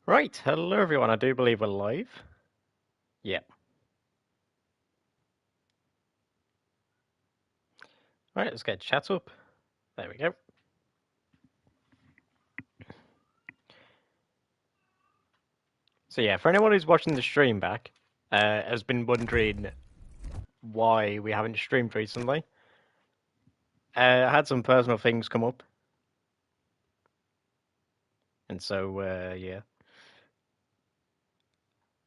Right, hello everyone, I do believe we're live. Yep. Right, let's get chat up. There we go. So yeah, for anyone who's watching the stream back, has been wondering why we haven't streamed recently, I had some personal things come up. And so, yeah.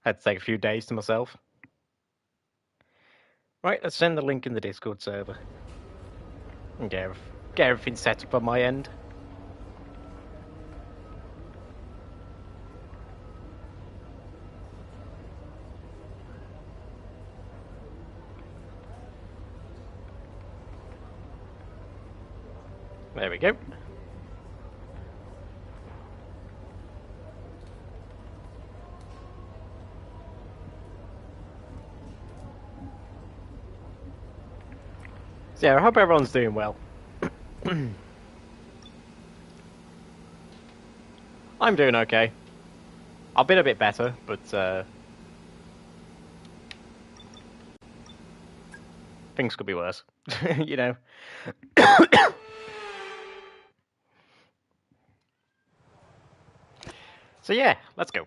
Had to take a few days to myself. Right, let's send the link in the Discord server. And get everything set up on my end. There we go. So yeah, I hope everyone's doing well. I'm doing okay. I've been a bit better, but things could be worse. You know. So yeah, let's go.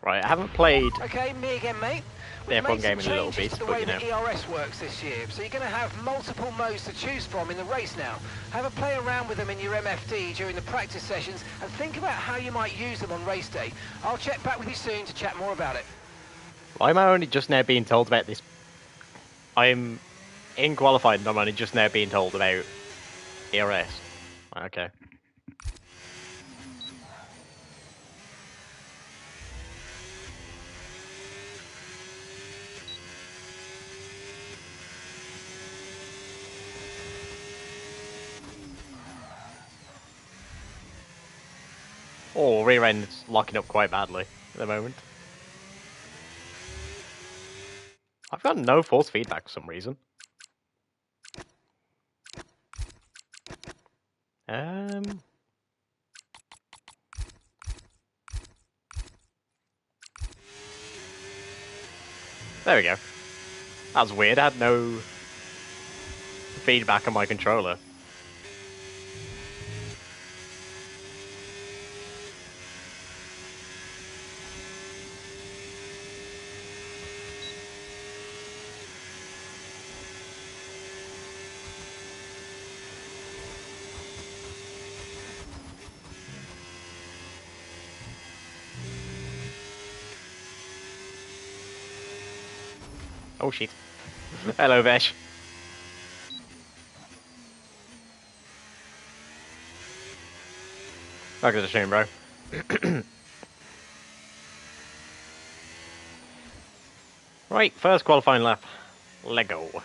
Right, I haven't played Okay, me again, mate. the We've F1 made some game in a little changes bit, to the but way you know. that ERS works this year, so you're going to have multiple modes to choose from in the race now. Have a play around with them in your MFD during the practice sessions and think about how you might use them on race day. I'll check back with you soon to chat more about it. Why am I only just now being told about this? I'm in qualified and I'm only just now being told about ERS. Okay. Oh, rear end's locking up quite badly at the moment. I've got no force feedback for some reason. Um, there we go. That was weird. I had no feedback on my controller. Oh shit. Hello, Vesh. Back to the stream, bro. Right, first qualifying lap. Lego.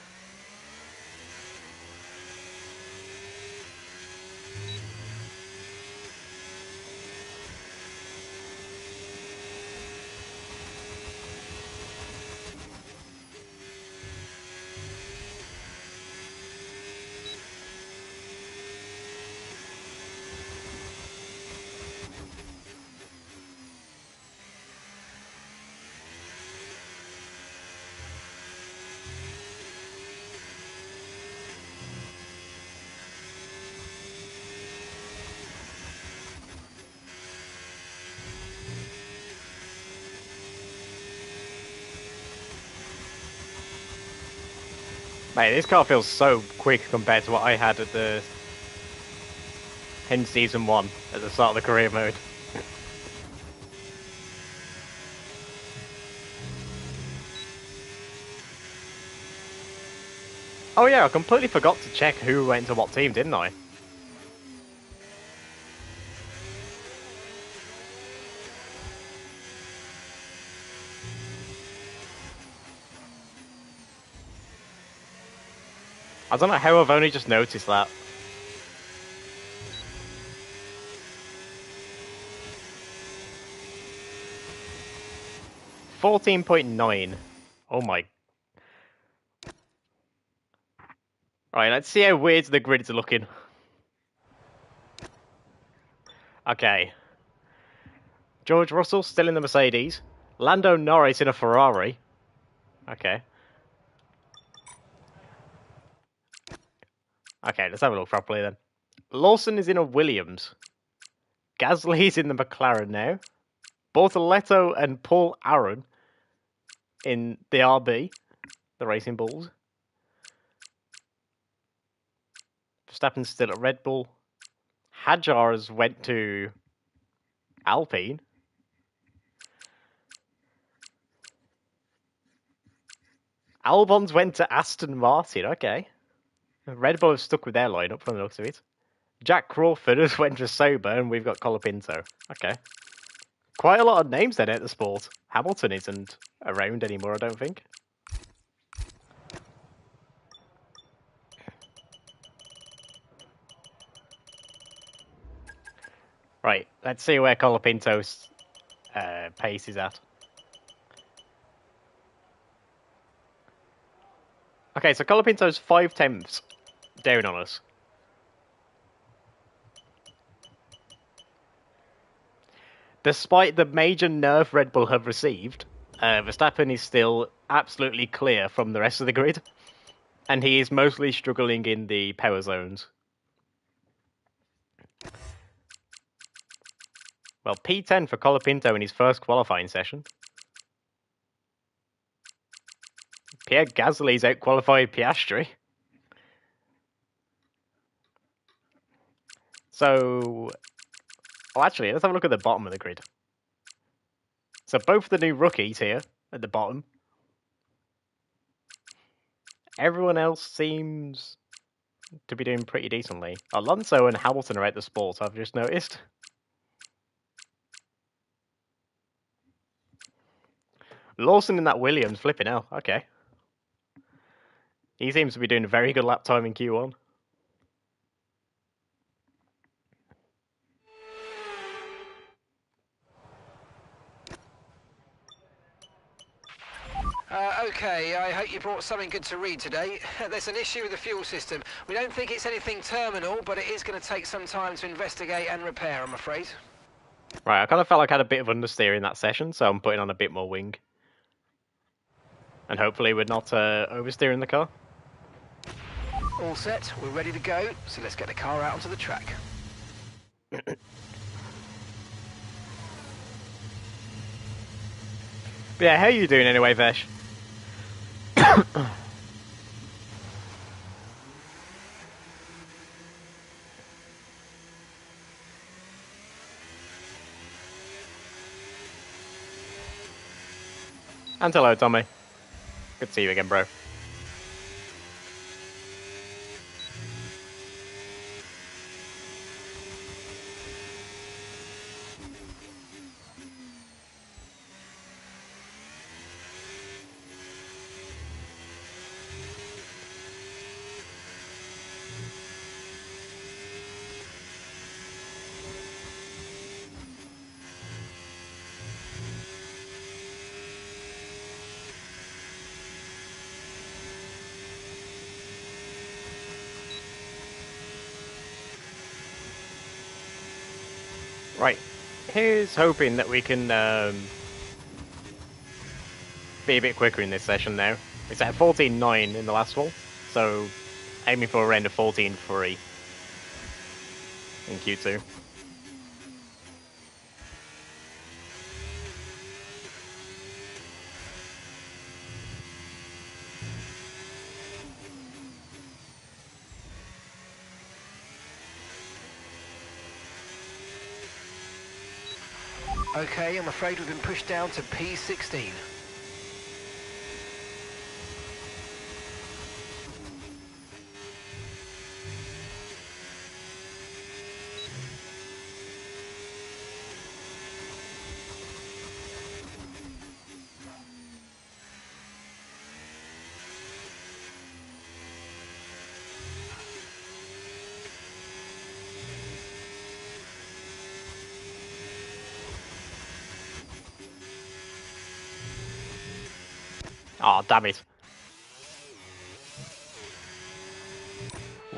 Mate, this car feels so quick compared to what I had at the in Season 1 at the start of the career mode. Oh yeah, I completely forgot to check who went to what team, didn't I? I don't know how I've only just noticed that. $14.9. Oh my. Right, let's see how weird the grids are looking. Okay. George Russell still in the Mercedes. Lando Norris in a Ferrari. Okay. Okay, let's have a look properly then. Lawson is in a Williams. Gasly's in the McLaren now. Bortoletto and Paul Aaron in the RB, the Racing Bulls. Verstappen's still at Red Bull. Hadjar has went to Alpine. Albon's went to Aston Martin. Okay. Red Bull have stuck with their lineup from the looks of it. Jack Crawford has went to Sauber, and we've got Colapinto. Okay. Quite a lot of names then at the sport. Hamilton isn't around anymore, I don't think. Right, let's see where Colapinto's pace is at. Okay, so Colapinto's 5/10 down on us. Despite the major nerf Red Bull have received, Verstappen is still absolutely clear from the rest of the grid, and he is mostly struggling in the power zones. Well, P10 for Colapinto in his first qualifying session. Pierre Gasly's out-qualified Piastri. So, well, actually, let's have a look at the bottom of the grid. So both the new rookies here at the bottom. Everyone else seems to be doing pretty decently. Alonso and Hamilton are out the sport, I've just noticed. Lawson in that Williams, flipping out. Okay. He seems to be doing a very good lap time in Q1. Okay, I hope you brought something good to read today. There's an issue with the fuel system. We don't think it's anything terminal, but it is going to take some time to investigate and repair, I'm afraid. Right, I kind of felt like I had a bit of understeer in that session, so I'm putting on a bit more wing. And hopefully we're not oversteering the car. All set, we're ready to go, so let's get the car out onto the track. But yeah, how are you doing anyway, Vesh? And hello, Tommy. Good to see you again, bro. Right, here's hoping that we can be a bit quicker in this session now. It's at 14.9 in the last one, so aiming for around a 14.3 in Q2. Okay, I'm afraid we've been pushed down to P16. Oh, damn it.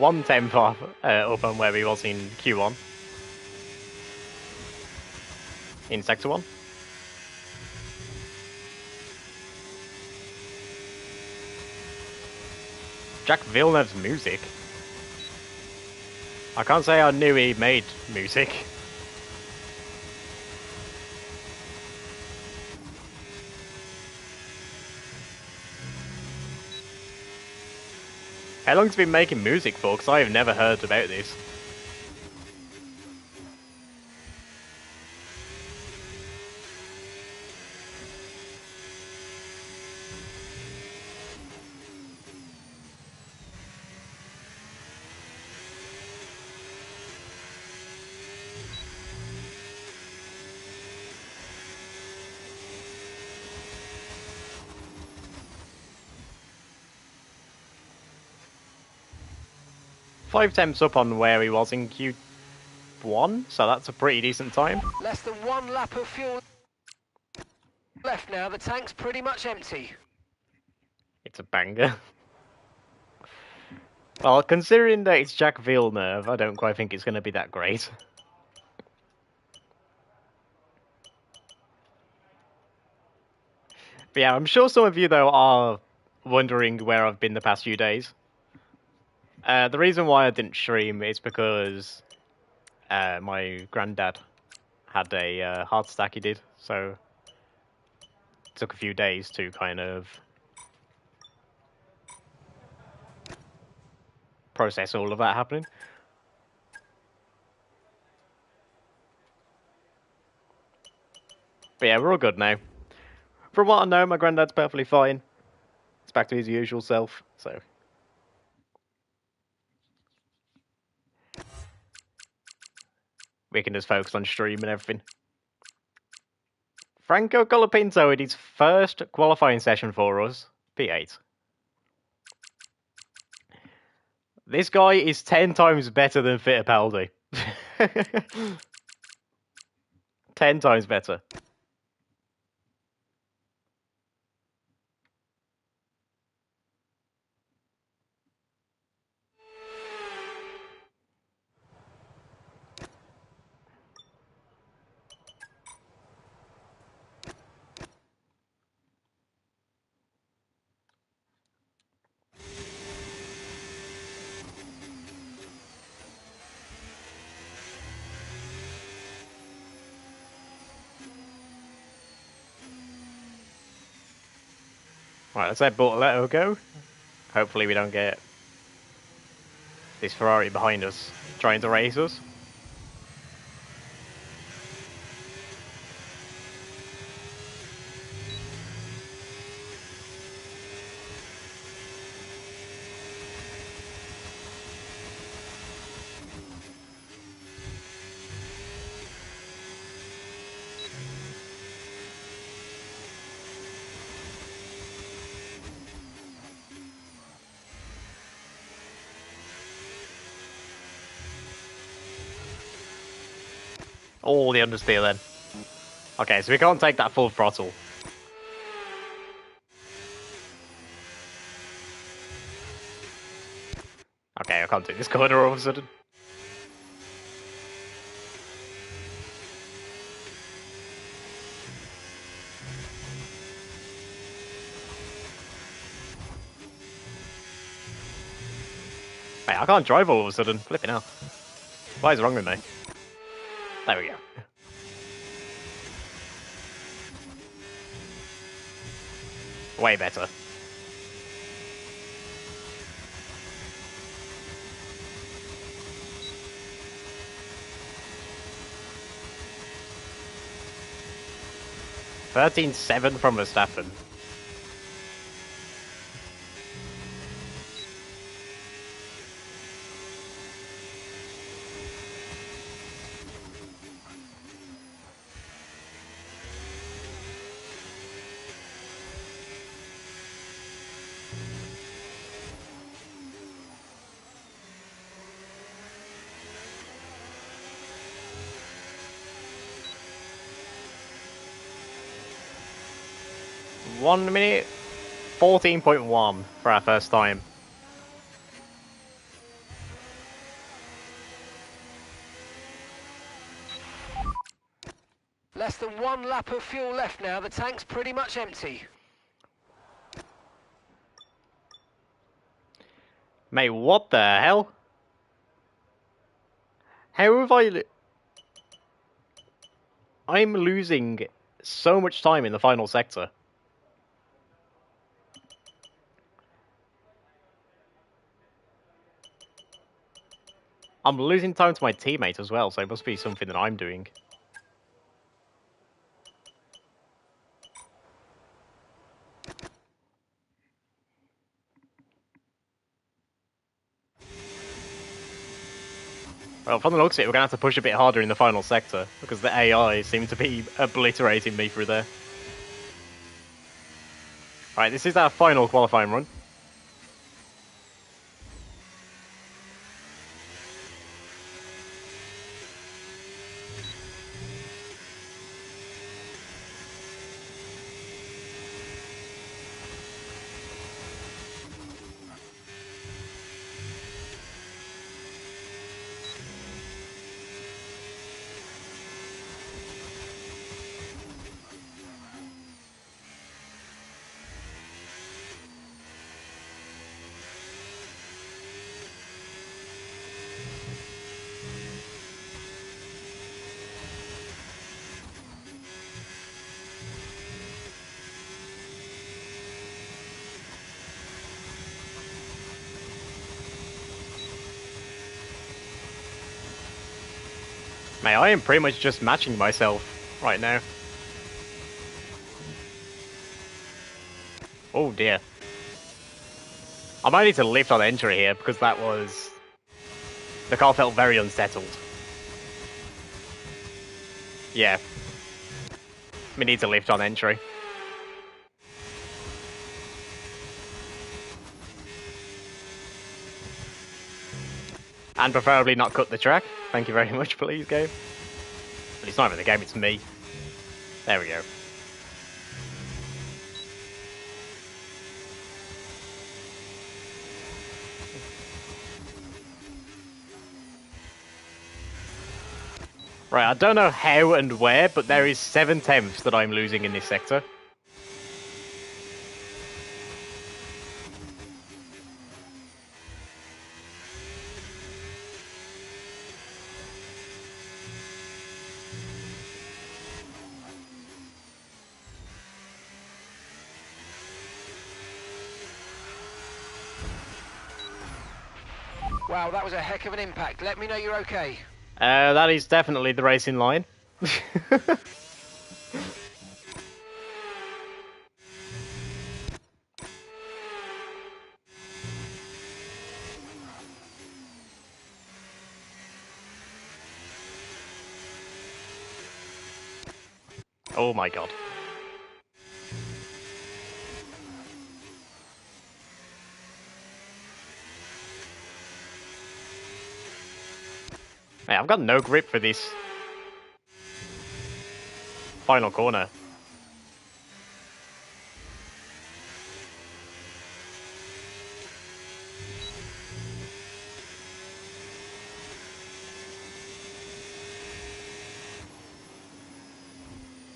one temp off, up on where he was in Q1. In Sector 1. Jack Villeneuve's music. I can't say I knew he made music. How long has he been making music for? Because I have never heard about this. Five temps up on where he was in Q1, so that's a pretty decent time. Less than one lap of fuel left now. The tank's pretty much empty. It's a banger. Well, considering that it's Jack Villeneuve, I don't quite think it's going to be that great. But yeah, I'm sure some of you, though, are wondering where I've been the past few days. The reason why I didn't stream is because my granddad had a heart attack he did, so it took a few days to kind of process all of that happening. But yeah, we're all good now. From what I know, my granddad's perfectly fine. It's back to his usual self, so... we can just focus on stream and everything. Franco Colapinto in his first qualifying session for us, P8. This guy is 10 times better than Fittipaldi. 10 times better. Right, let's let Bortoletto go. Hopefully we don't get this Ferrari behind us trying to race us. Oh, the understeer then. Okay, so we can't take that full throttle. Okay, I can't do this corner all of a sudden. Wait, I can't drive all of a sudden. Flipping out. What is wrong with me? There we go. Way better. $13.7 from Verstappen. One minute, 14.1 for our first time. one lap of fuel left now. The tank's pretty much empty. Mate, what the hell? How have I'm losing so much time in the final sector. I'm losing time to my teammates as well, so it must be something that I'm doing. Well, from the looks of it, we're going to have to push a bit harder in the final sector, because the AI seem to be obliterating me through there. Right, this is our final qualifying run. Mate, I am pretty much just matching myself right now. Oh dear. I might need to lift on entry here, because that was... The car felt very unsettled. Yeah. We need to lift on entry. And preferably not cut the track. Thank you very much, please, game. But it's not even the game, it's me. There we go. Right, I don't know how and where, but there is 7/10 that I'm losing in this sector. Wow, that was a heck of an impact. Let me know you're okay. That is definitely the racing line. Oh my god. Hey, I've got no grip for this final corner.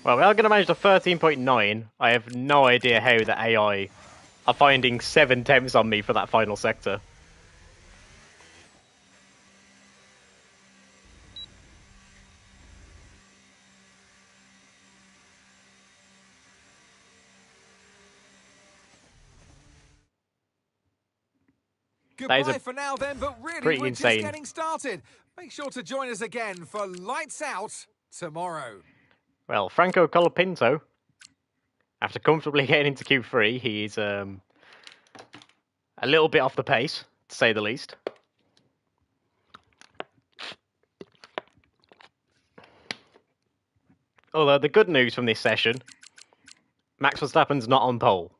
Well, we are going to manage to 13.9. I have no idea how the AI are finding 7/10 on me for that final sector. Goodbye for now then, but really pretty we're insane. just getting started. Make sure to join us again for Lights Out tomorrow. Well, Franco Colapinto, after comfortably getting into Q3, he's a little bit off the pace, to say the least. Although the good news from this session, Max Verstappen's not on pole.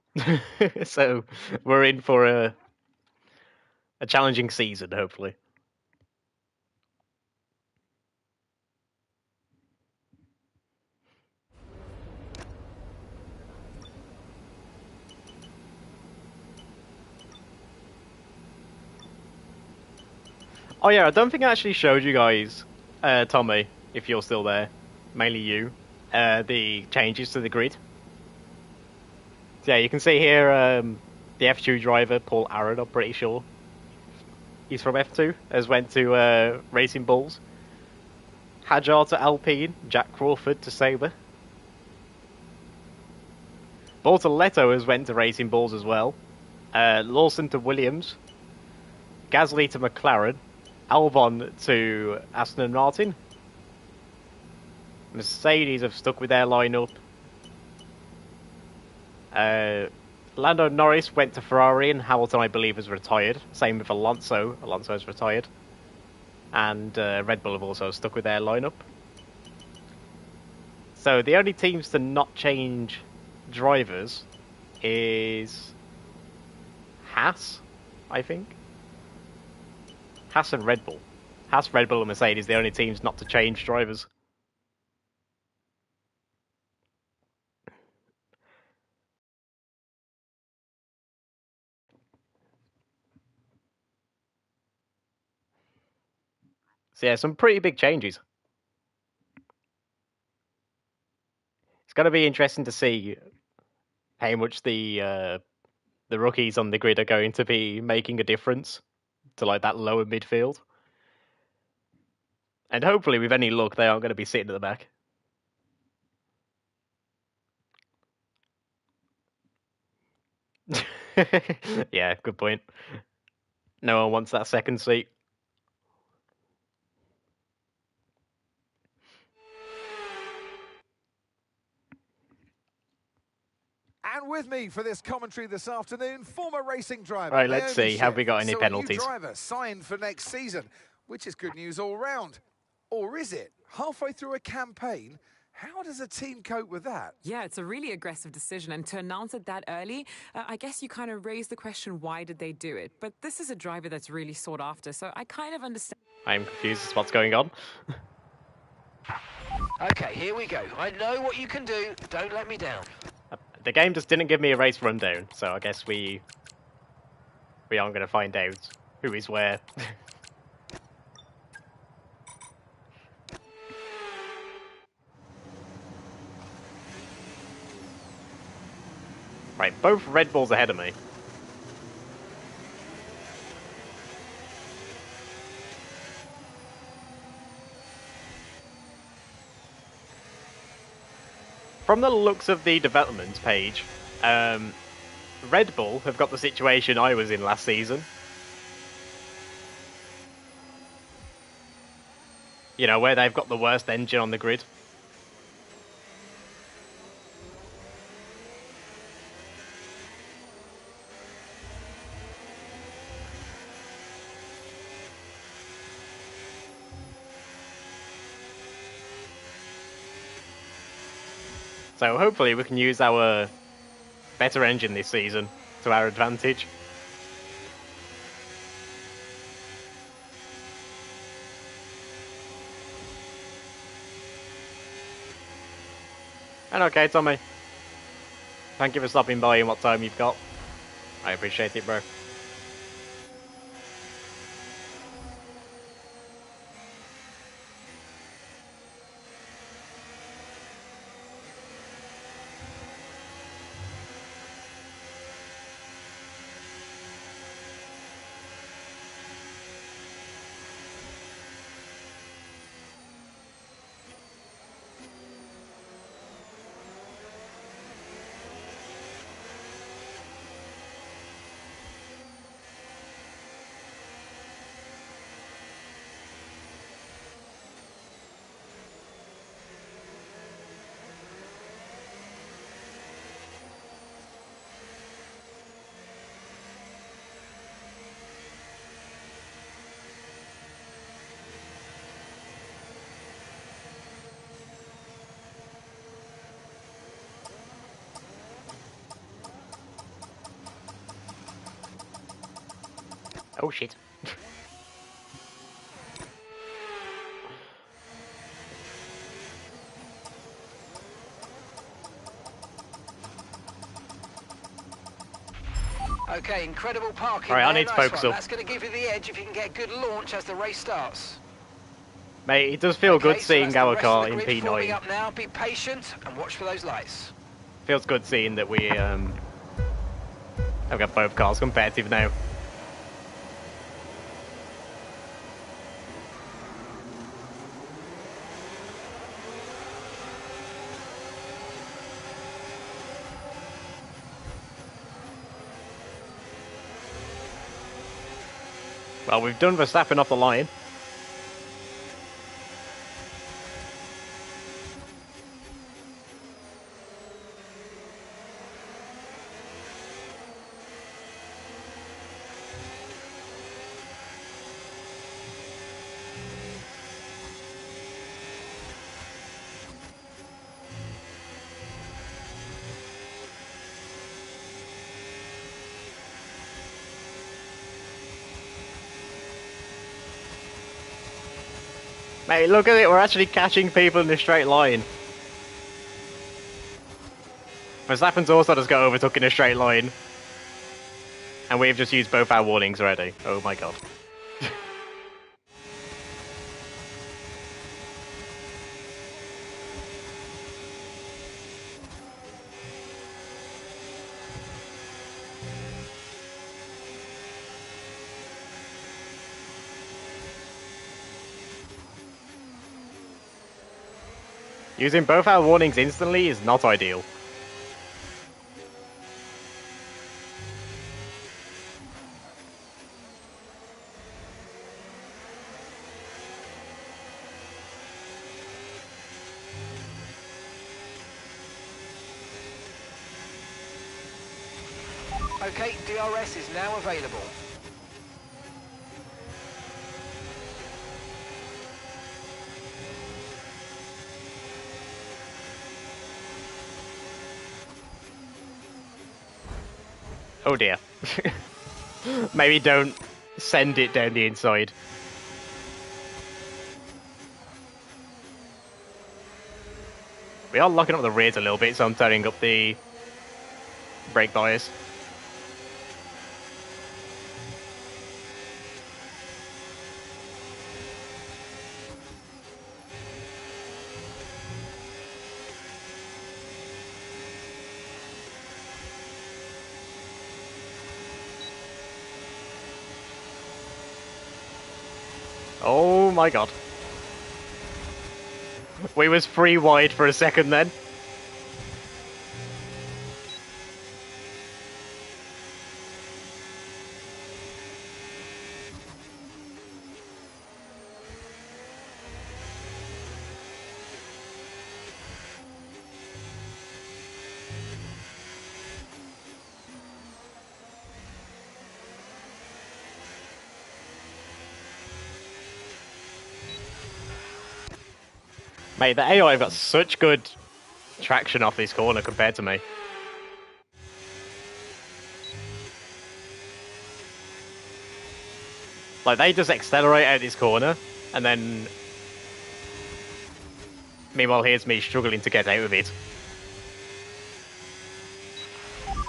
So we're in for a challenging season, hopefully. Oh yeah, I don't think I actually showed you guys, Tommy, if you're still there. Mainly you. the changes to the grid. So yeah, you can see here the F2 driver, Paul Aaron, I'm pretty sure. He's from F2, has went to Racing Bulls. Hajar to Alpine, Jack Crawford to Sauber. Bortoletto has went to Racing Bulls as well. Lawson to Williams. Gasly to McLaren. Albon to Aston Martin. Mercedes have stuck with their lineup. Lando Norris went to Ferrari, and Hamilton, I believe, has retired. Same with Alonso. Alonso has retired. And Red Bull have also stuck with their lineup. So the only teams to not change drivers is Haas, I think. Haas and Red Bull. Haas, Red Bull and Mercedes, the only teams not to change drivers. So yeah, some pretty big changes. It's going to be interesting to see how much the rookies on the grid are going to be making a difference to like that lower midfield. And hopefully, with any luck, they aren't going to be sitting at the back. Yeah, good point. No one wants that second seat. And with me for this commentary this afternoon, former racing driver. Right, let's Naomi see. Have we Shep. got any So penalties? A new driver signed for next season, which is good news all round. Or is it? Halfway through a campaign, how does a team cope with that? Yeah, it's a really aggressive decision, and to announce it that early, I guess you kind of raise the question, why did they do it? But this is a driver that's really sought after, so I kind of understand. I'm confused as to what's going on. Okay, here we go. I know what you can do. Don't let me down. The game just didn't give me a race rundown, so I guess we aren't going to find out who is where. Right, both Red Bulls ahead of me. From the looks of the development page, Red Bull have got the situation I was in last season. You know, where they've got the worst engine on the grid. So hopefully we can use our better engine this season to our advantage. And okay, Tommy. Thank you for stopping by and what time you've got. I appreciate it, bro. Oh shit. Okay, incredible parking. All right, I there. need to Nice focus one. up. That's going to give you the edge if you can get a good launch as the race starts. Mate, it does feel good Okay, so seeing that's the our rest of car the in grid forming P9. up now. Be patient and watch for those lights. Feels good seeing that we have got both cars competitive now. Well, we've done Verstappen off the line. Mate, look at it, we're actually catching people in a straight line. Verstappen's also just got overtook in a straight line. And we've just used both our warnings already. Oh my god. Using both our warnings instantly is not ideal. Okay, DRS is now available. Oh dear. Maybe don't send it down the inside. We are locking up the rears a little bit, so I'm turning up the brake bias. Oh my god. We was 3 wide for a second then. Mate, the AI have got such good traction off this corner compared to me. Like, they just accelerate out this corner, and then... Meanwhile, here's me struggling to get out of it.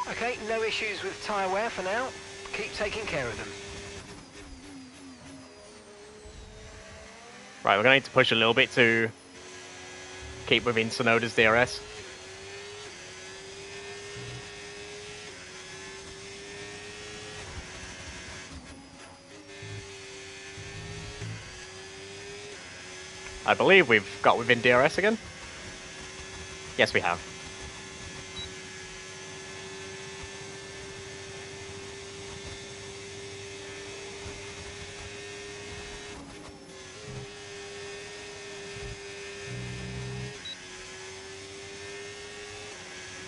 Okay, no issues with tyre wear for now. Keep taking care of them. Right, we're going to need to push a little bit to keep within Sonoda's DRS. I believe we've got within DRS again. Yes, we have.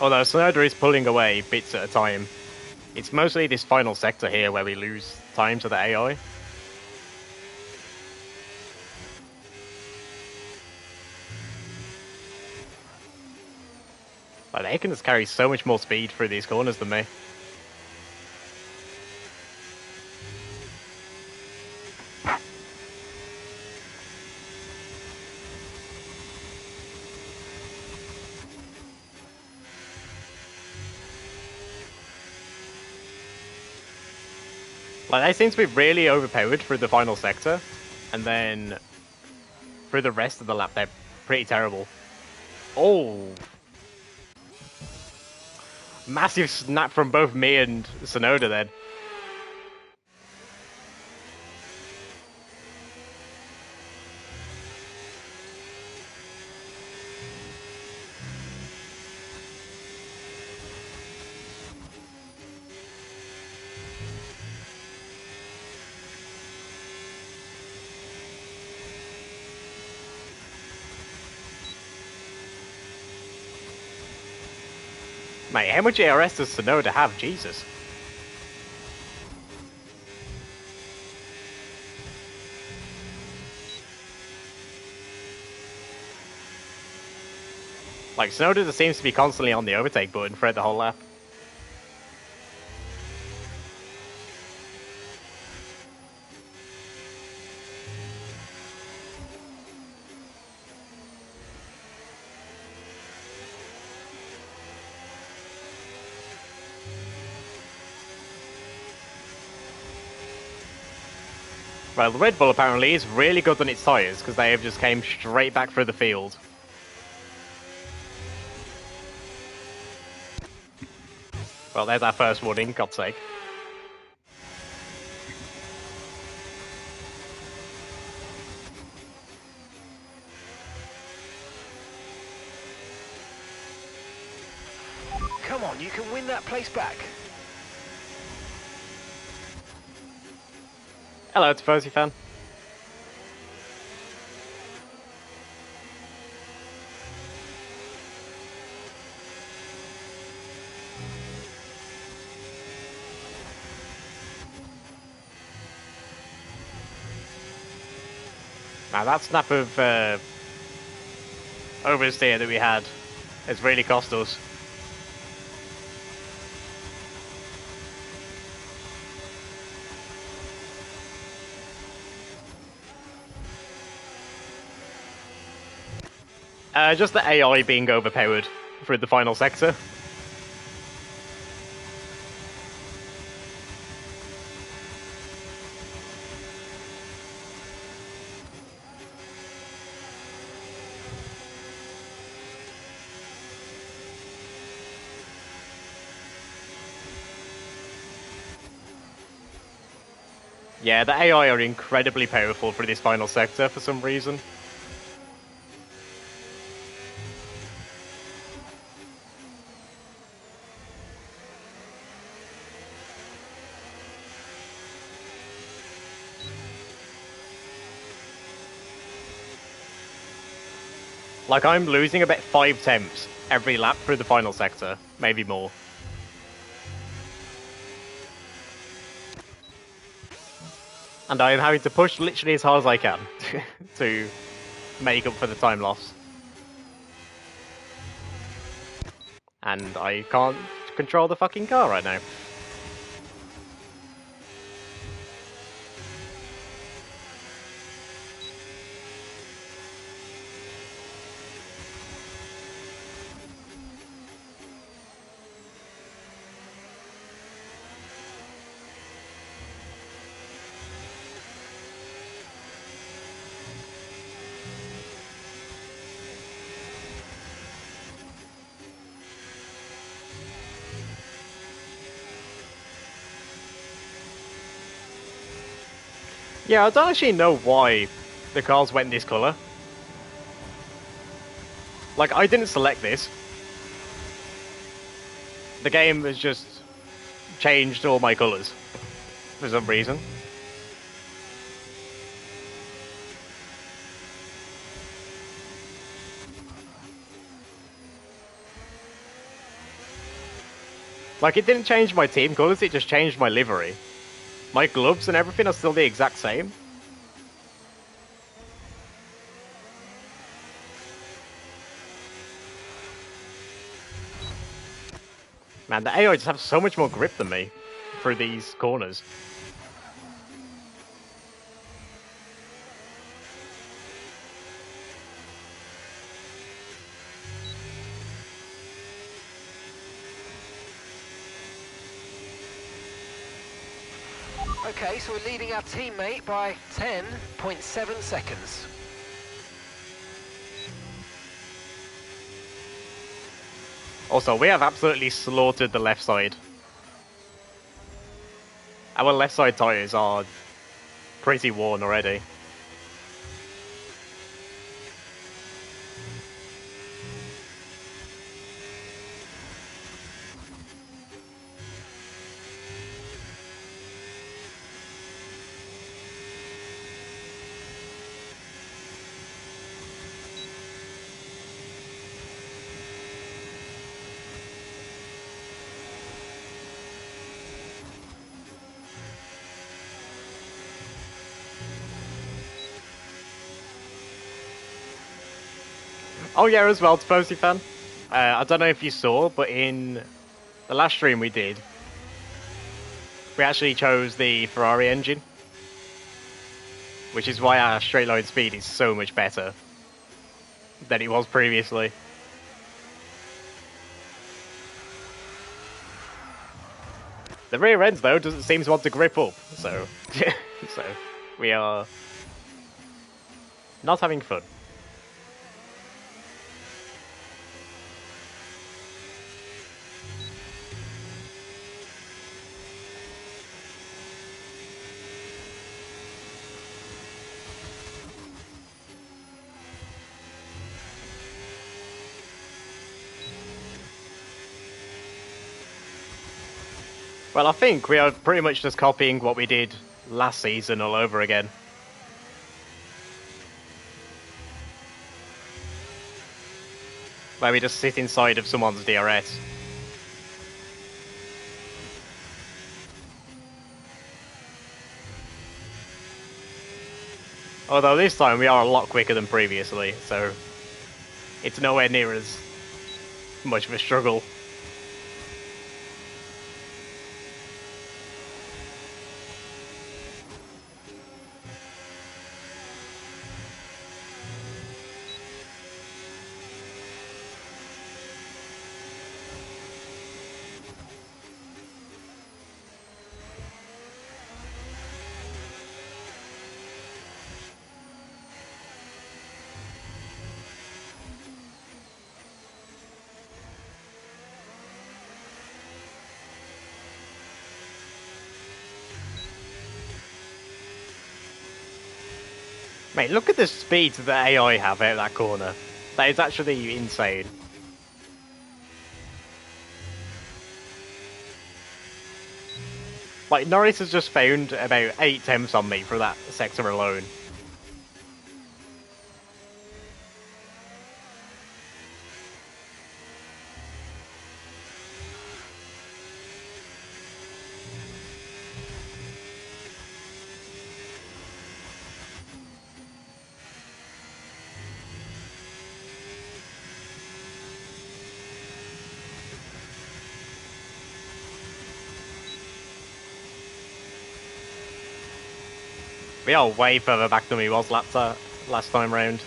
Although Sonoda is pulling away bits at a time, it's mostly this final sector here where we lose time to the AI. Like, they can just carry so much more speed through these corners than me. Like, they seem to be really overpowered through the final sector, and then through the rest of the lap, they're pretty terrible. Oh. Massive snap from both me and Sonoda then. Mate, how much ARS does Sonoda have? Jesus. Like, Sonoda just seems to be constantly on the overtake button throughout the whole lap. Well, the Red Bull apparently is really good on its tyres, because they have just came straight back through the field. Well, there's our first warning, God's sake. Come on, you can win that place back. Hello, it's Fozy fan. Now that snap of oversteer that we had has really cost us. Just the AI being overpowered through the final sector. Yeah, the AI are incredibly powerful for this final sector for some reason. Like, I'm losing about 5 temps every lap through the final sector, maybe more. And I'm having to push literally as hard as I can to make up for the time loss. And I can't control the fucking car right now. Yeah, I don't actually know why the cars went this colour. Like, I didn't select this. The game has just changed all my colours for some reason. Like, it didn't change my team colours, it just changed my livery. My gloves and everything are still the exact same. Man, the AI just have so much more grip than me through these corners. Okay, so we're leading our teammate by 10.7 seconds. Also, we have absolutely slaughtered the left side. Our left side tyres are pretty worn already. Oh yeah, as well, Posty fan. I don't know if you saw, but in the last stream we did, we actually chose the Ferrari engine, which is why our straight line speed is so much better than it was previously. The rear ends, though, doesn't seem to want to grip up, so so we are not having fun. Well, I think we are pretty much just copying what we did last season all over again. Where we just sit inside of someone's DRS. Although this time we are a lot quicker than previously, so it's nowhere near as much of a struggle. Mate, look at the speed that AI have out of that corner. That is actually insane. Like, Norris has just found about 8 temps on me for that sector alone. We are way further back than we was last time round.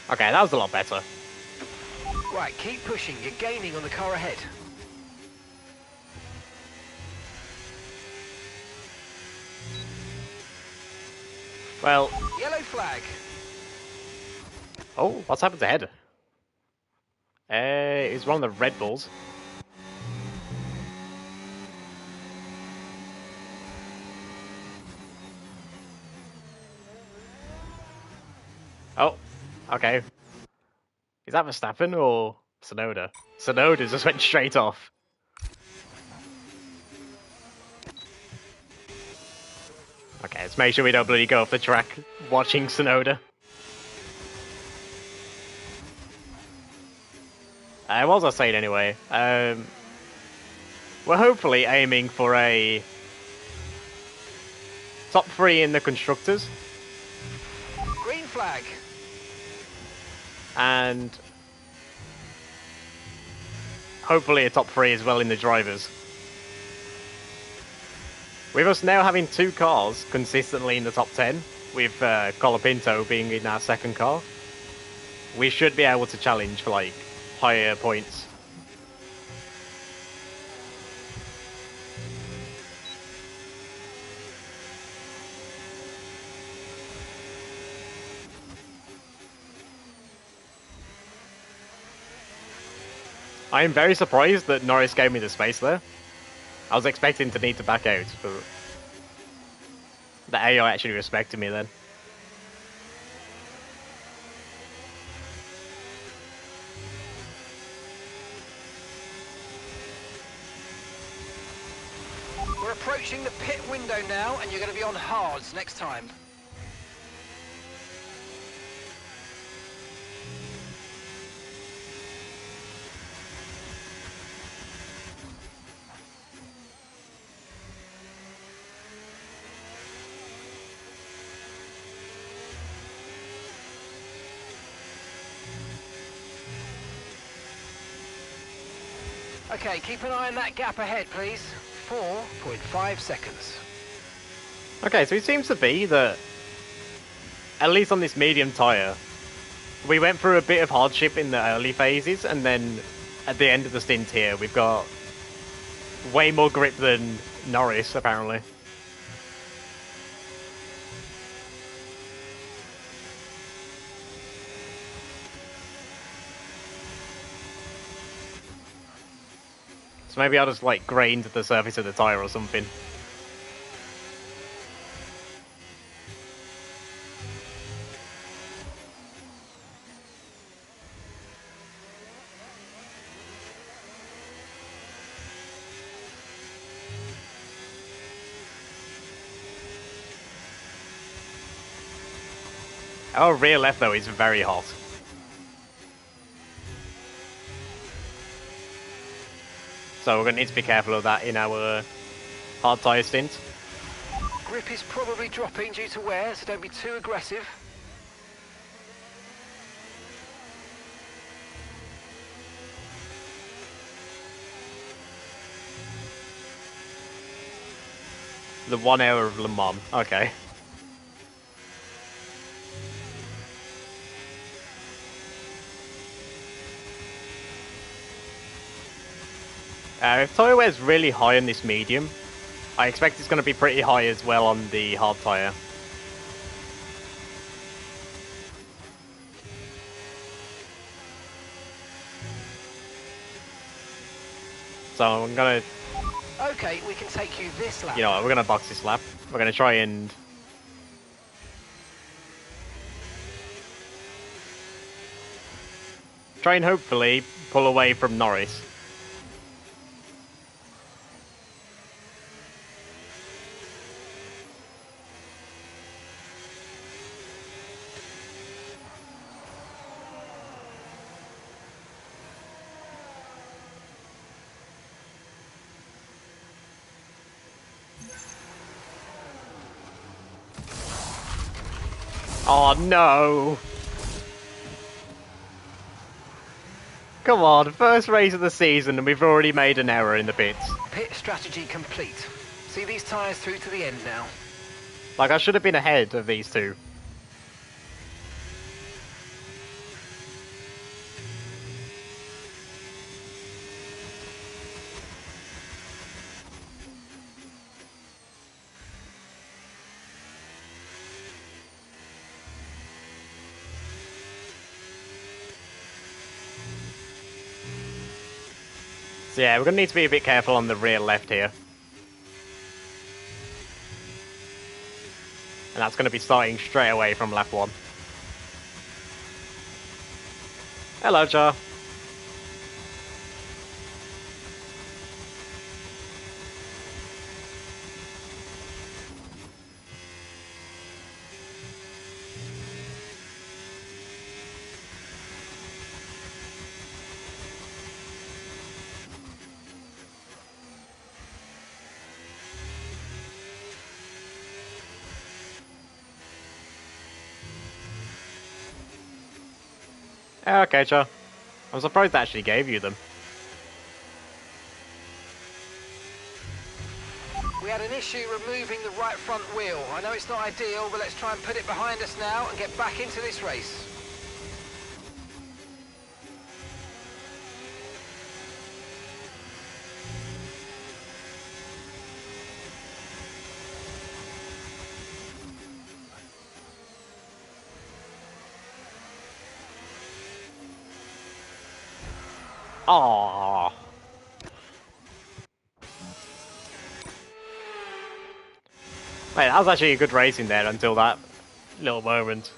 Okay, that was a lot better. Right, keep pushing. You're gaining on the car ahead. Well... Yellow flag. Oh, what's happened to Head? It's one of the Red Bulls. Oh, okay. Is that Verstappen or Sonoda? Sonoda just went straight off. Okay, let's make sure we don't bloody go off the track watching Sonoda. What was I saying anyway? We're hopefully aiming for a top 3 in the Constructors. Green flag. And hopefully a top 3 as well in the drivers. With us now having 2 cars consistently in the top 10, with Colapinto being in our second car, we should be able to challenge for like higher points. I am very surprised that Norris gave me the space there. I was expecting to need to back out, but the AI actually respected me then. We're approaching the pit window now, and you're going to be on hards next time. Okay, keep an eye on that gap ahead, please. 4.5 seconds. Okay, so it seems to be that, at least on this medium tyre, we went through a bit of hardship in the early phases, and then at the end of the stint here, we've got way more grip than Norris, apparently. So maybe I'll just, like, grain to the surface of the tyre or something. Our rear left, though, is very hot. So we're going to need to be careful of that in our hard tyre stint. Grip is probably dropping due to wear, so don't be too aggressive. The 1 hour of Le Mans. Okay. If tyre wear is really high on this medium, I expect it's going to be pretty high as well on the hard tyre. So I'm going to, Okay, we can take you this lap. you know, we're going to box this lap. We're going to try and hopefully pull away from Norris. Oh no! Come on, first race of the season and we've already made an error in the pits. Pit strategy complete. See these tyres through to the end now. Like, I should have been ahead of these two. So yeah, we're going to need to be a bit careful on the rear left here. And that's going to be starting straight away from lap 1. Hello, Char. Okay, Char. I'm surprised they actually gave you them. We had an issue removing the right front wheel. I know it's not ideal, but let's try and put it behind us now and get back into this race. Aww. Mate, that was actually a good racing there until that little moment.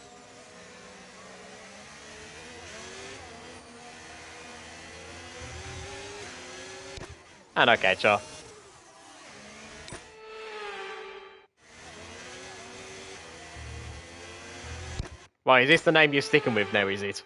And okay, sure. Why, is this the name you're sticking with now, is it?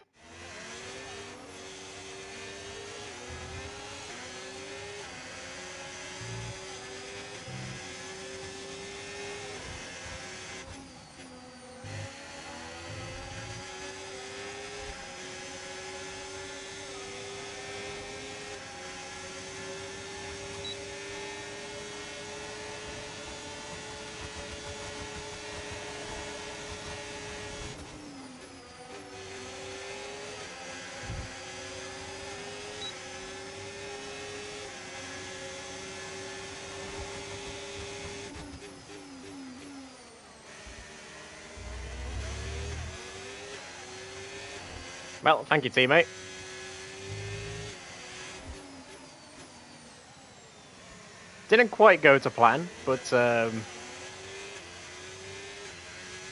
Well, thank you, teammate. Didn't quite go to plan, but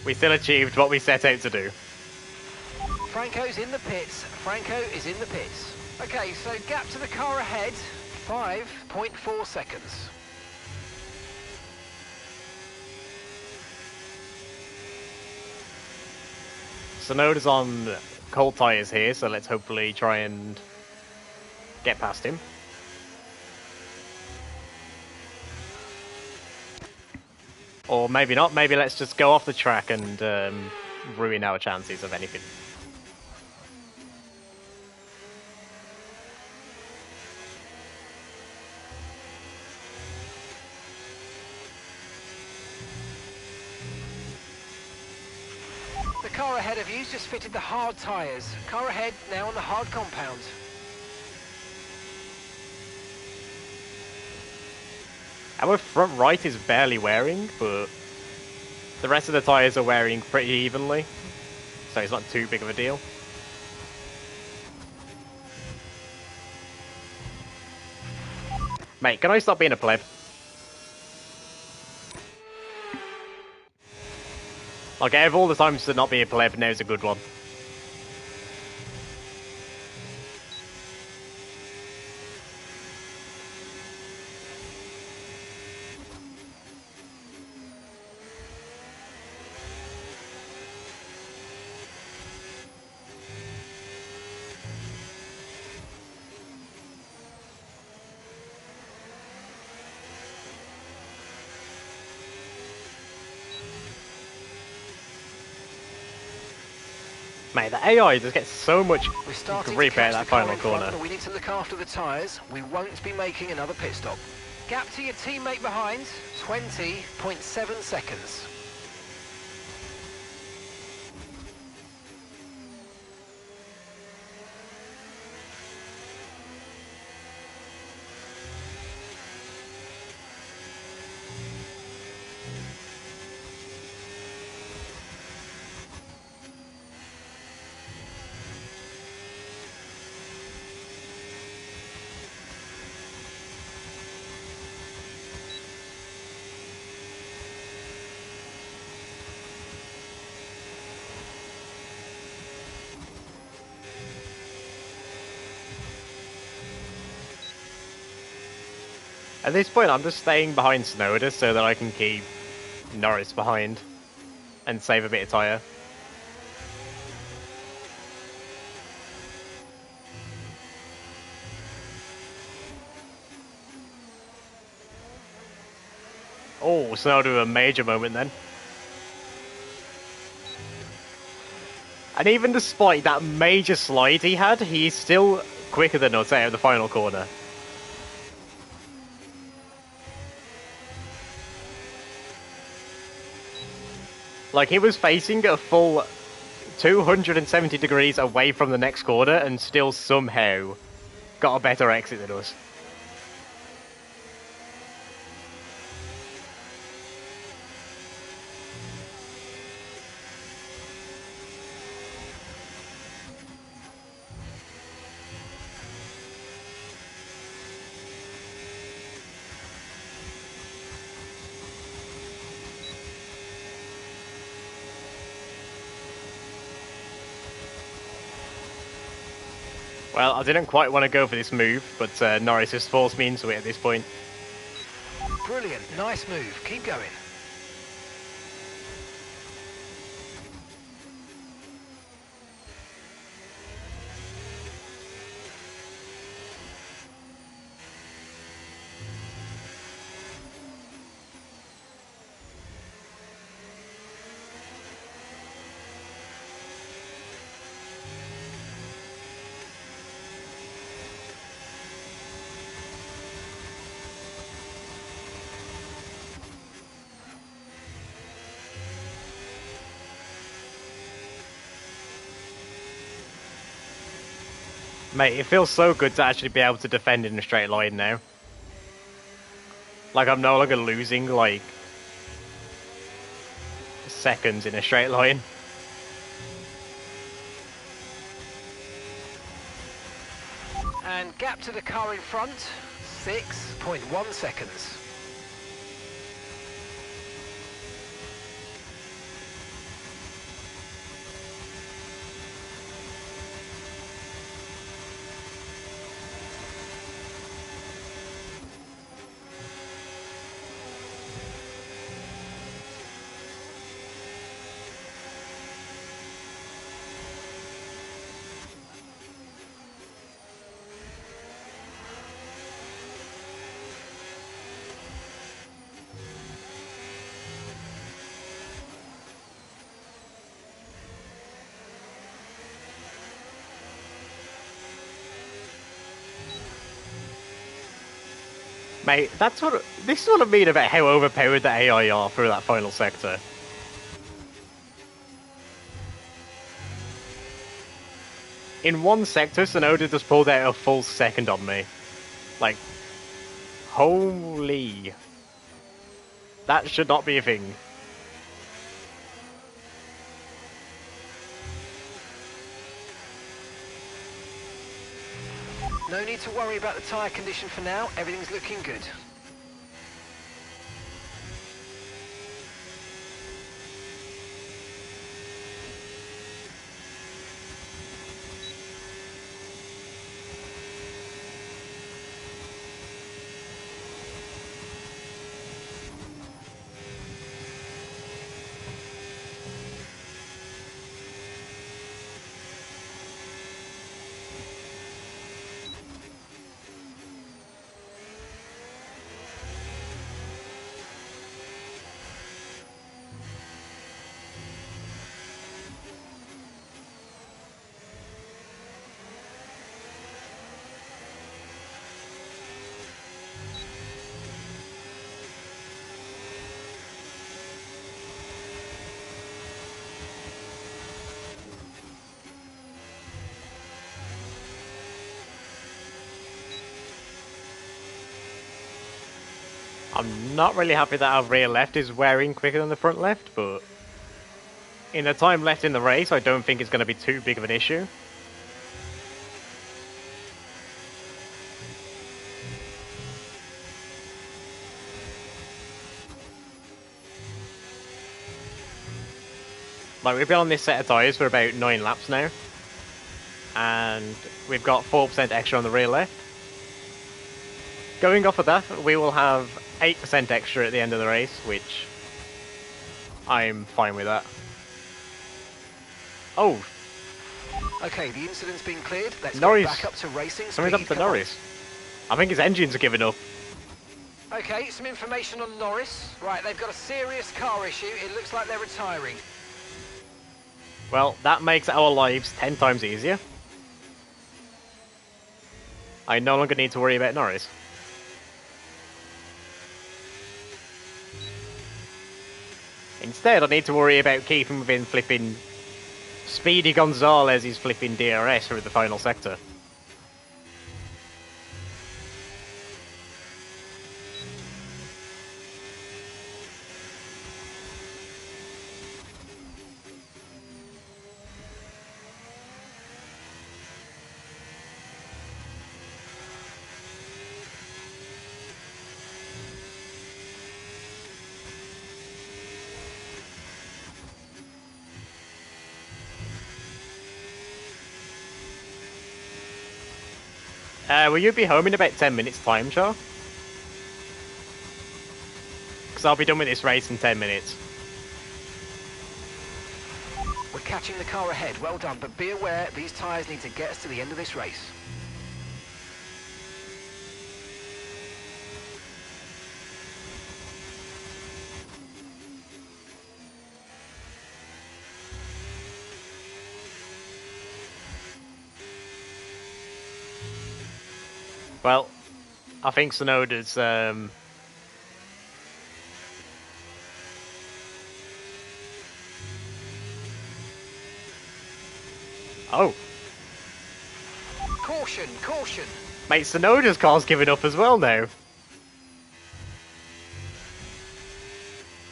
we still achieved what we set out to do. Franco's in the pits. Franco is in the pits. Okay, so gap to the car ahead, 5.4 seconds. Sonoda's on cold tyres here, so let's hopefully try and get past him. Or maybe not, maybe let's just go off the track and ruin our chances of anything. The car ahead of you's just fitted the hard tyres. Car ahead now on the hard compound. Our front right is barely wearing, but the rest of the tyres are wearing pretty evenly, so it's not too big of a deal. Mate, can I stop being a pleb? Like, out of all the times to not be a pleb, now's a good one. Mate, the AI just gets so much We're starting grip to out catch that the car final in front, corner. but we need to look after the tyres. We won't be making another pit stop. Gap to your teammate behind, 20.7 seconds. At this point, I'm just staying behind Snowder so that I can keep Norris behind and save a bit of tyre. Oh, Snowder a major moment then. And even despite that major slide he had, he's still quicker than us out of the final corner. Like, he was facing a full 270 degrees away from the next corner and still somehow got a better exit than us. Well, I didn't quite want to go for this move, but Norris has forced me into it at this point. Brilliant, nice move. Keep going. Mate, it feels so good to actually be able to defend in a straight line now. Like, I'm no longer losing, like, seconds in a straight line. And gap to the car in front, 6.1 seconds. Mate, this is what I mean about how overpowered the AI are through that final sector. In one sector, Sonoda just pulled out a full second on me. Like, holy. That should not be a thing. No need to worry about the tyre condition for now, everything's looking good. I'm not really happy that our rear left is wearing quicker than the front left, but in the time left in the race, I don't think it's going to be too big of an issue. Like, we've been on this set of tyres for about 9 laps now, and we've got 4% extra on the rear left. Going off of that, we will have 8% extra at the end of the race, which I'm fine with that. Oh, Okay, the incident's been cleared. Let's Norris. go back up to racing Something's speed. up to Come on. Norris. I think his engines are giving up. Okay, some information on Norris. Right, they've got a serious car issue. It looks like they're retiring. Well, that makes our lives 10 times easier. I no longer need to worry about Norris. Instead, I need to worry about keeping within flipping Speedy Gonzalez's flipping DRS through the final sector. Will you be home in about 10 minutes time, Char? Because I'll be done with this race in 10 minutes. We're catching the car ahead, well done, but be aware these tyres need to get us to the end of this race. Well, I think Sonoda's Oh, Caution, caution. mate, Sonoda's car's giving up as well now.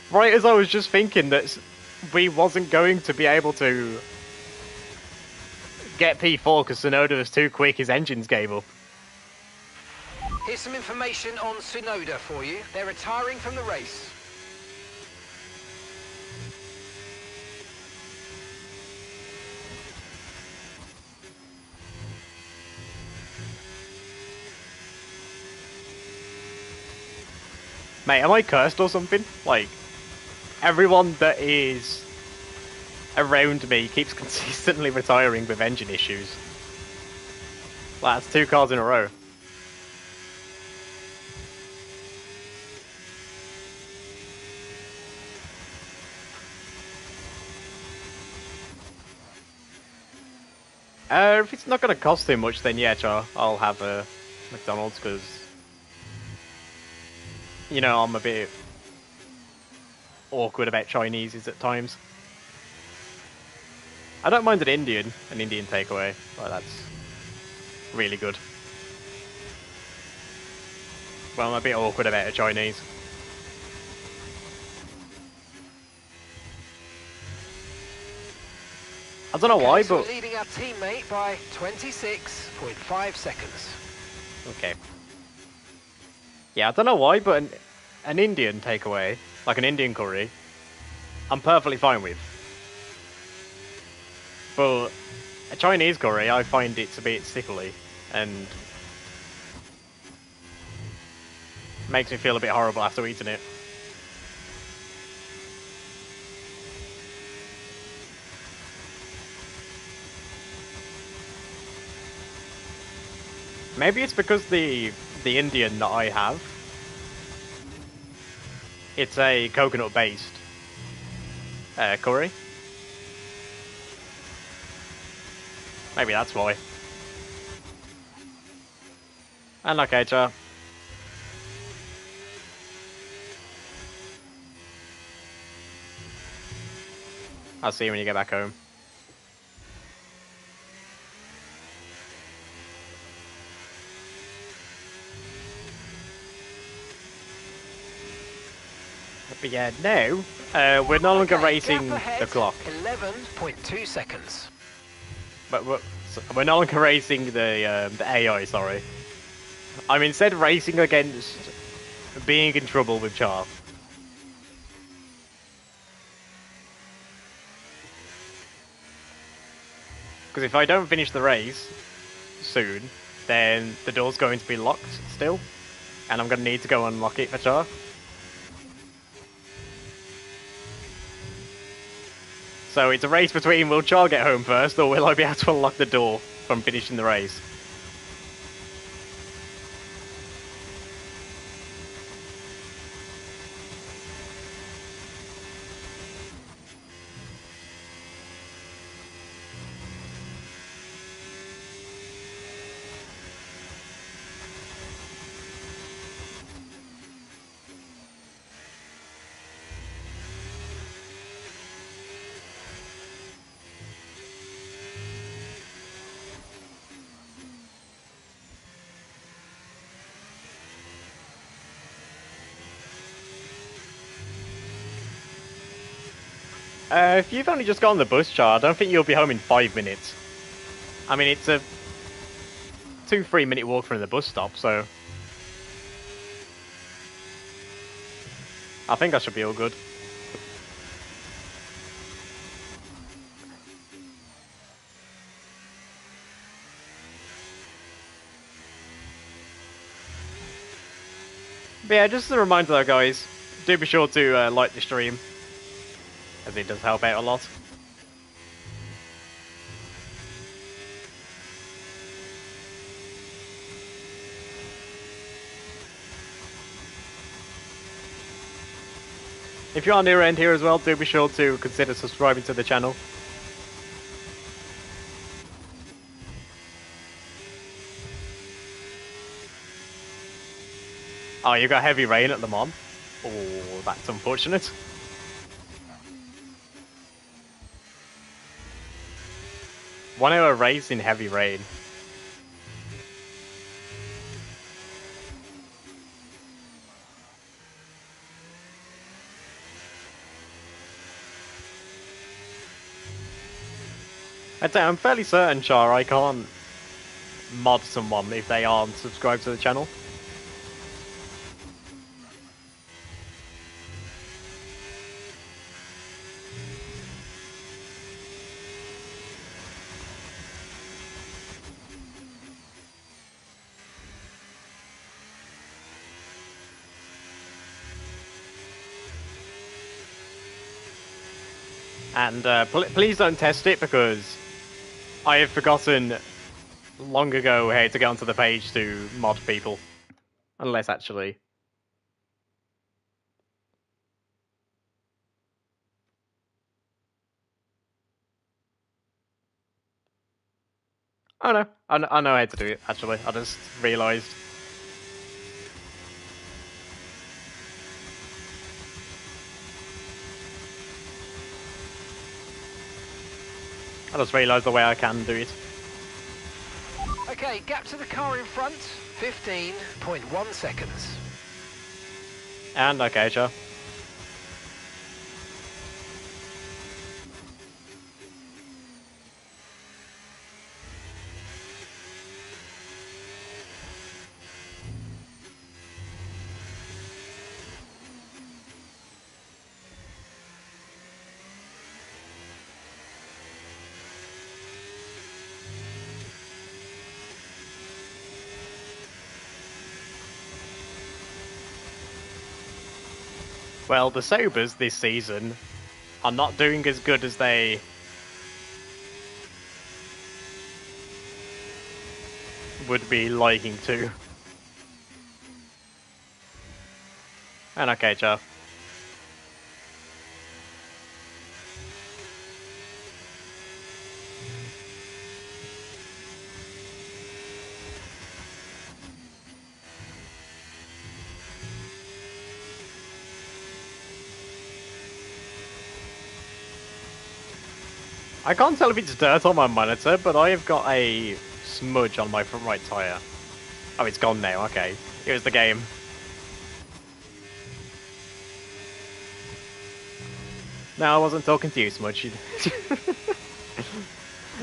Right as I was just thinking that we wasn't going to be able to get P4 because Sonoda was too quick, his engines gave up. Here's some information on Tsunoda for you. They're retiring from the race. Mate, am I cursed or something? Like, everyone that is around me keeps consistently retiring with engine issues. Like, that's 2 cars in a row. If it's not going to cost too much, then yeah, sure, I'll have a McDonald's, because, you know, I'm a bit awkward about Chineses at times. I don't mind an Indian takeaway, like, that's really good. But I'm a bit awkward about a Chinese. I don't know why, so but... we're leading our teammate by 26.5 seconds. Okay. Yeah, I don't know why, but an Indian takeaway, like an Indian curry, I'm perfectly fine with. But a Chinese curry, I find it a bit sickly, and makes me feel a bit horrible after eating it. Maybe it's because the Indian that I have, it's a coconut-based curry. Maybe that's why. And okay, Char. I'll see you when you get back home. But yeah, now, we're no longer racing the clock. 11.2 seconds. But we're no longer racing the AI, sorry. I'm instead racing against being in trouble with Char. Because if I don't finish the race soon, then the door's going to be locked still. And I'm going to need to go unlock it for Char. So it's a race between will Char get home first, or will I be able to unlock the door from finishing the race? If you've only just got on the bus, Char, I don't think you'll be home in 5 minutes. I mean, it's a 2-3 minute walk from the bus stop, so I think I should be all good. But yeah, just a reminder though, guys, do be sure to like the stream, as it does help out a lot. If you are new around here as well, do be sure to consider subscribing to the channel. Oh, you got heavy rain at the mom. Oh, that's unfortunate. One-hour race in heavy rain. I'm fairly certain, Char, I can't mod someone if they aren't subscribed to the channel. And please don't test it, because I have forgotten long ago how to get onto the page to mod people. Unless actually... Oh no, I know how to do it, actually. I just realised. I just realised the way I can do it. Okay, gap to the car in front, 15.1 seconds. And okay, Char. Well, the Sobers this season are not doing as good as they would be liking to. And okay, Char. I can't tell if it's dirt on my monitor, but I have got a smudge on my front right tyre. Oh, it's gone now, okay. It was the game. No, I wasn't talking to you, Smudge.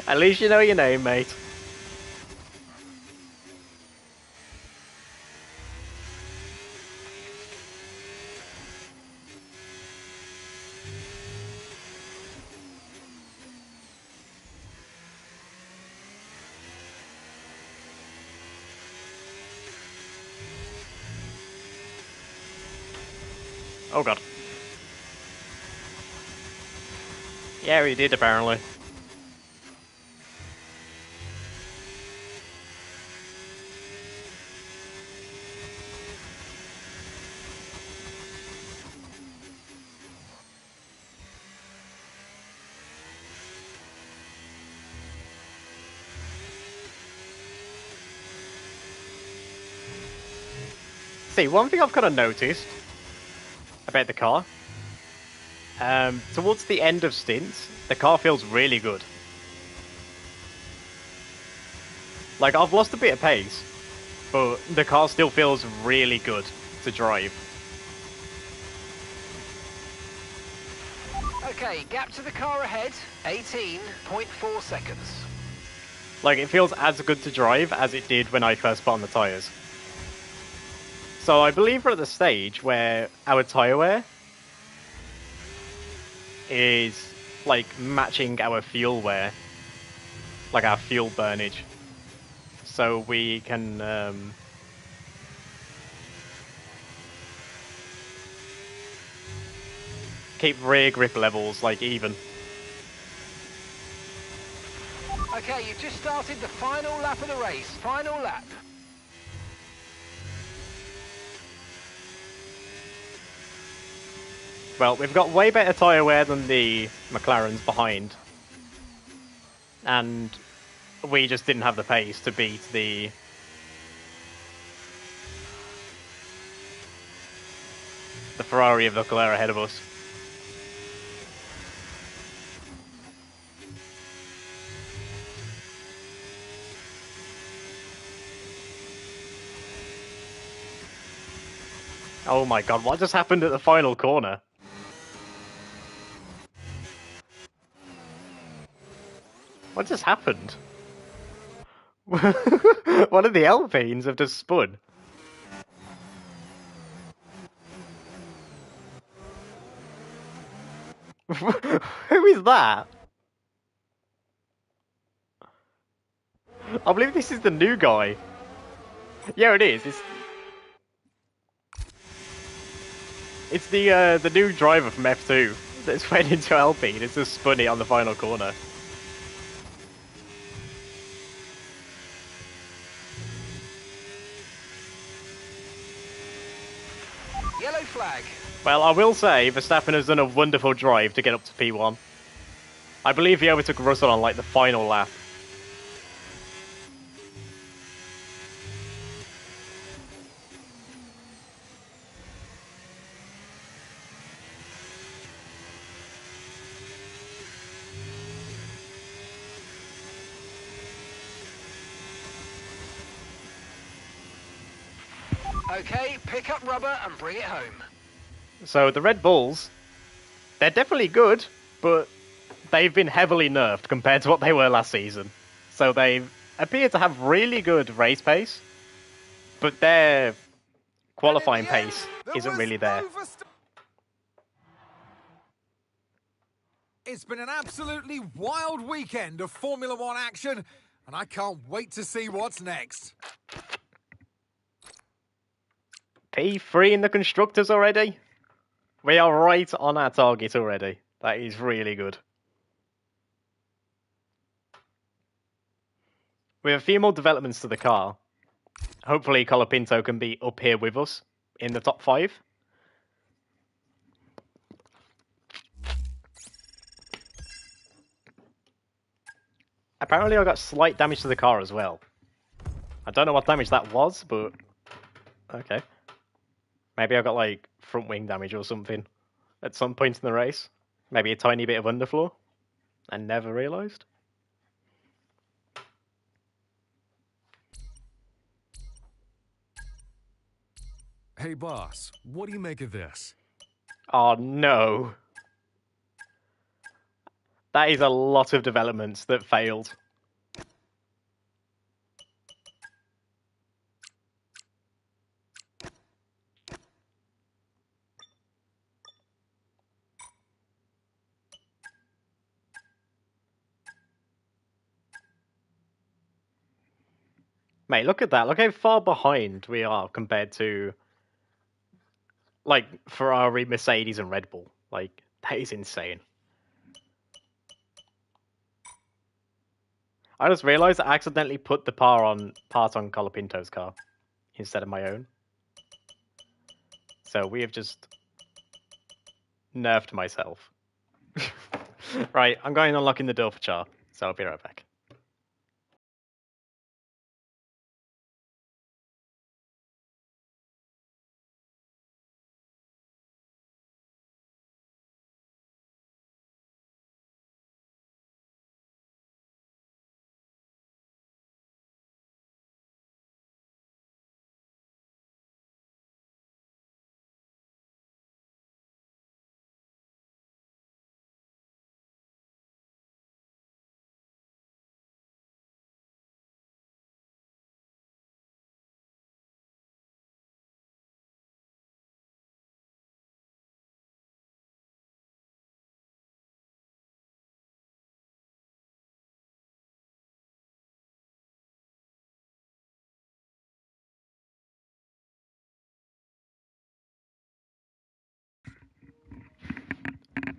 At least you know your name, mate. Oh god. Yeah, we did, apparently. See, one thing I've kind of noticed about the car, towards the end of stints, the car feels really good. Like, I've lost a bit of pace, but the car still feels really good to drive. Okay, gap to the car ahead, 18.4 seconds. Like, it feels as good to drive as it did when I first put on the tyres. So I believe we're at the stage where our tyre wear is, like, matching our fuel wear. Like, our fuel burnage. So we can, keep rear grip levels, like, even. Okay, you've just started the final lap of the race. Final lap. Well, we've got way better tyre wear than the McLarens behind. And we just didn't have the pace to beat the Ferrari of Leclerc ahead of us. Oh my god, what just happened at the final corner? What just happened? One of the Alpines have just spun. Who is that? I believe this is the new guy. Yeah, it is. It's the new driver from F2 that's went into Alpine. It's just spun it on the final corner. Yellow flag. Well, I will say Verstappen has done a wonderful drive to get up to P1. I believe he overtook Russell on like the final lap. Okay, pick up rubber and bring it home. So the Red Bulls, they're definitely good, but they've been heavily nerfed compared to what they were last season. So they appear to have really good race pace, but their qualifying pace isn't really there. It's been an absolutely wild weekend of Formula One action, and I can't wait to see what's next. P3 in the constructors already? We are right on our target already. That is really good. We have a few more developments to the car. Hopefully Colapinto can be up here with us in the top 5. Apparently I got slight damage to the car as well. I don't know what damage that was, but okay. Maybe I got like front wing damage or something at some point in the race. Maybe a tiny bit of underfloor. I never realised. Hey boss, what do you make of this? Oh no. That is a lot of developments that failed. Mate, look at that. Look how far behind we are compared to, like, Ferrari, Mercedes, and Red Bull. Like, that is insane. I just realised I accidentally put the part on Colapinto's car instead of my own. So we have just nerfed myself. Right, I'm going unlocking the door for Char, so I'll be right back.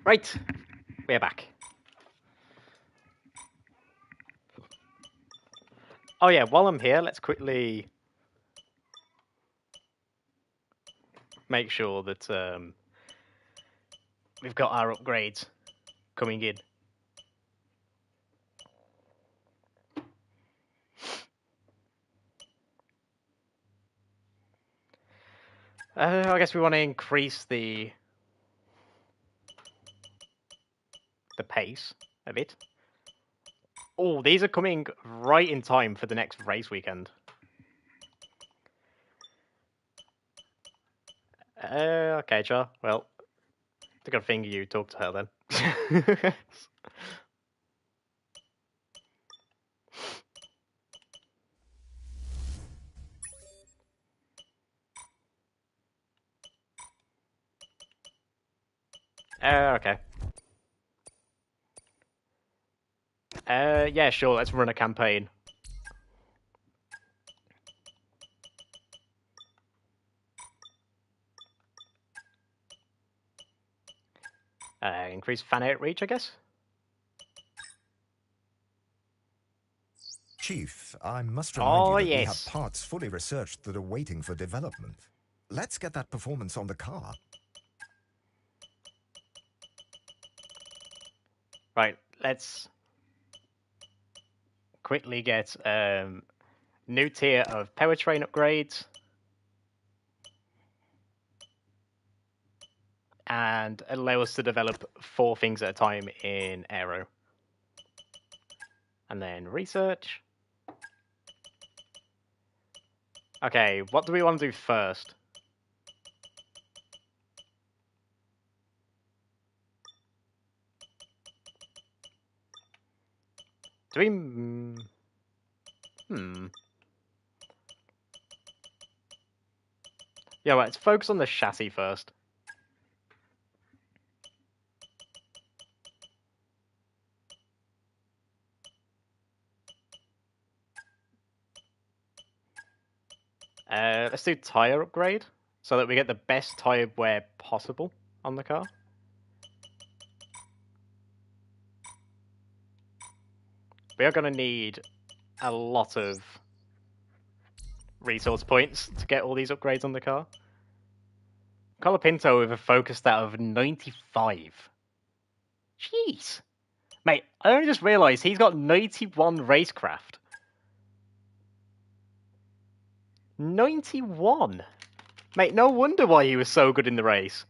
Right, we're back. Oh yeah, while I'm here, let's quickly make sure that we've got our upgrades coming in. I guess we want to increase the pace a bit. Oh, these are coming right in time for the next race weekend. Okay, Char. Well, it's a good thing you talk to her then. Okay. Yeah, sure. Let's run a campaign. Increase fan outreach, I guess. Chief, I must remind you Oh that we have yes. parts fully researched that are waiting for development. Let's get that performance on the car. Right. Let's quickly get new tier of powertrain upgrades. And allow us to develop 4 things at a time in aero. And then research. Okay, what do we want to do first? Do we... Yeah, right, let's focus on the chassis first. Let's do tyre upgrade, so that we get the best tyre wear possible on the car. We are going to need a lot of resource points to get all these upgrades on the car. Colapinto with a focus stat of 95. Jeez. Mate, I only just realised he's got 91 racecraft. 91? Mate, no wonder why he was so good in the race.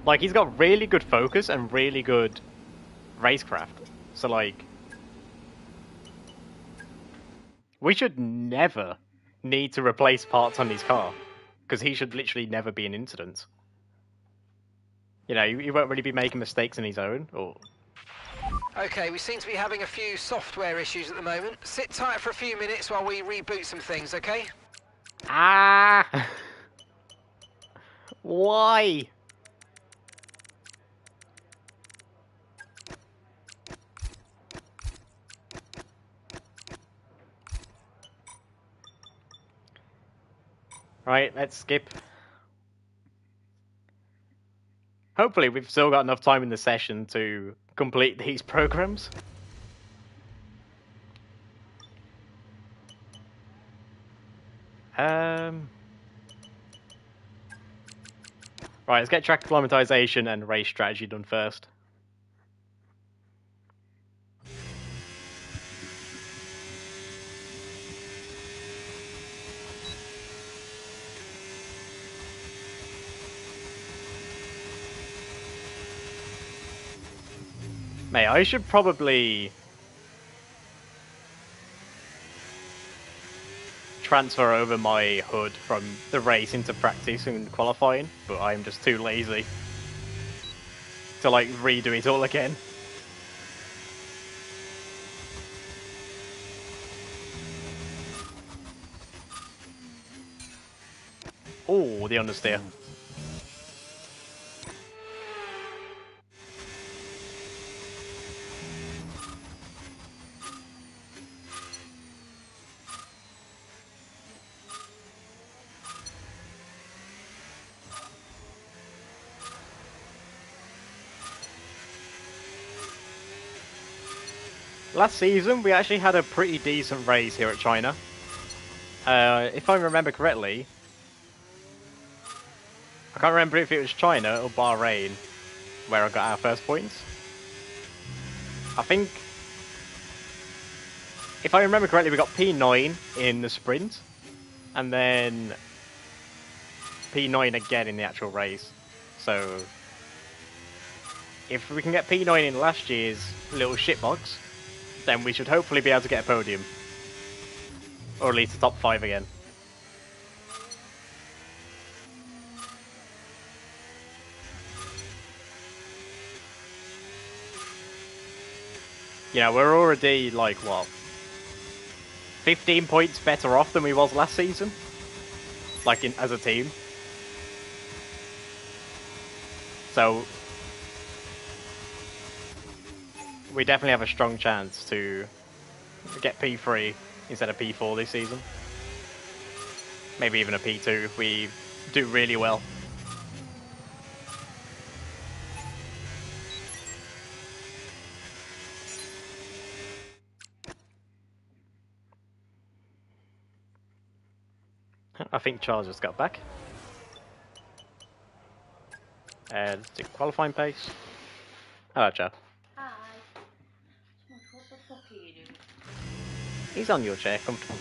Like, he's got really good focus and really good racecraft. So, like, we should never need to replace parts on his car. Because he should literally never be an incident. You know, he won't really be making mistakes in his own, or... Okay, we seem to be having a few software issues at the moment. Sit tight for a few minutes while we reboot some things, okay? Ah! Why? Right, let's skip. Hopefully we've still got enough time in the session to complete these programs. Right, let's get track acclimatization and race strategy done first. Mate, I should probably transfer over my hood from the race into practice and qualifying, but I'm just too lazy to like redo it all again. Oh, the understeer. Last season, we actually had a pretty decent race here at China. If I remember correctly, I can't remember if it was China or Bahrain where I got our first points. I think, if I remember correctly, we got P9 in the sprint, and then P9 again in the actual race. So, if we can get P9 in last year's little shitbox, then we should hopefully be able to get a podium. Or at least a top 5 again. You know, we're already, like, what? 15 points better off than we was last season? Like, as a team. So, we definitely have a strong chance to get P3 instead of P4 this season. Maybe even a P2 if we do really well. I think Charles just got back. Let's do qualifying pace. Hello, Char. Hi. What the fuck are you doing? He's on your chair, comfortable.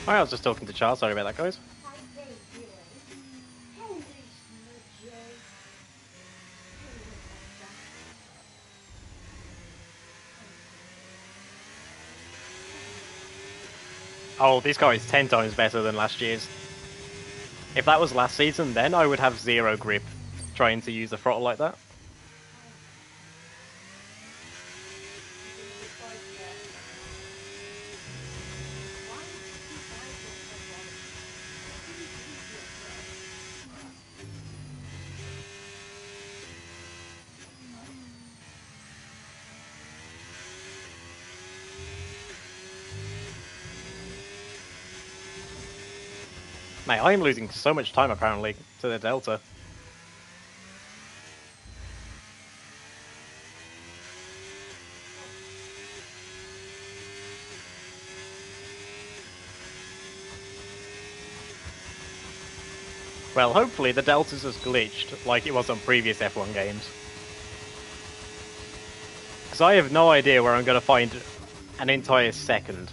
I was just talking to Charles, sorry about that, guys. Oh, this car is 10 times better than last year's. If that was last season, then I would have zero grip trying to use the throttle like that. Mate, I'm losing so much time apparently to the Delta. Well, hopefully the Delta's just glitched like it was on previous F1 games. Because I have no idea where I'm going to find an entire second.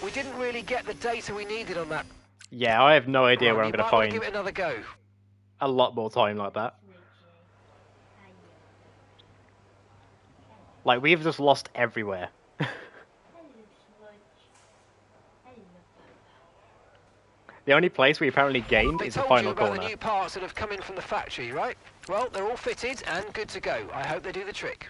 We didn't really get the data we needed on that. Yeah, I have no idea where I'm You going to might want to find give it another go. a lot more time like that. Like, we've just lost everywhere. The only place we apparently gained They is the told you final about corner. the new parts that have come in from the factory, right? Well, they're all fitted and good to go. I hope they do the trick.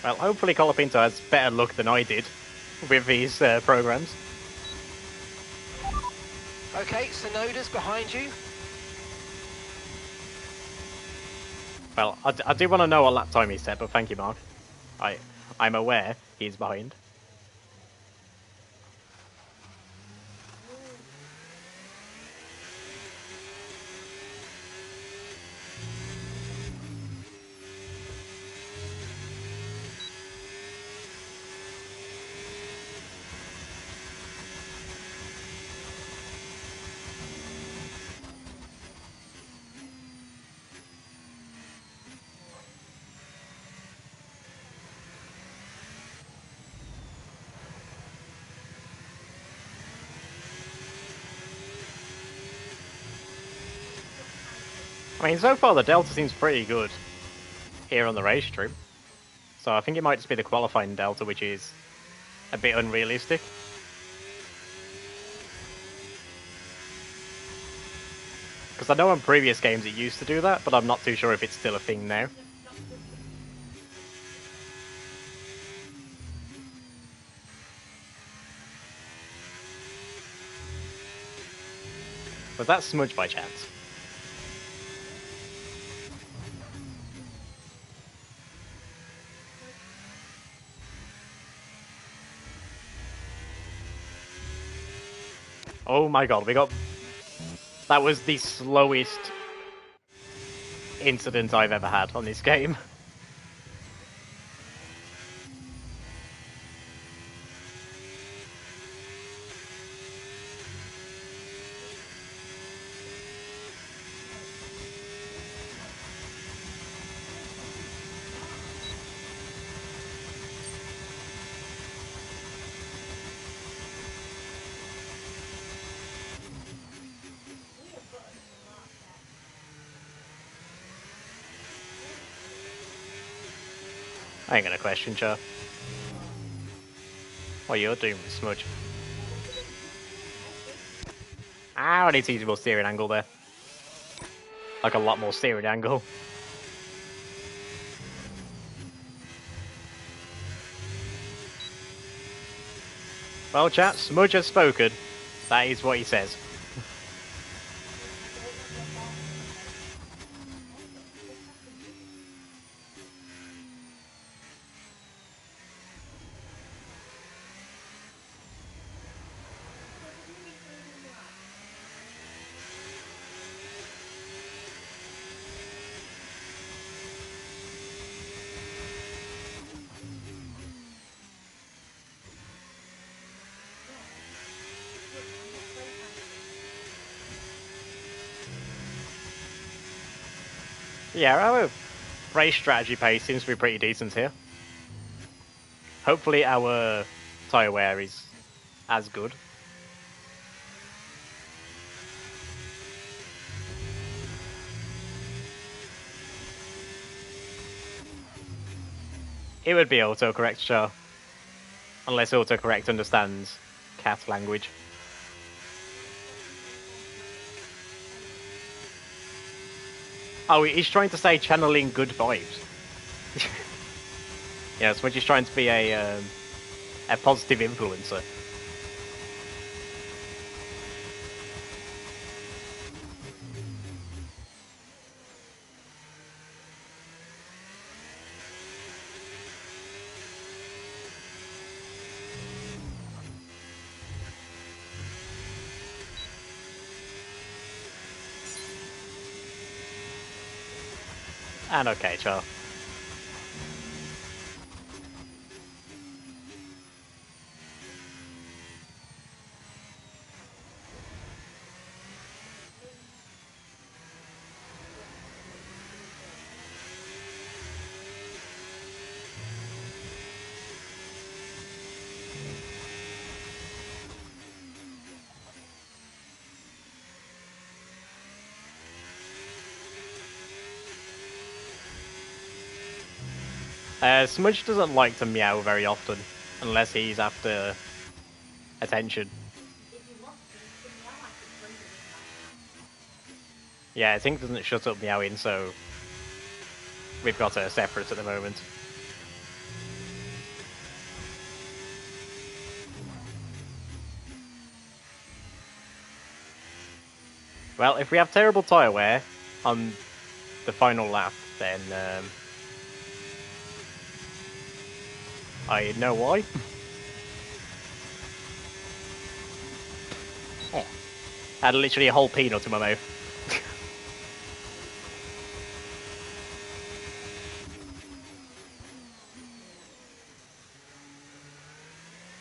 Well, hopefully Colapinto has better luck than I did with these programs. Okay, Sonoda's behind you. Well, I do want to know what lap time he set, but thank you, Mark. I'm aware he's behind. I mean, so far the delta seems pretty good here on the race stream. So I think it might just be the qualifying delta, which is a bit unrealistic. Because I know in previous games it used to do that, but I'm not too sure if it's still a thing now. Was that Smudge by chance? Oh my god, we got... That was the slowest incident I've ever had on this game. I ain't gonna question, Char. What you're doing with Smudge. I need to use more steering angle there. Like a lot more steering angle. Well, chat, Smudge has spoken. That is what he says. Yeah, our race strategy pace seems to be pretty decent here. Hopefully our tyre wear is as good. It would be autocorrect, sure. Unless autocorrect understands cat language. Oh, he's trying to say channeling good vibes. Yeah, so he's trying to be a positive influencer. And okay, Char. Smudge doesn't like to meow very often, unless he's after attention. Yeah, I think doesn't shut up meowing, so we've got her separate at the moment. Well, if we have terrible tyre wear on the final lap, then I know why. Oh. I had literally a whole peanut in my mouth.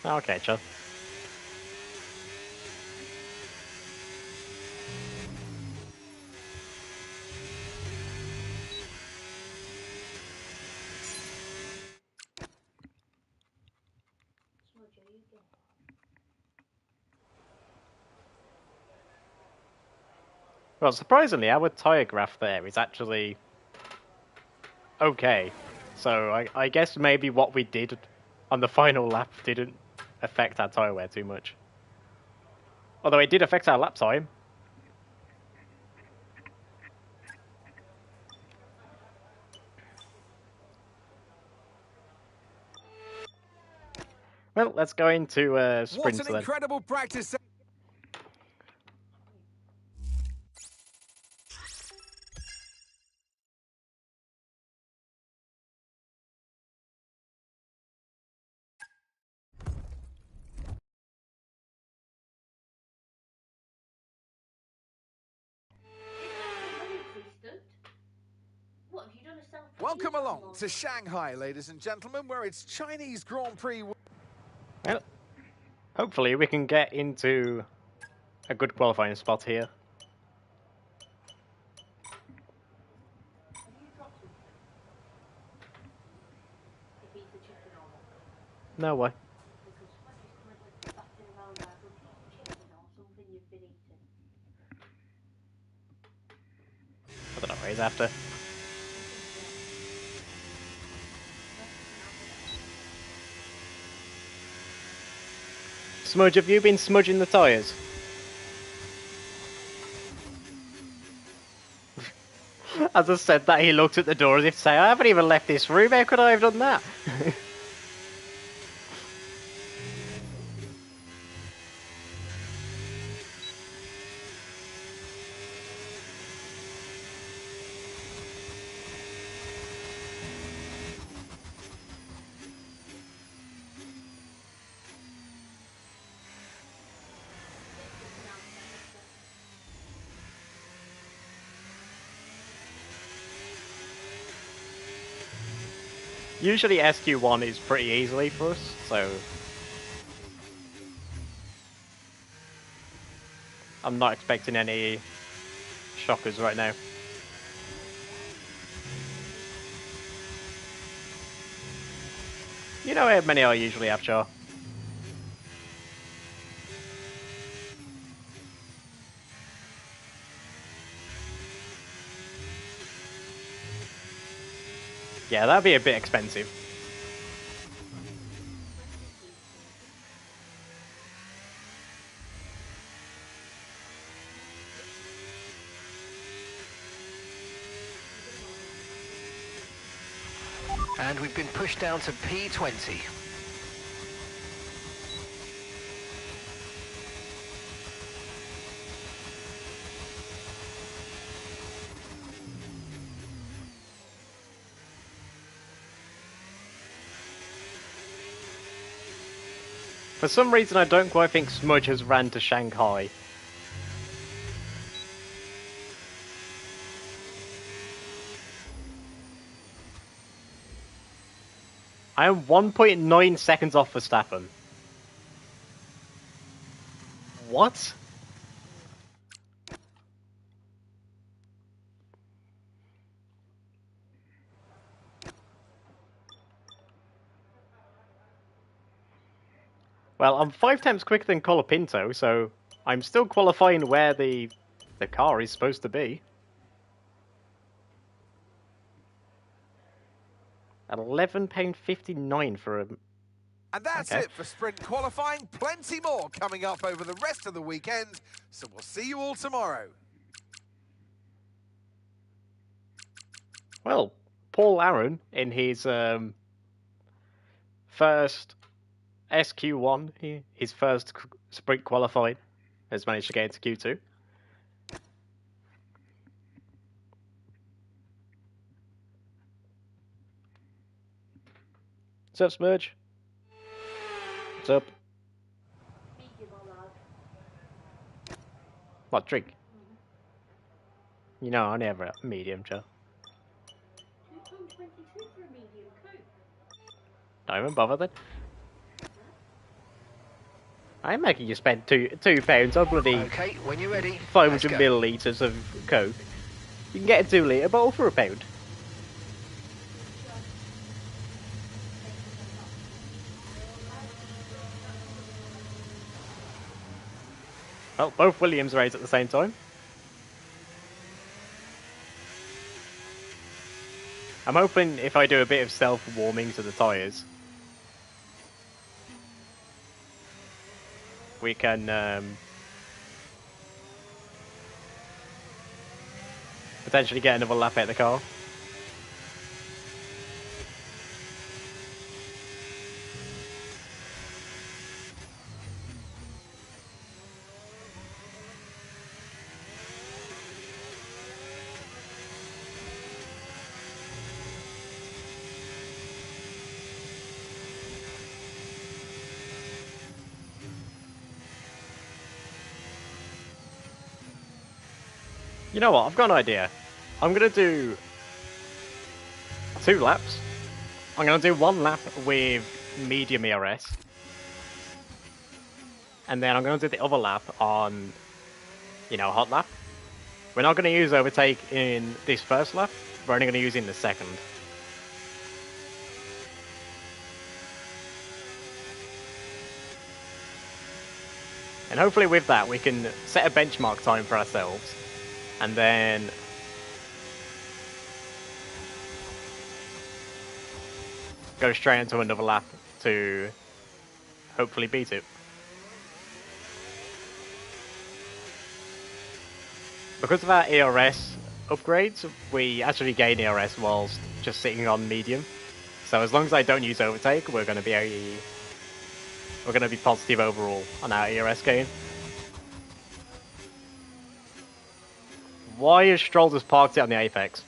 Okay, Chad. Well, surprisingly, our tyre graph there is actually okay. So I guess maybe what we did on the final lap didn't affect our tyre wear too much. Although it did affect our lap time. Well, let's go into What sprints an then. incredible practice. What, have you done a selfie? Welcome along to Shanghai, ladies and gentlemen, where it's Chinese Grand Prix. Well, hopefully we can get into a good qualifying spot here. Have you dropped something? A piece of chicken or what? No way. Because what is currently batting around like a piece of chicken or something you've been eating? I don't know what he's after. Smudge, have you been smudging the tyres? As I said that, he looked at the door as if to say, I haven't even left this room, how could I have done that? Usually SQ1 is pretty easily for us, so I'm not expecting any shockers right now. You know how many I usually have, Char? Yeah, that'd be a bit expensive. And we've been pushed down to P20. For some reason, I don't quite think Smudge has ran to Shanghai. I am 1.9 seconds off Verstappen. What? Well, I'm 5 times quicker than Colapinto, so I'm still qualifying where the car is supposed to be. At £11.59 for a... And that's Okay. it for sprint qualifying. Plenty more coming up over the rest of the weekend. So we'll see you all tomorrow. Well, Paul Aaron, in his first SQ1, his first sprint qualifying, has managed to get into Q2. What's up, Smurge? What's up? Medium or large? What, drink? You know, I never have a medium, Joe. £2.22 for a medium Coke. Don't even bother then. I'm making you spend £2 on bloody Okay, when you're ready, 500 let's go. millilitres of Coke. You can get a 2 litre bottle for £1. Well, both Williams race at the same time. I'm hoping if I do a bit of self-warming to the tyres, we can potentially get another lap at the car. You know what? I've got an idea. I'm gonna do 2 laps. I'm gonna do 1 lap with medium ERS, and then I'm gonna do the other lap on, hot lap. We're not gonna use overtake in this first lap. We're only gonna use it in the second. And hopefully with that we can set a benchmark time for ourselves, and then go straight into another lap to hopefully beat it. Because of our ERS upgrades, we actually gain ERS whilst just sitting on medium. So as long as I don't use overtake, we're going to be positive overall on our ERS gain. Why is Stroll just parked it on the apex?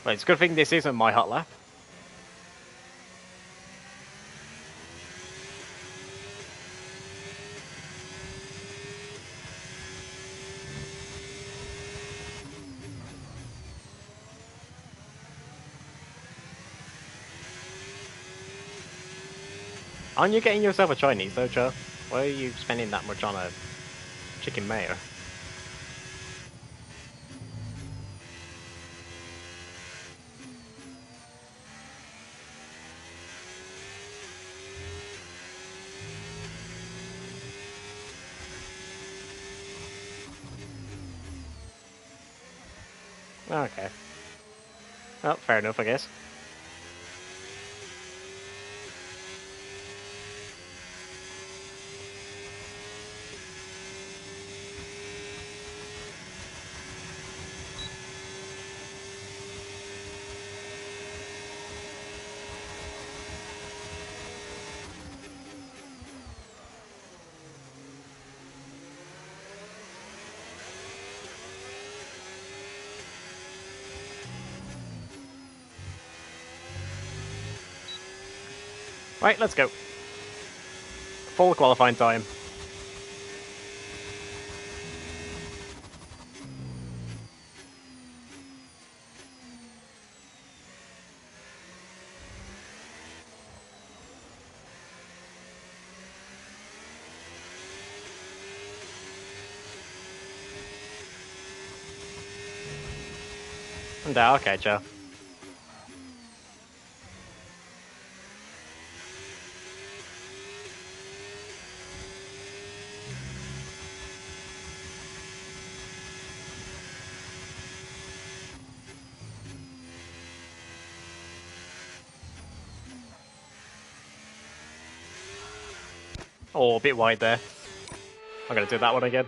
Well, it's a good thing this isn't my hot lap. Aren't you getting yourself a Chinese though, Joe? Why are you spending that much on a chicken mayo? Okay. Well, fair enough, I guess. Right, let's go. Full qualifying time. No, okay, Joe. Oh, a bit wide there. I'm gonna do that one again.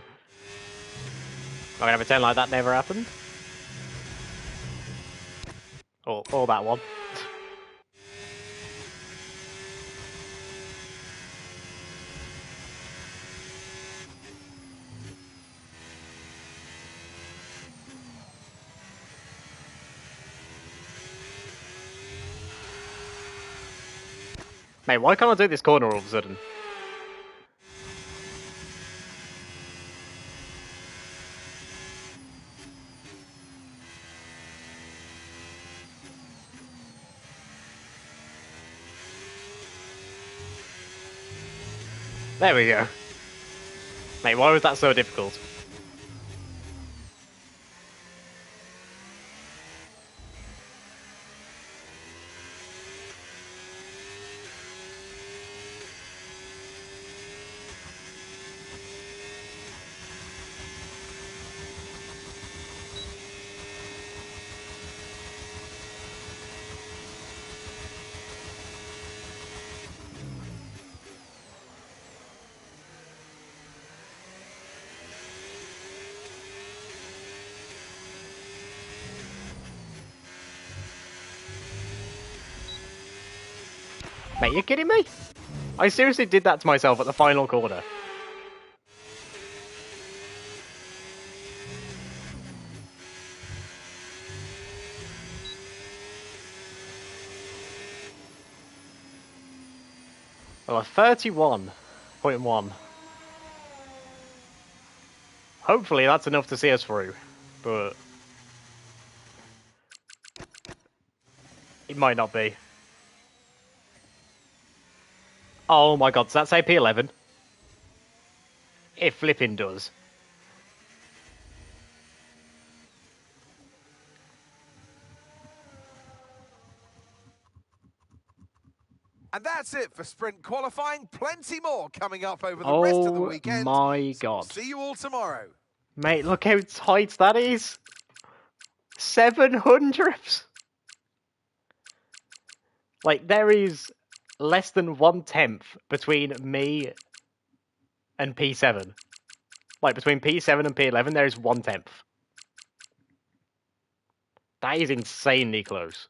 I'm gonna pretend like that never happened. Or that one. Mate, why can't I do this corner all of a sudden? There we go. Mate, why was that so difficult? Mate, you kidding me? I seriously did that to myself at the final corner. Well, a 31.1. Hopefully that's enough to see us through, but it might not be. Oh my god, does that say P11? It flipping does. And that's it for sprint qualifying. Plenty more coming up over the rest of the Oh weekend. my god. See you all tomorrow. Mate, look how tight that is. 700ths. Like, there is less than 1/10 between me and P7. Like, between P7 and P11, there is 1/10. That is insanely close.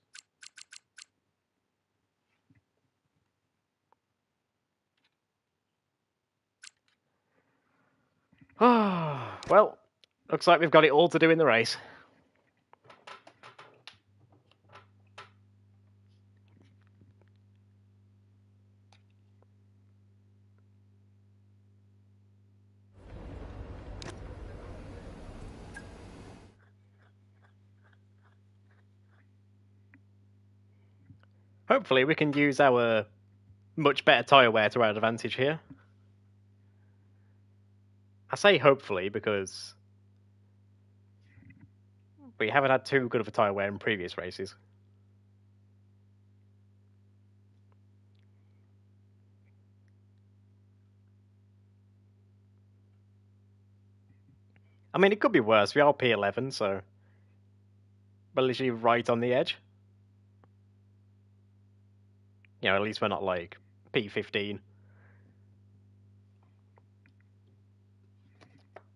Well, looks like we've got it all to do in the race. Hopefully we can use our much better tyre wear to our advantage here. I say hopefully because we haven't had too good of a tyre wear in previous races. I mean, it could be worse. We are P11, so we're literally right on the edge. You know, at least we're not like P15.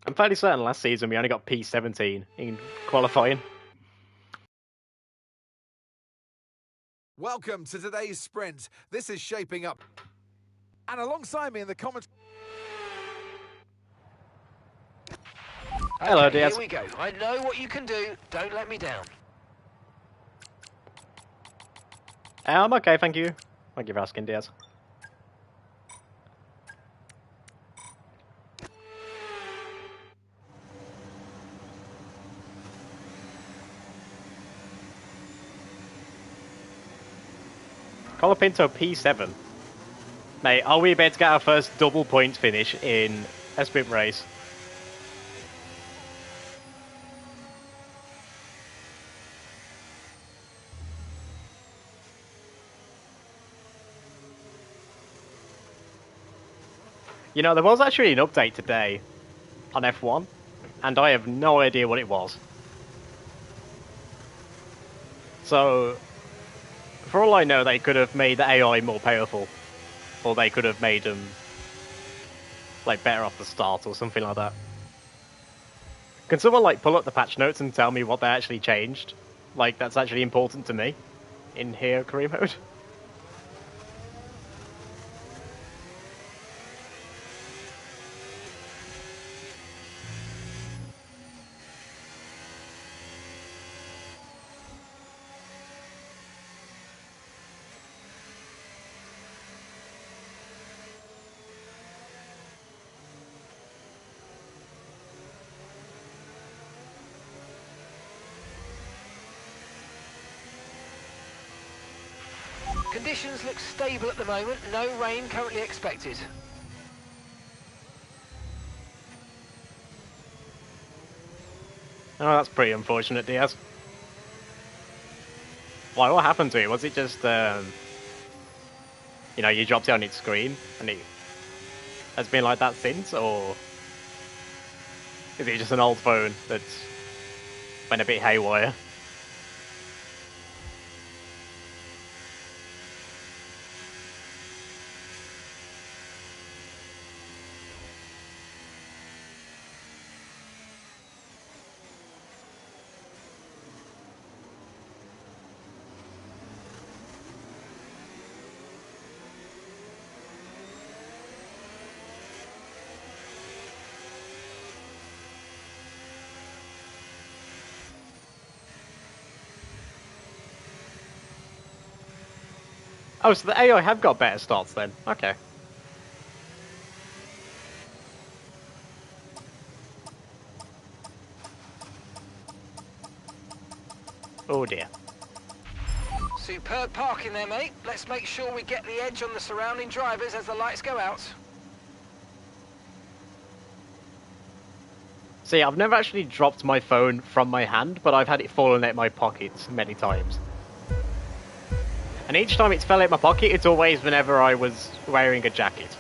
I'm fairly certain last season we only got P17 in qualifying. Welcome to today's sprint. This is shaping up. And alongside me in the comments. Hello, Okay, Diaz. here we go. I know what you can do. Don't let me down. I'm okay, thank you. Thank you for asking, Diaz. Colapinto P7. Mate, are we about to get our first double point finish in a sprint race? You know, there was actually an update today on F1, and I have no idea what it was. So, for all I know, they could have made the AI more powerful, or they could have made them like better off the start or something like that. Can someone like pull up the patch notes and tell me what they actually changed? Like, that's actually important to me in here career mode. Conditions look stable at the moment. No rain currently expected. Oh, that's pretty unfortunate, Diaz. Why, what happened to it? Was it just, you know, you dropped it on its screen and it has been like that since, or is it just an old phone that's went a bit haywire? Oh, so the AI have got better starts then. Okay. Oh dear. Superb parking there, mate. Let's make sure we get the edge on the surrounding drivers as the lights go out. See, I've never actually dropped my phone from my hand, but I've had it fallen out my pockets many times. And each time it's fell out my pocket, it's always whenever I was wearing a jacket.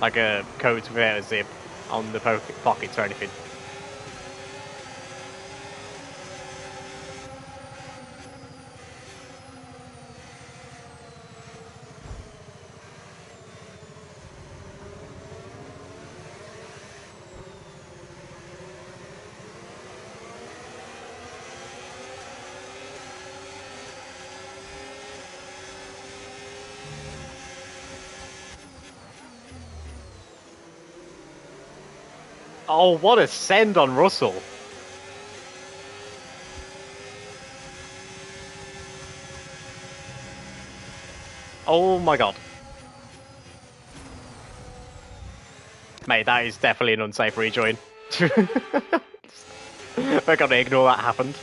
Like a coat without a zip on the pockets or anything. Oh, what a send on Russell. Oh my god. Mate, that is definitely an unsafe rejoin. We're gonna ignore that happened.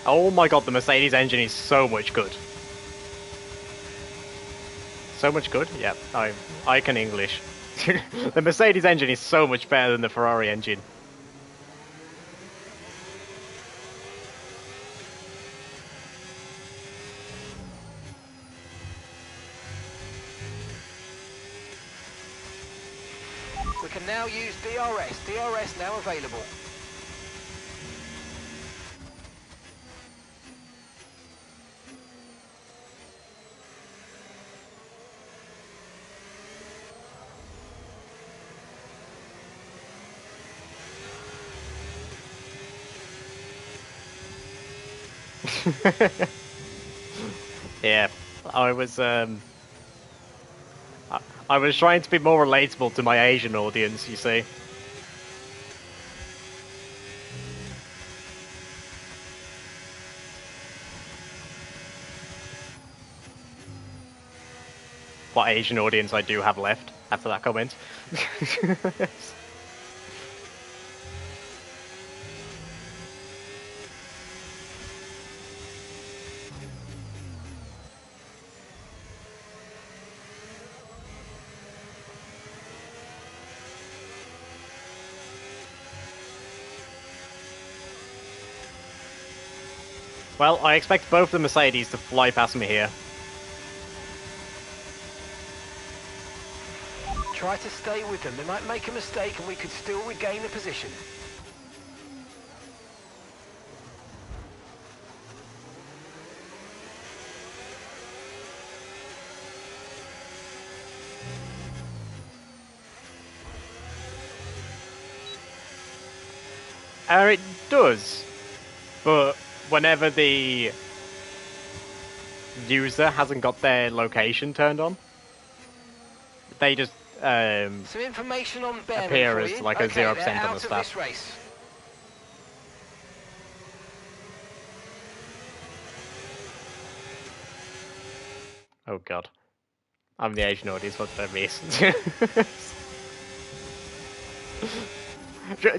Oh my god, the Mercedes engine is so much good. So much good? Yep, I can English. The Mercedes engine is so much better than the Ferrari engine. We can now use DRS. DRS now available. Yeah, I was I was trying to be more relatable to my Asian audience, you see. What Asian audience I do have left after that comment. Well, I expect both the Mercedes to fly past me here. Try to stay with them. They might make a mistake and we could still regain the position. It does, but whenever the user hasn't got their location turned on, they just Some information on Bearman appear for as you. like a Okay, 0% they're on out the of stat. this race. Oh god. I'm the Asian audience, what did I miss?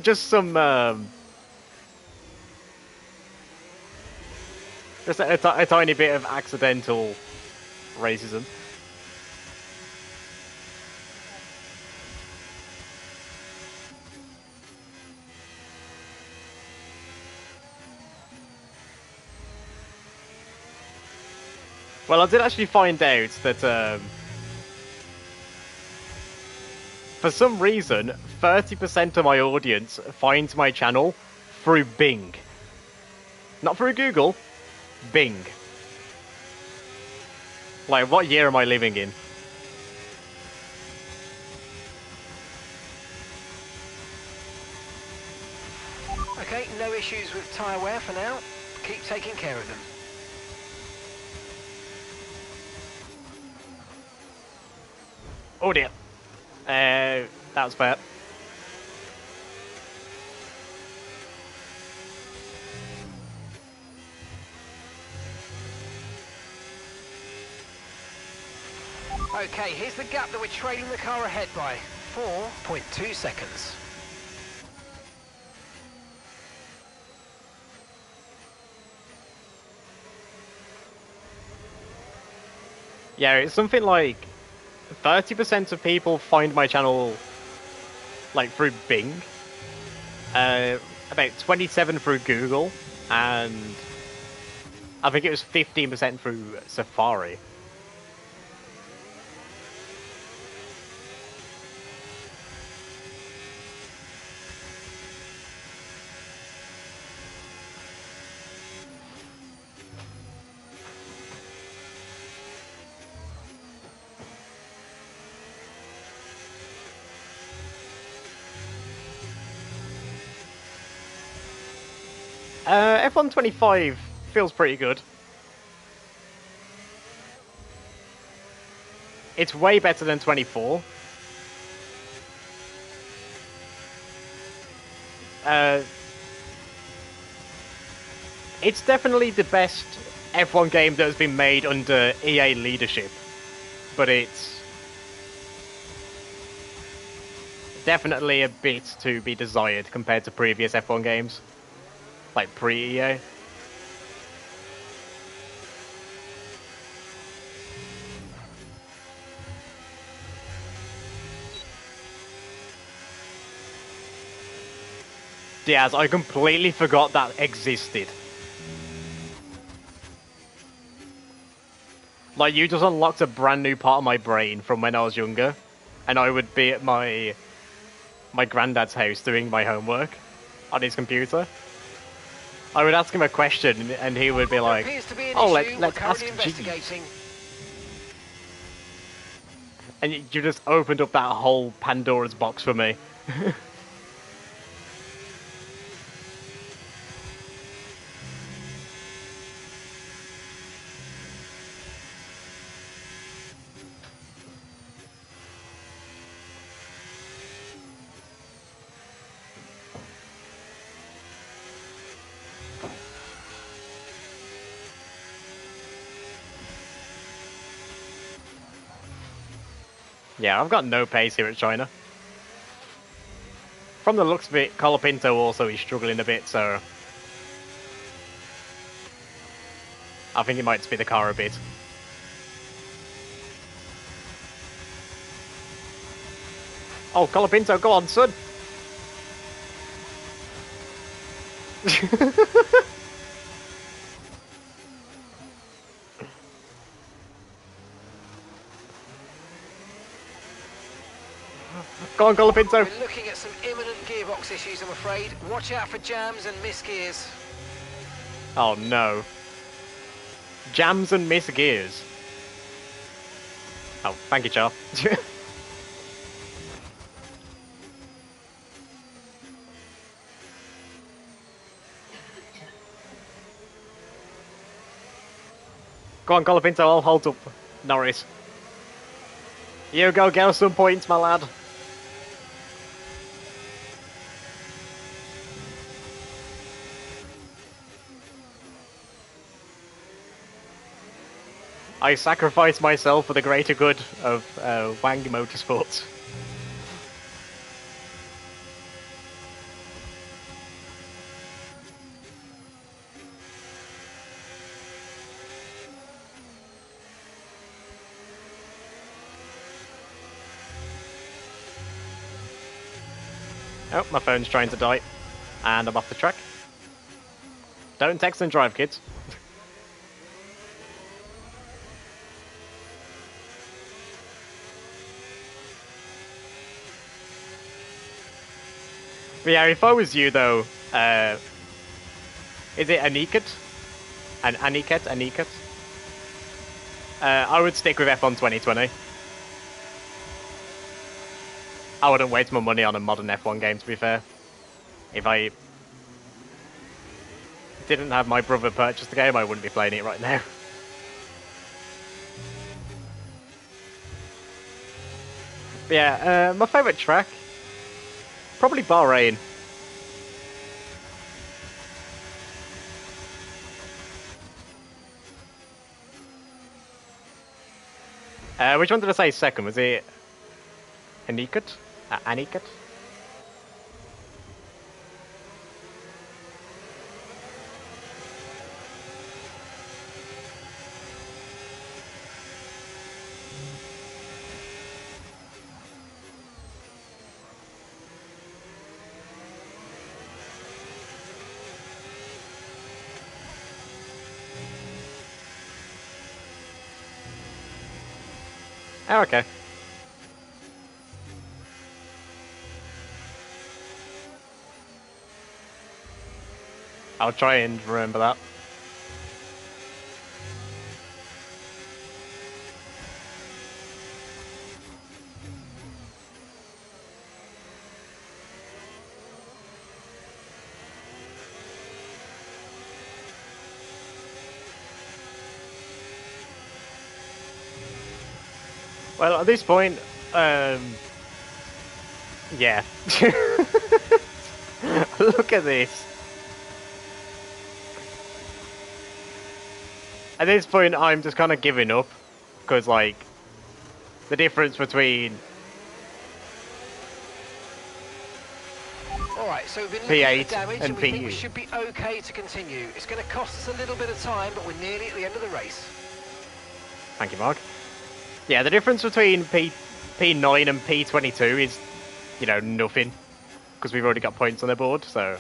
Just some, just a tiny bit of accidental racism. Well, I did actually find out that, for some reason, 30% of my audience finds my channel through Bing. Not through Google, Bing. Like, what year am I living in? Okay, no issues with tyre wear for now. Keep taking care of them. Oh dear. That was bad. Okay, here's the gap that we're trailing the car ahead by. 4.2 seconds. Yeah, it's something like 30% of people find my channel like through Bing, about 27 through Google, and I think it was 15% through Safari. F125 feels pretty good. It's way better than 24. It's definitely the best F1 game that has been made under EA leadership, but it's definitely a bit to be desired compared to previous F1 games, like pre-EA. Diaz, I completely forgot that existed. Like, you just unlocked a brand new part of my brain from when I was younger, and I would be at my granddad's house doing my homework on his computer. I would ask him a question, and he would be There like, appears to be an "Oh, issue. We're let's currently ask G." investigating. And you just opened up that whole Pandora's box for me. Yeah, I've got no pace here at China. From the looks of it, Colapinto also is struggling a bit, so I think he might speed the car a bit. Oh, Colapinto, go on, son! Go on, Colapinto! We're looking at some imminent gearbox issues, I'm afraid. Watch out for jams and missed gears. Oh no. Jams and miss gears. Oh, thank you, Char. Go on, Colapinto, I'll hold up Norris. You go get us some points, my lad. I sacrifice myself for the greater good of Wang Motorsports. Oh, my phone's trying to die. And I'm off the track. Don't text and drive, kids. But yeah, if I was you though, is it Aniket? Aniket? I would stick with F1 2020. I wouldn't waste my money on a modern F1 game, to be fair. If I didn't have my brother purchase the game, I wouldn't be playing it right now. But yeah, my favourite track? Probably Bahrain. Which one did I say second? Was it Aniket? Aniket? Oh, okay. I'll try and remember that. Well, at this point, yeah. Look at this. At this point, I'm just kind of giving up. Because, like, the difference between Alright, so we've been looking at the P8 damage and and we think we PU. should be okay to continue. It's going to cost us a little bit of time, but we're nearly at the end of the race. Thank you, Mark. Yeah, the difference between P9 and P22 is, you know, nothing. Because we've already got points on the board, so...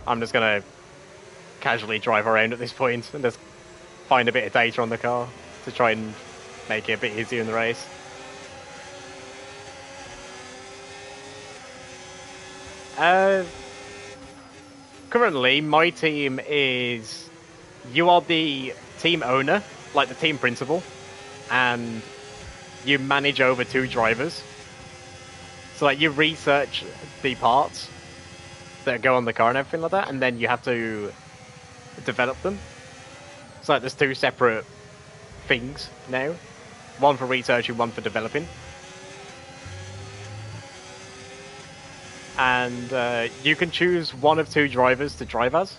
I'm just gonna casually drive around at this point and just find a bit of data on the car to try and make it a bit easier in the race. Currently, my team is... You are the team owner, like the team principal, and you manage over 2 drivers. So, like, you research the parts that go on the car and everything like that, and then you have to develop them. So, like, there's 2 separate things now. One for researching, one for developing. And you can choose one of 2 drivers to drive as.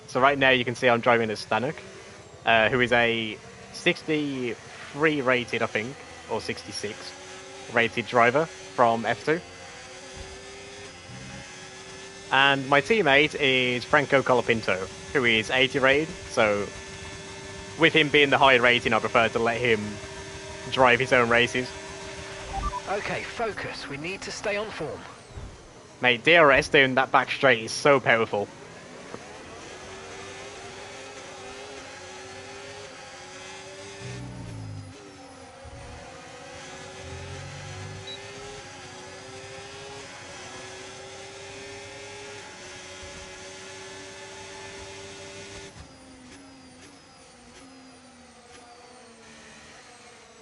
So right now you can see I'm driving as Stanuk, who is a 63 rated, I think, or 66 rated driver from F2. And my teammate is Franco Colapinto, who is 80 rated, so with him being the high rating, I prefer to let him drive his own races. Okay, focus. We need to stay on form. Mate, DRS doing that back straight is so powerful.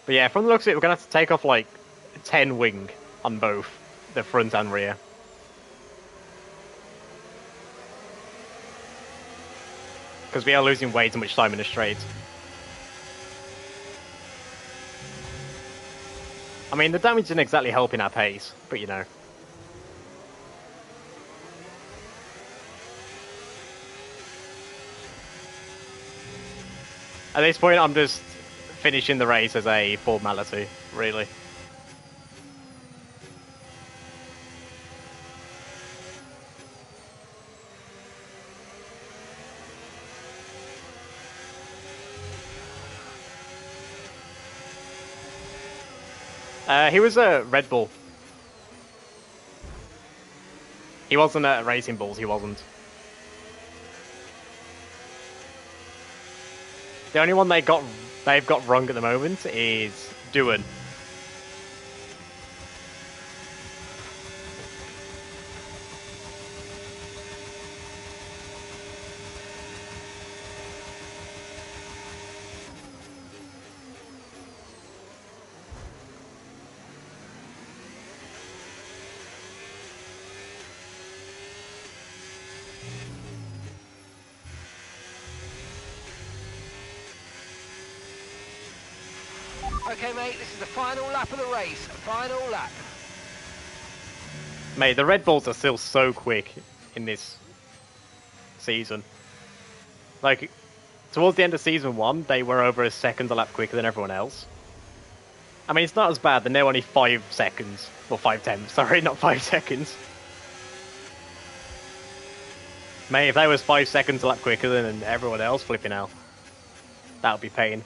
But yeah, from the looks of it, we're going to have to take off like 10 wing on both the front and rear. Because we are losing way too much time in the straight. I mean, the damage isn't exactly helping our pace, but you know. At this point, I'm just finishing the race as a formality, really. He was a Red Bull. He wasn't at Racing Bulls, he wasn't. The only one they've got wrong at the moment is Duan. Okay, mate, this is the final lap of the race. Final lap. Mate, the Red Bulls are still so quick in this season. Like, towards the end of season 1, they were over a second a lap quicker than everyone else. I mean, it's not as bad. They're now only 5 seconds. Or 5 tenths, sorry, not 5 seconds. Mate, if they was 5 seconds a lap quicker than everyone else, flipping out. That would be pain.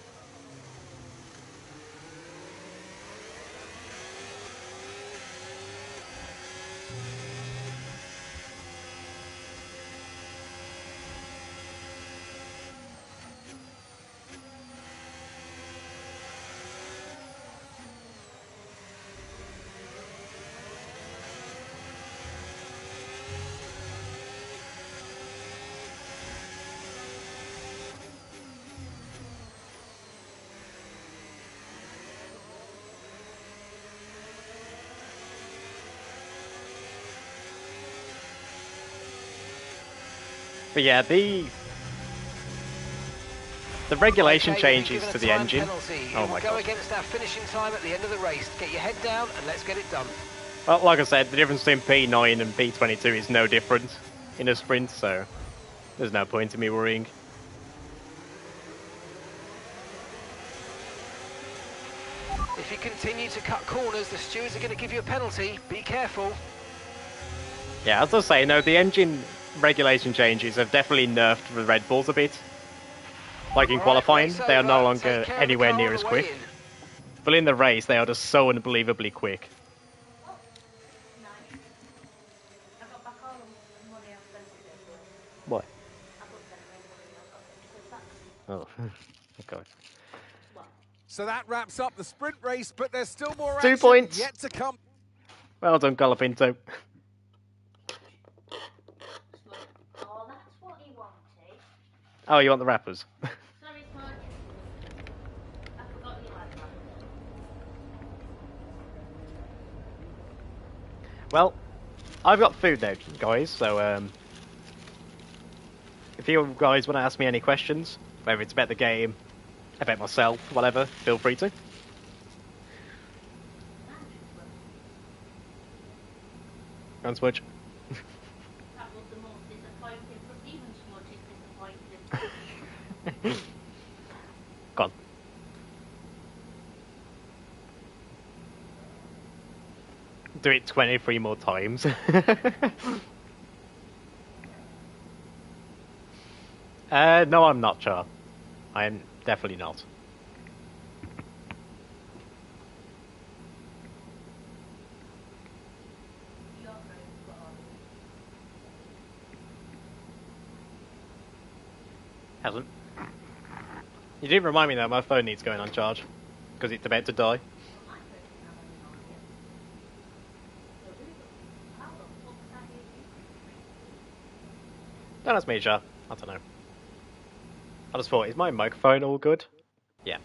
But yeah, the regulation Okay, changes you've to been the given a time engine. penalty. Oh It my will go god. against our finishing time at the end of the race. Get your head down and let's get it done. Well, like I said, the difference between P9 and P22 is no different in a sprint, so there's no point in me worrying. If you continue to cut corners, the stewards are going to give you a penalty. Be careful. Yeah, as I say, no, the engine regulation changes have definitely nerfed the Red Bulls a bit. Like in All right, qualifying, race they are no over. longer Take care of the anywhere car near on as the way quick. in. But in the race, they are just so unbelievably quick. Oh, nice. I got back all the money I spent today as well. What? I put 10 away the money I got it. Oh, okay. What? So that wraps up the sprint race, but there's still more 2 action points. yet to come. Well done, Colapinto. Oh, that's what he wanted. Oh, you want the wrappers? Sorry, Smudge. I forgot you like that. Well, I've got food now, guys, so if you guys want to ask me any questions, whether it's about the game, about myself, whatever, feel free to. Go on, Switch. That was the most disappointing, but even Smudge is disappointed. Go on. Do it 23 more times. No, I'm not, Char. I am definitely not. Hasn't. You did remind me that my phone needs going on charge, because it's about to die. Don't ask me, Char. I don't know. I just thought, is my microphone all good? Yeah.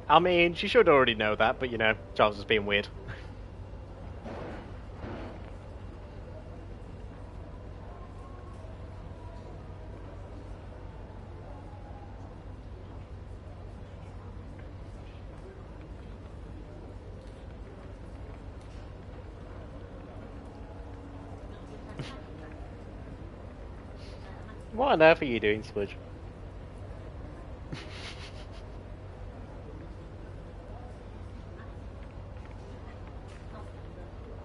I mean, she should already know that, but you know, Charles is being weird. What on earth are you doing, Switch?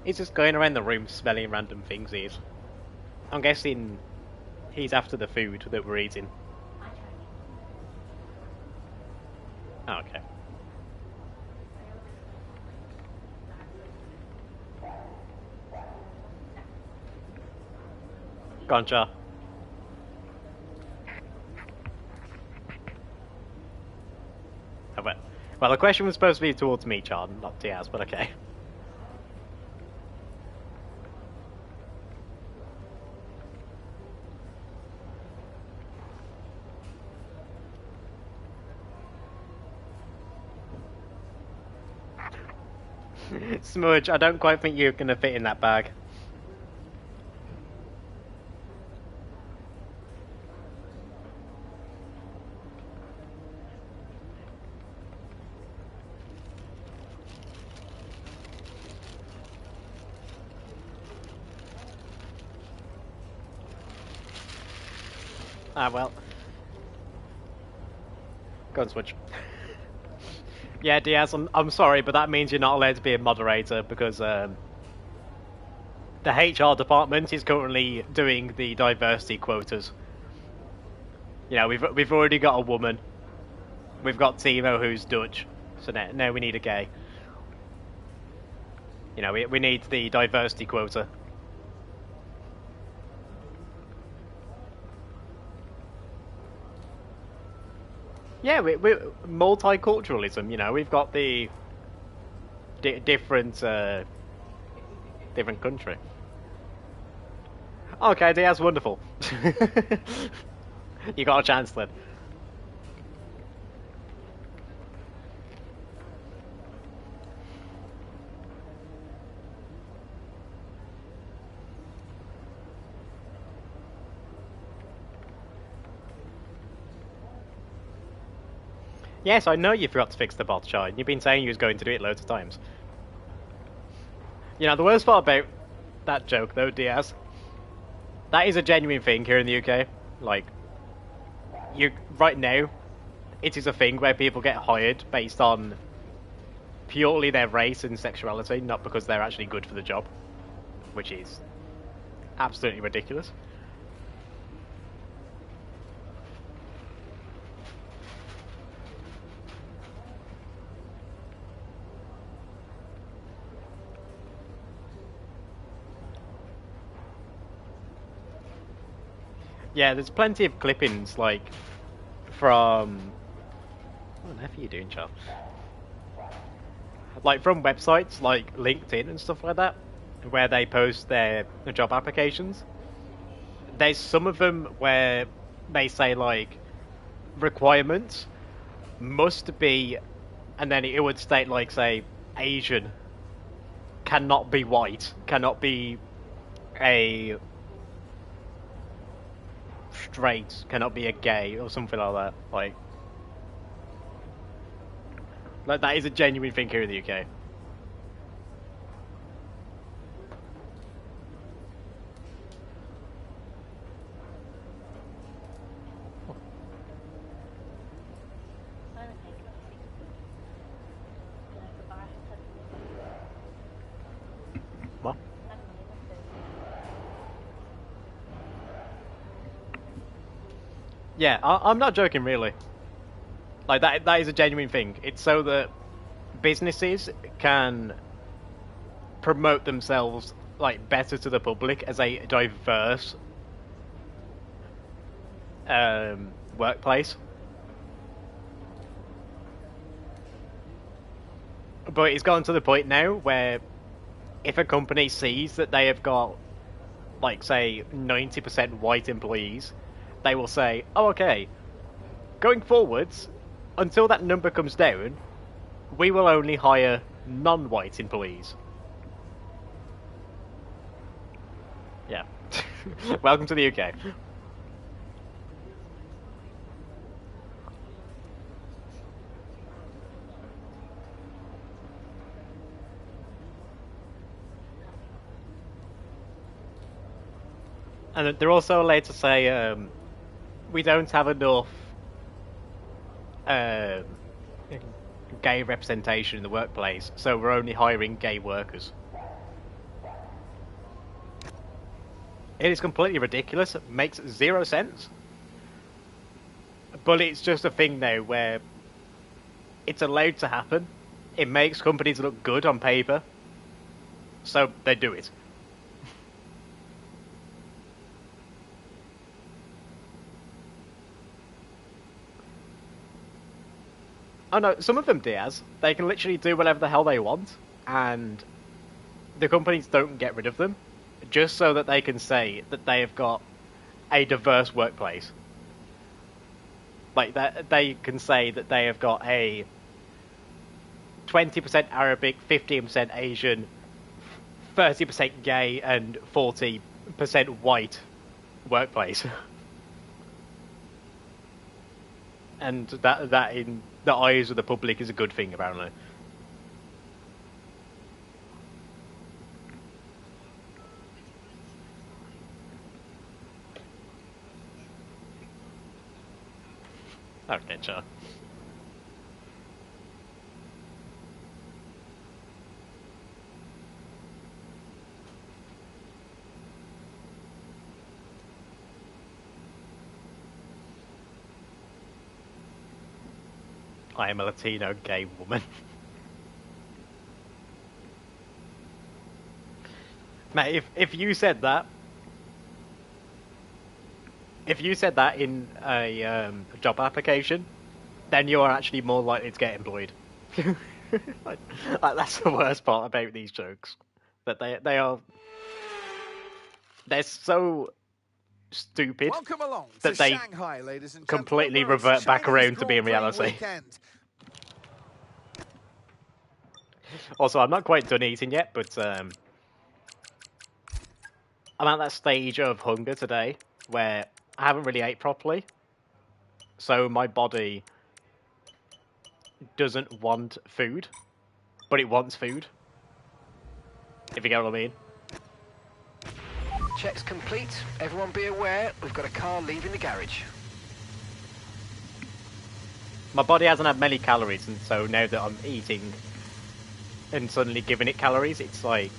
He's just going around the room smelling random things, he's. I'm guessing he's after the food that we're eating. Oh, okay. Go on, Char. Oh, well, the question was supposed to be towards me, Char, not Diaz, but okay. Smudge, I don't quite think you're going to fit in that bag. Ah, well. Go and switch. Yeah, Diaz, I'm sorry, but that means you're not allowed to be a moderator because the HR department is currently doing the diversity quotas. You know, we've already got a woman. We've got Timo, who's Dutch. So now we need a gay. You know, we need the diversity quota. Yeah, we multiculturalism. You know, we've got the different country. Okay, that's wonderful. You got a chance then. Yes, I know you forgot to fix the bot shine. You've been saying you was going to do it loads of times. You know, the worst part about that joke, though, Diaz, that is a genuine thing here in the UK. Like, right now, it is a thing where people get hired based on purely their race and sexuality, not because they're actually good for the job, which is absolutely ridiculous. Yeah, there's plenty of clippings, like, from... What on earth are you doing, Charles? Like, from websites like LinkedIn and stuff like that, where they post their job applications. There's some of them where they say, like, requirements must be, and then it would state, like, say, Asian, cannot be white, cannot be a straight, cannot be a gay, or something like that. Like that is a genuine thing here in the UK. What? Yeah, I'm not joking, really. Like, that is a genuine thing. It's so that businesses can promote themselves, like, better to the public as a diverse workplace. But it's gotten to the point now where if a company sees that they have got, like, say, 90% white employees, they will say, oh, okay, going forwards, until that number comes down, we will only hire non-white employees. Yeah. Welcome to the UK. And they're also allowed to say, we don't have enough gay representation in the workplace, so we're only hiring gay workers. It is completely ridiculous. It makes zero sense. But it's just a thing now where it's allowed to happen. It makes companies look good on paper, so they do it. Oh no, some of them, Diaz, they can literally do whatever the hell they want, and the companies don't get rid of them, just so that they can say that they have got a diverse workplace. Like, that they can say that they have got a 20% Arabic, 15% Asian, 30% gay, and 40% white workplace. And that in the eyes of the public is a good thing, apparently. Okay, sure. I am a Latino gay woman. Mate, if you said that, if you said that in a job application, then you are actually more likely to get employed. like, that's the worst part about these jokes, that they're so stupid Welcome along to that they Shanghai, ladies and gentlemen, completely where it's revert back Chinese around to being Grand Prix reality. weekend. Also, I'm not quite done eating yet, but I'm at that stage of hunger today where I haven't really ate properly, so my body doesn't want food, but it wants food. If you get what I mean. Check's complete. Everyone be aware, we've got a car leaving the garage. My body hasn't had many calories, and so now that I'm eating and suddenly giving it calories, it's like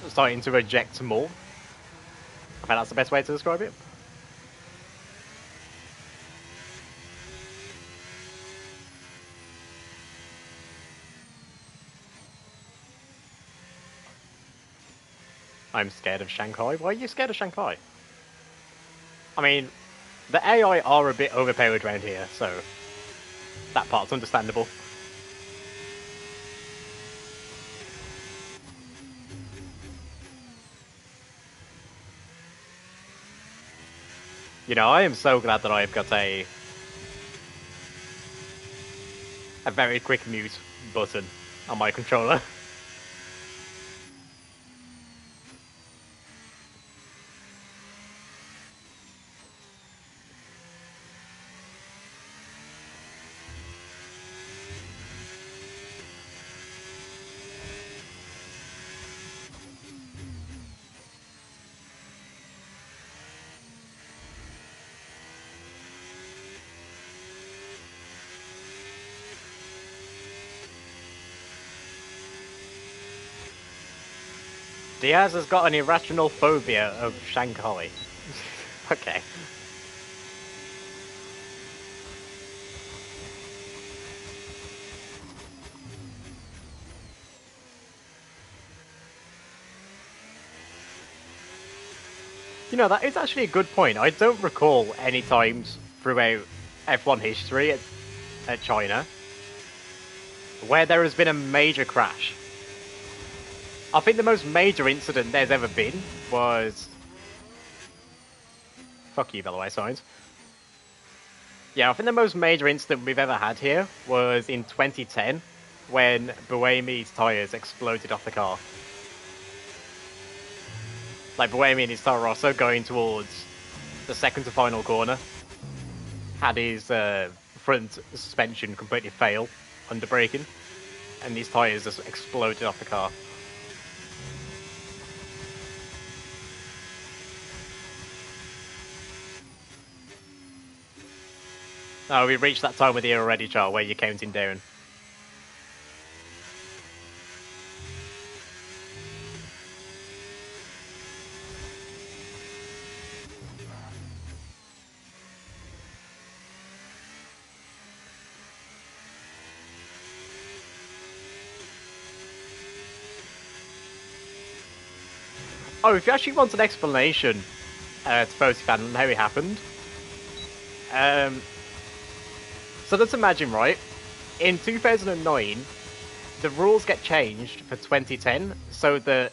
starting to reject more. I think that's the best way to describe it. I'm scared of Shanghai. Why are you scared of Shanghai? I mean, the AI are a bit overpowered around here, so that part's understandable. You know, I am so glad that I've got a very quick mute button on my controller. Diaz has got an irrational phobia of Shanghai. Okay. You know, that is actually a good point. I don't recall any times throughout F1 history at China where there has been a major crash. I think the most major incident there's ever been was... Fuck you, by the way, signs. Yeah, I think the most major incident we've ever had here was in 2010 when Buemi's tyres exploded off the car. Like, Buemi and his Toro Rosso going towards the second to final corner had his front suspension completely fail under braking, and these tyres just exploded off the car. Oh, we reached that time of the year already, Charles, where you're counting down. Oh, if you actually want an explanation to both fan on how it happened, so let's imagine, right? In 2009, the rules get changed for 2010 so that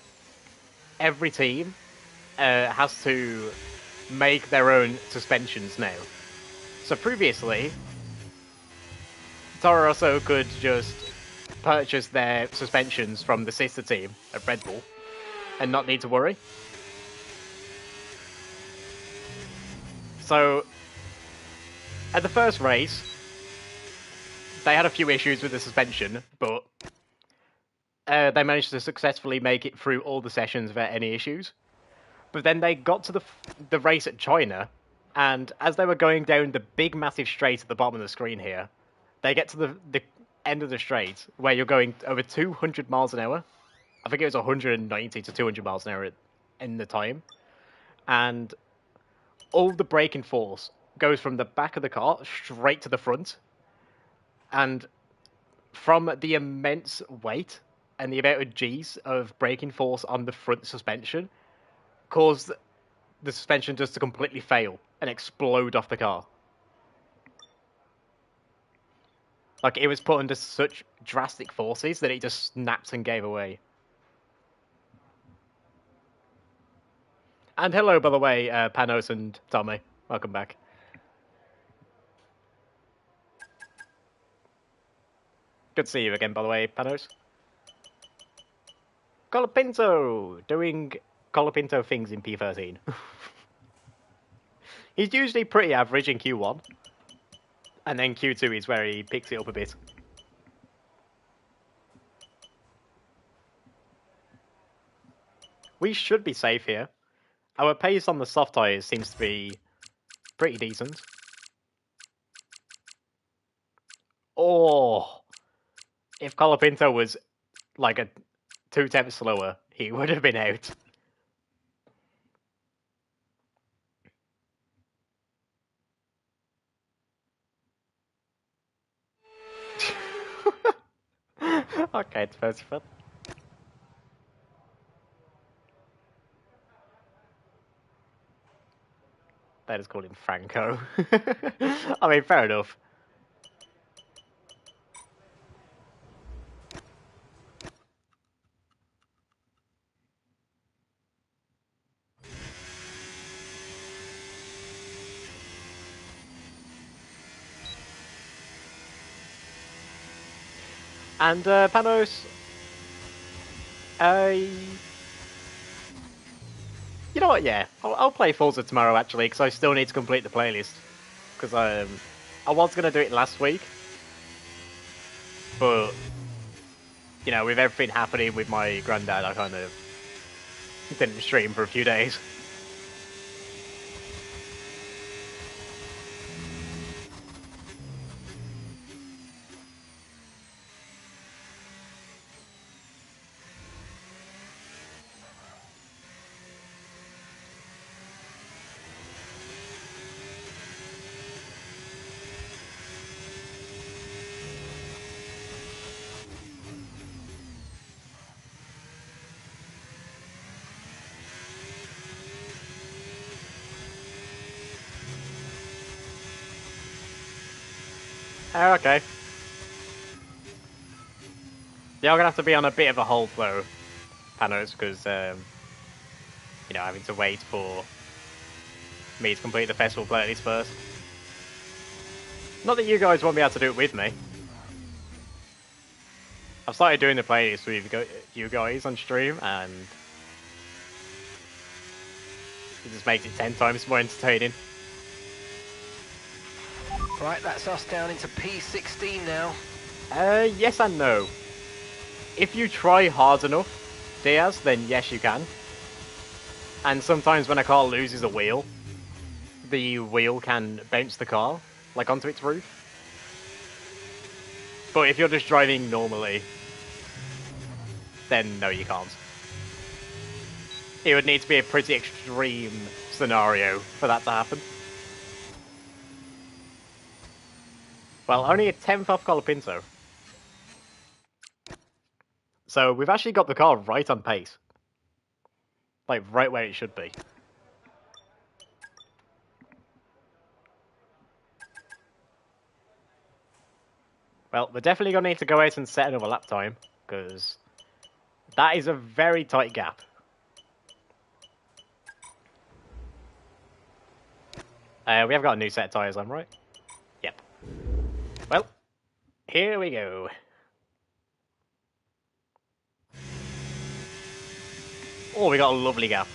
every team has to make their own suspensions now. So previously, Toro Rosso could just purchase their suspensions from the sister team at Red Bull and not need to worry. So, at the first race, they had a few issues with the suspension, but they managed to successfully make it through all the sessions without any issues. But then they got to the race at China, And as they were going down the big, massive straight at the bottom of the screen here, they get to the end of the straight where you're going over 200 miles an hour. I think it was 190 to 200 miles an hour in the time. And all the braking force goes from the back of the car straight to the front. And from the immense weight and the amount of G's of braking force on the front suspension, caused the suspension just to completely fail and explode off the car. Like, it was put under such drastic forces that it just snapped and gave away. And hello, by the way, Panos and Tommy. Welcome back. Good to see you again, by the way, Panos. Colapinto! Doing Colapinto things in P13. He's usually pretty average in Q1. And then Q2 is where he picks it up a bit. We should be safe here. Our pace on the soft tyres seems to be pretty decent. Oh! If Colapinto was like a 2/10 slower, he would have been out. Okay, it's first foot. They just call him Franco. I mean, fair enough. And Panos, you know what? Yeah, I'll play Forza tomorrow actually, because I still need to complete the playlist. Because I was gonna do it last week, but you know, with everything happening with my granddad, I kind of didn't stream for a few days. Oh, okay. Yeah, I'm gonna have to be on a bit of a hold though, Panos, because you know, having to wait for me to complete the festival playlist first. Not that you guys won't be able to do it with me. I've started doing the playlist with you guys on stream, and it just makes it 10 times more entertaining. Right, that's us down into P16 now. Yes and no. If you try hard enough, Diaz, then yes you can. And sometimes when a car loses a wheel, the wheel can bounce the car, like onto its roof. But if you're just driving normally, then no, you can't. It would need to be a pretty extreme scenario for that to happen. Well, only a 10th off Colapinto. So we've actually got the car right on pace. Like, right where it should be. Well, we're definitely going to need to go out and set another lap time, because that is a very tight gap. We have got a new set of tyres on, right? Yep. Well, here we go. Oh, we got a lovely gap.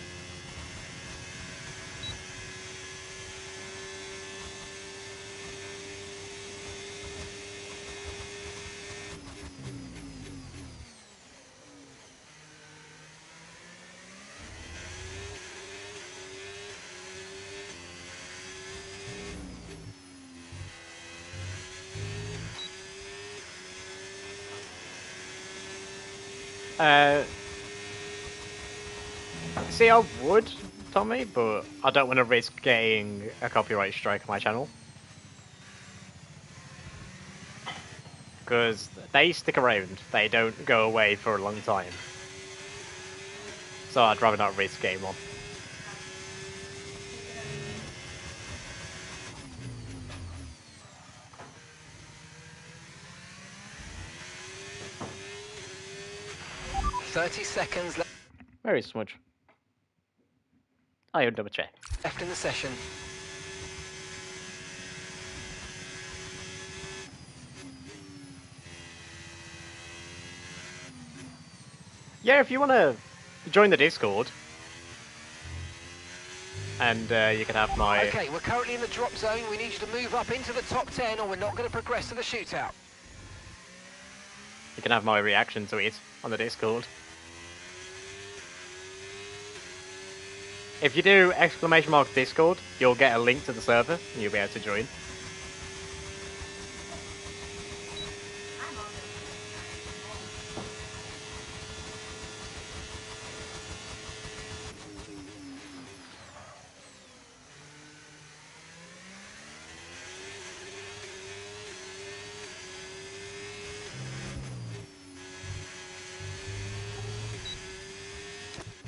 Uh, see, I would, Tommy, but I don't want to risk getting a copyright strike on my channel. Because they stick around. They don't go away for a long time. So I'd rather not risk getting one. .30 seconds Where is Smudge? I would double check. left in the session. Yeah, if you want to join the Discord, and you can have my... Okay, we're currently in the drop zone. We need you to move up into the top 10 or we're not going to progress to the shootout. You can have my reaction to it on the Discord. If you do !Discord, you'll get a link to the server, and you'll be able to join. I'm on it.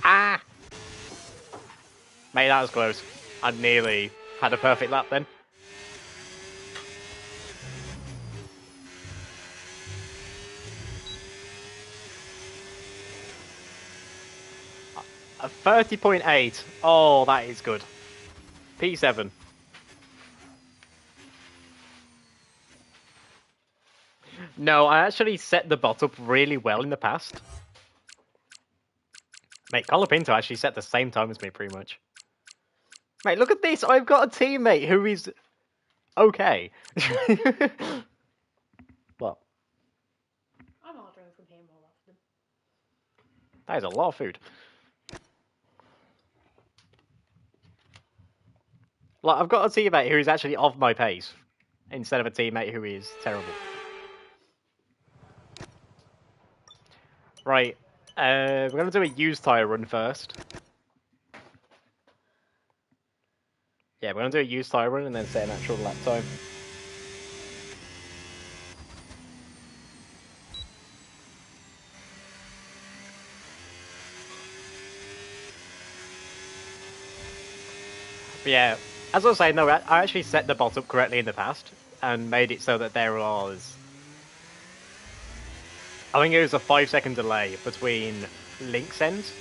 'Ah! Mate, that was close. I nearly had a perfect lap then. A 30.8. Oh, that is good. P7. No, I actually set the bot up really well in the past. Mate, Colapinto actually set the same time as me, pretty much. Mate, look at this! I've got a teammate who is... okay. What? I'm ordering from here more often. That is a lot of food. Like, I've got a teammate who is actually of my pace, instead of a teammate who is terrible. Right, we're going to do a used tyre run first. Yeah, we're going to do a used tyre run and then set an actual lap time. But yeah, as I was saying, no, I actually set the bot up correctly in the past and made it so that there was... I think it was a 5-second delay between link sends.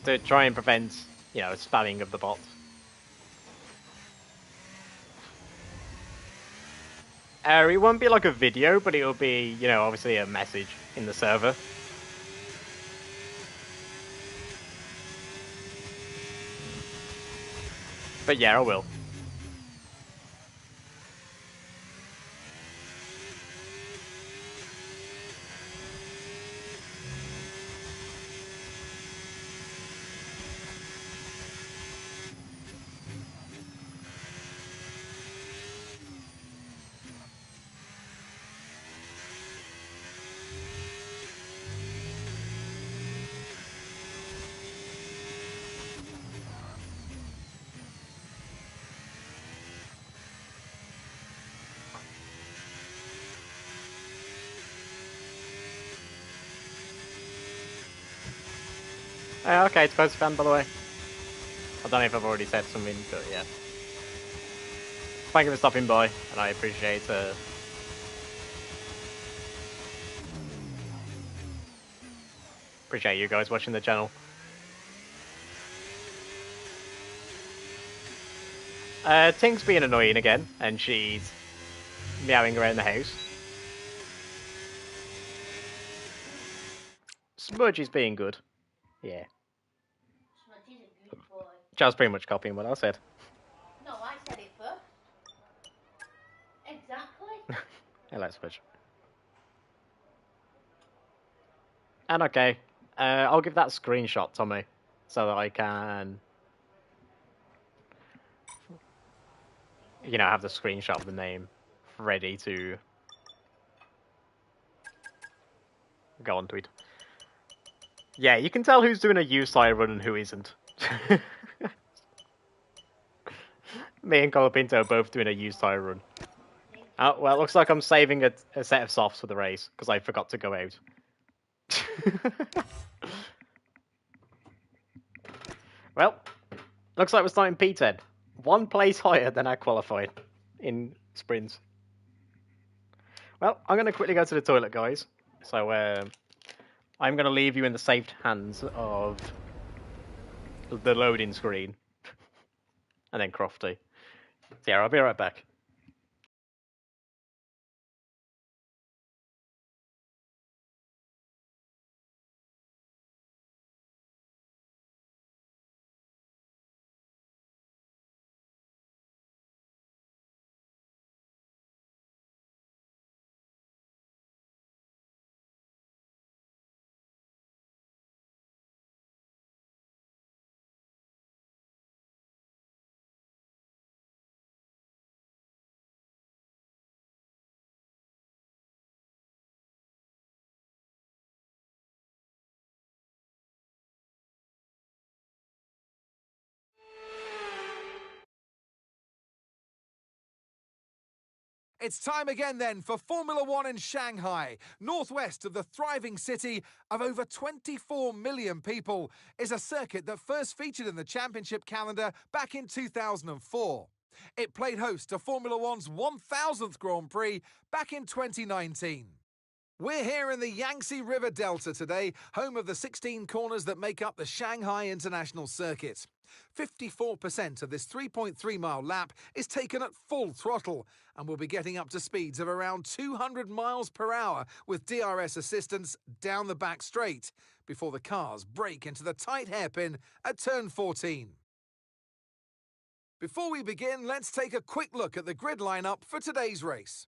To try and prevent, you know, spamming of the bot. It won't be like a video, but it'll be, you know, obviously a message in the server. But yeah, I will. Okay, it's Post fan, by the way. I don't know if I've already said something, but yeah. Thank you for stopping by, and I appreciate appreciate you guys watching the channel. Tink's being annoying again, and she's meowing around the house. Smudge is being good. Yeah. Smudge is a good boy. Charles pretty much copying what I said. No, I said it first. Exactly. Hello, Smudge. And okay, I'll give that screenshot, Tommy. so that I can, have the screenshot of the name ready to go on tweet. Yeah, you can tell who's doing a U-side run and who isn't. Me and Colapinto are both doing a U-side run. Oh, well, it looks like I'm saving a set of softs for the race, because I forgot to go out. Well, looks like we're starting P10. 1 place higher than I qualified in sprints. Well, I'm going to quickly go to the toilet, guys. So, I'm going to leave you in the safe hands of the loading screen. And then Crofty. So yeah, I'll be right back. It's time again then for Formula One in Shanghai. Northwest of the thriving city of over 24 million people is a circuit that first featured in the championship calendar back in 2004. It played host to Formula One's 1000th Grand Prix back in 2019. We're here in the Yangtze River Delta today, home of the 16 corners that make up the Shanghai International Circuit. 54% of this 3.3-mile lap is taken at full throttle, and we'll be getting up to speeds of around 200 miles per hour with DRS assistance down the back straight, before the cars brake into the tight hairpin at turn 14. Before we begin, let's take a quick look at the grid lineup for today's race.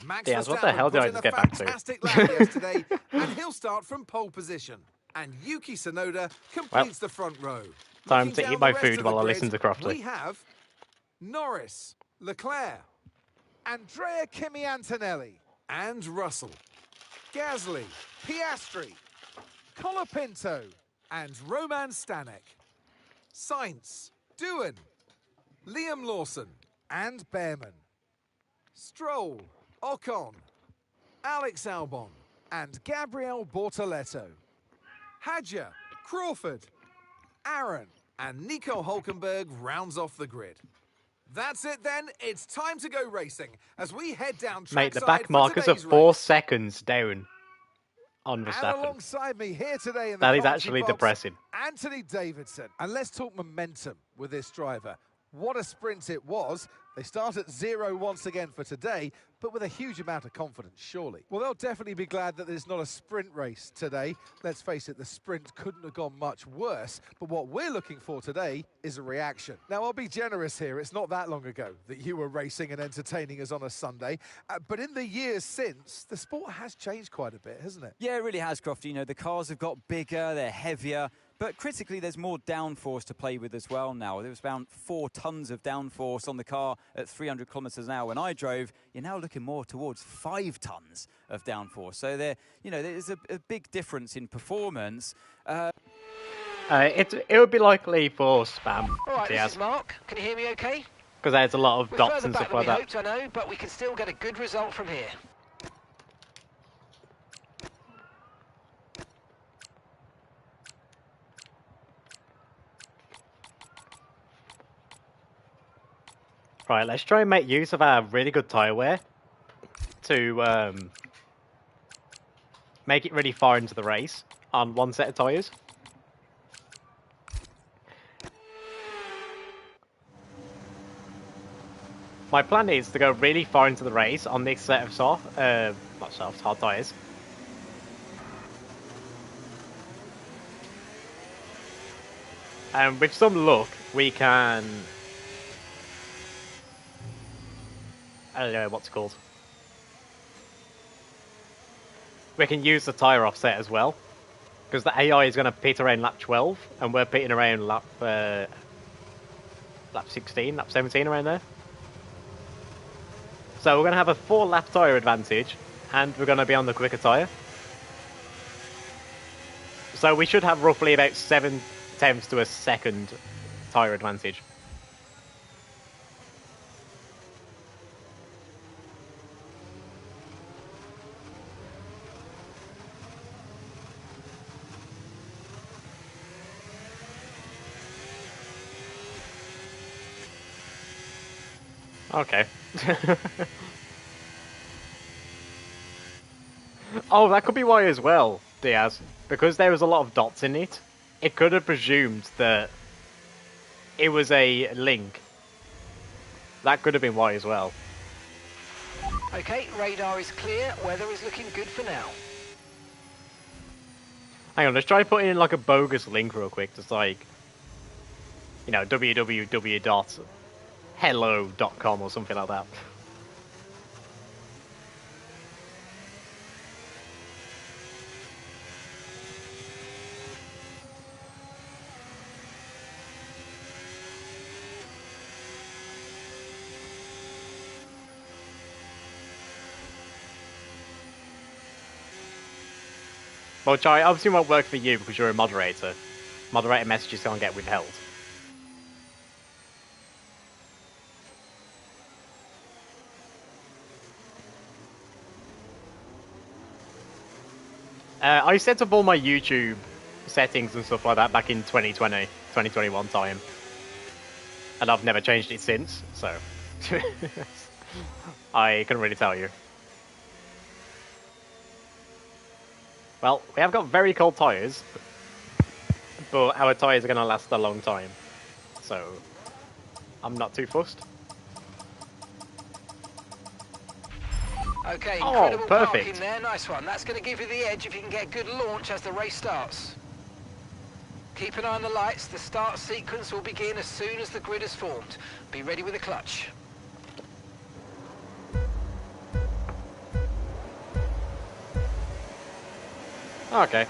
Max Diaz, what the hell Verstappen did put I in just a get back to? fantastic lap yesterday, and he'll start from pole position. And Yuki Tsunoda completes the front row. Time Looking to down eat my the rest food of the while I grid, listen to Crofty. we have Norris, Leclerc, Andrea Kimi Antonelli, and Russell, Gasly, Piastri, Colapinto, and Roman Stanek, Sainz, Doohan, Liam Lawson, and Behrman, Stroll, Ocon, Alex Albon, and Gabriel Bortoletto, Hadja, Crawford, Aaron, and Nico Hulkenberg rounds off the grid. That's it then, it's time to go racing as we head down Mate, the trackside back for markers are today's 4 race. seconds down on And Verstappen. alongside me here today in the That is commentary actually box, depressing. Anthony Davidson. And let's talk momentum with this driver. What a sprint it was. They start at 0 once again for today, but with a huge amount of confidence, surely. Well, they'll definitely be glad that there's not a sprint race today. Let's face it, the sprint couldn't have gone much worse, but what we're looking for today is a reaction. Now, I'll be generous here. It's not that long ago that you were racing and entertaining us on a Sunday, but in the years since, the sport has changed quite a bit, hasn't it? Yeah, it really has, Crofty. You know, the cars have got bigger, they're heavier, but critically, there's more downforce to play with as well now. There was around 4 tons of downforce on the car at 300 kilometers an hour when I drove. You're now looking more towards 5 tons of downforce. So there's a big difference in performance. It would be likely for spam, All right, this Diaz, is Mark. Can you hear me okay? because there's a lot of We're dots further and back stuff than we like that. hoped, I know, but we can still get a good result from here. Right, let's try and make use of our really good tyre wear to make it really far into the race on one set of tyres. My plan is to go really far into the race on this set of hard tyres. And with some luck, we can... I don't know what's it called. We can use the tyre offset as well Because the AI is going to pit around lap 12, and we're pitting around lap 16, lap 17, around there. So we're going to have a 4-lap tyre advantage, and we're going to be on the quicker tyre. So we should have roughly about 7 tenths to a second tyre advantage. Okay. Oh, that could be why as well, Diaz. Because there was a lot of dots in it, it could have presumed that it was a link. That could have been why as well. Okay, radar is clear. Weather is looking good for now. Hang on, let's try putting in like a bogus link real quick. Just like, you know, www.hello.com or something like that. Well, Chai, obviously won't work for you because you're a moderator. Moderator messages can't get withheld. I set up all my YouTube settings and stuff like that back in 2020, 2021 time. And I've never changed it since, so... I couldn't really tell you. Well, we have got very cold tyres, but our tyres are going to last a long time. So, I'm not too fussed. Okay, Oh, incredible perfect. parking there. Nice one. That's going to give you the edge if you can get a good launch as the race starts. Keep an eye on the lights. The start sequence will begin as soon as the grid is formed. Be ready with the clutch. Okay.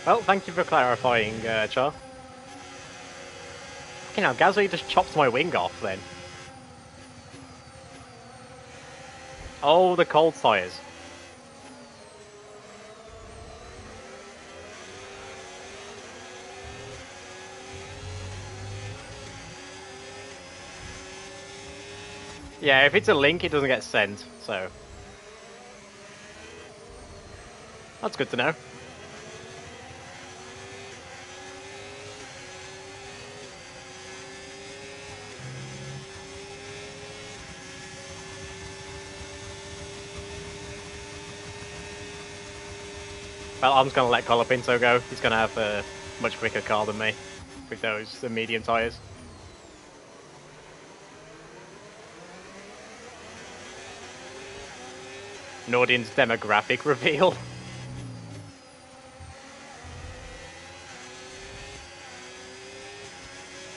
Well, thank you for clarifying, Char. You know, Gasly just chopped my wing off then. Oh, the cold tyres. Yeah, if it's a link, it doesn't get sent, so... That's good to know. Well, I'm just going to let Colapinto go. He's going to have a much quicker car than me with those medium tyres. Nordian's demographic reveal.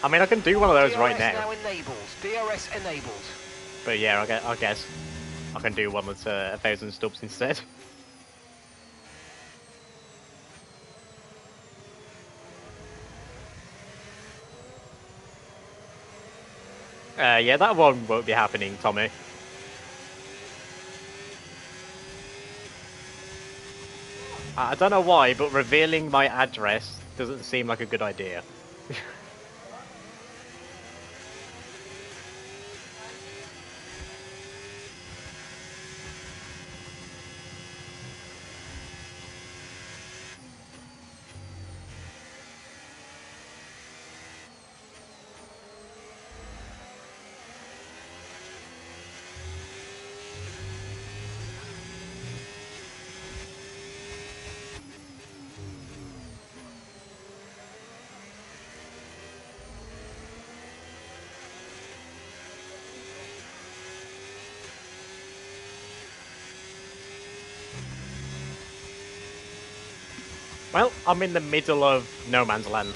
I mean, I can do one of those right now. now enabled. DRS enabled. But yeah, I guess I can do one that's 1,000 stubs instead. Yeah, that one won't be happening, Tommy. I don't know why, but revealing my address doesn't seem like a good idea. Well, I'm in the middle of no man's land.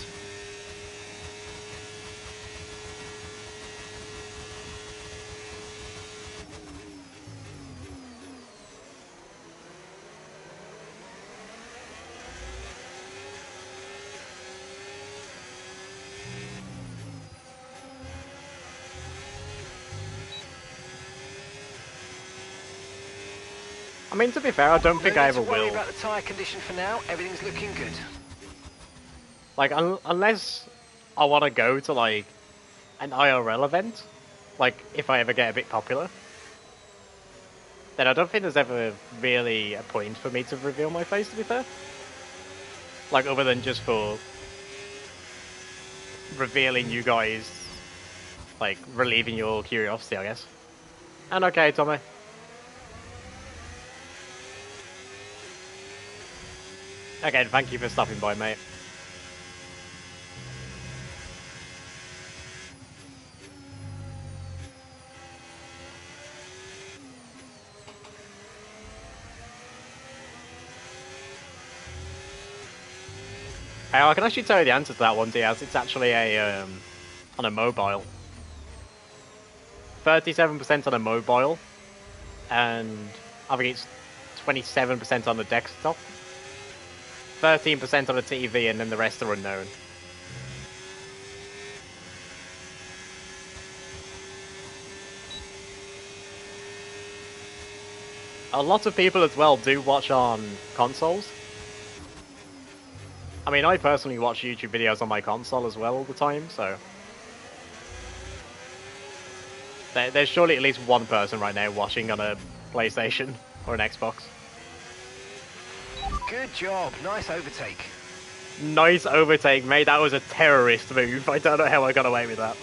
I mean, to be fair, I don't think No I need ever to worry will. about the tyre condition for now. Everything's looking good. Like, unless I want to go to, like, an IRL event, like, if I ever get a bit popular, then I don't think there's ever really a point for me to reveal my face, to be fair. Like, other than just for revealing you guys, like, relieving your curiosity, I guess. And okay, Tommy. Again, thank you for stopping by, mate. Hey, I can actually tell you the answer to that one, Diaz. It's actually on a mobile. 37% on a mobile, and I think it's 27% on the desktop, 13% on a TV, and then the rest are unknown. A lot of people as well do watch on consoles. I mean, I personally watch YouTube videos on my console as well all the time, so there's surely at least one person right now watching on a PlayStation or an Xbox. Good job. Nice overtake. Nice overtake, mate. That was a terrorist move. I don't know how I got away with that.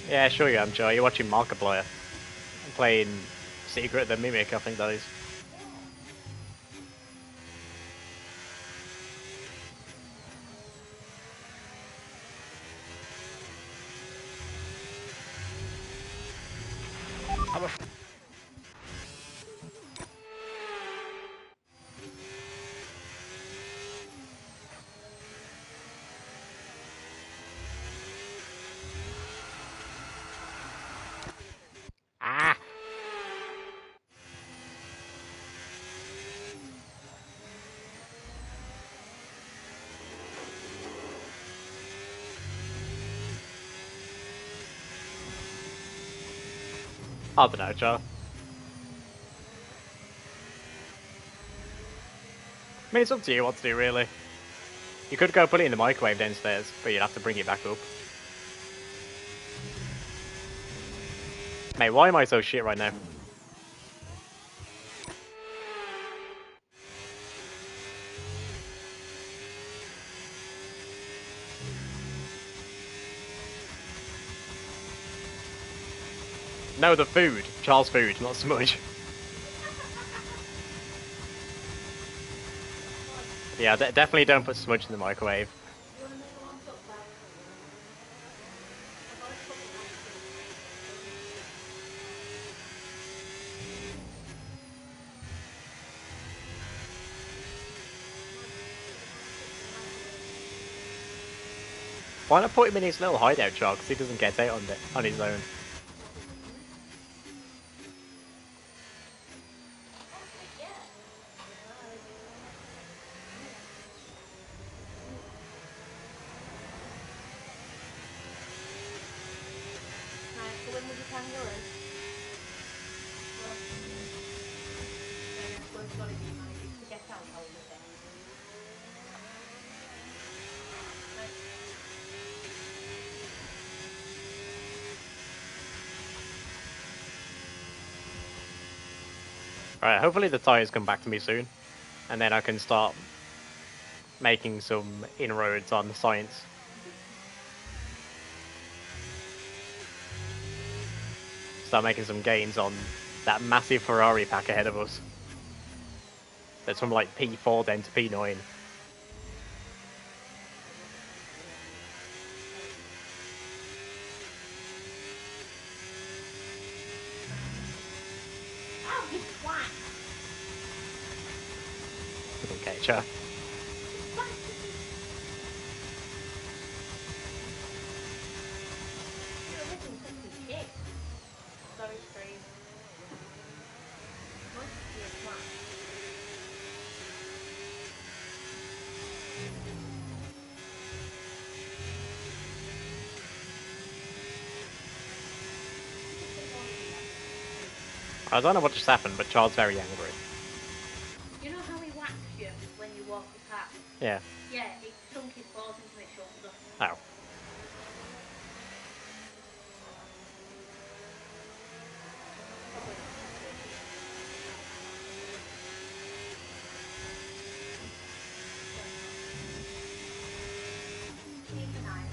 Yeah, sure you am, Joe. You're watching Markiplier. I'm playing Secret the Mimic, I think that is. I'm a Ah! I don't know, Joe. I mean, it's up to you what to do, really. You could go put it in the microwave downstairs, but you'd have to bring it back up. Mate, why am I so shit right now? No, the food. Charles' food, not so much. Yeah, definitely don't put smudge in the microwave. You want to make a long talk about it? I've already put the one Why not put him in his little hideout, Charles? Because he doesn't get out on his own. Right, so when will you kangaroo? Well, yeah, well, it's got to be managed to get out all the things. Right. Alright, hopefully the tires come back to me soon. And then I can start making some inroads on the science. Start making some gains on that massive Ferrari pack ahead of us. That's from like P4 then to P9. Oh, you twat! Okay, sure. You're living some shit. Sorry, stream. Must be a twat. I don't know what just happened, but Charles very angry. You know how he whacks you when you walk past? Yeah. Yeah, he sunk his balls into my shoulder. Oh. Keep an eye on him.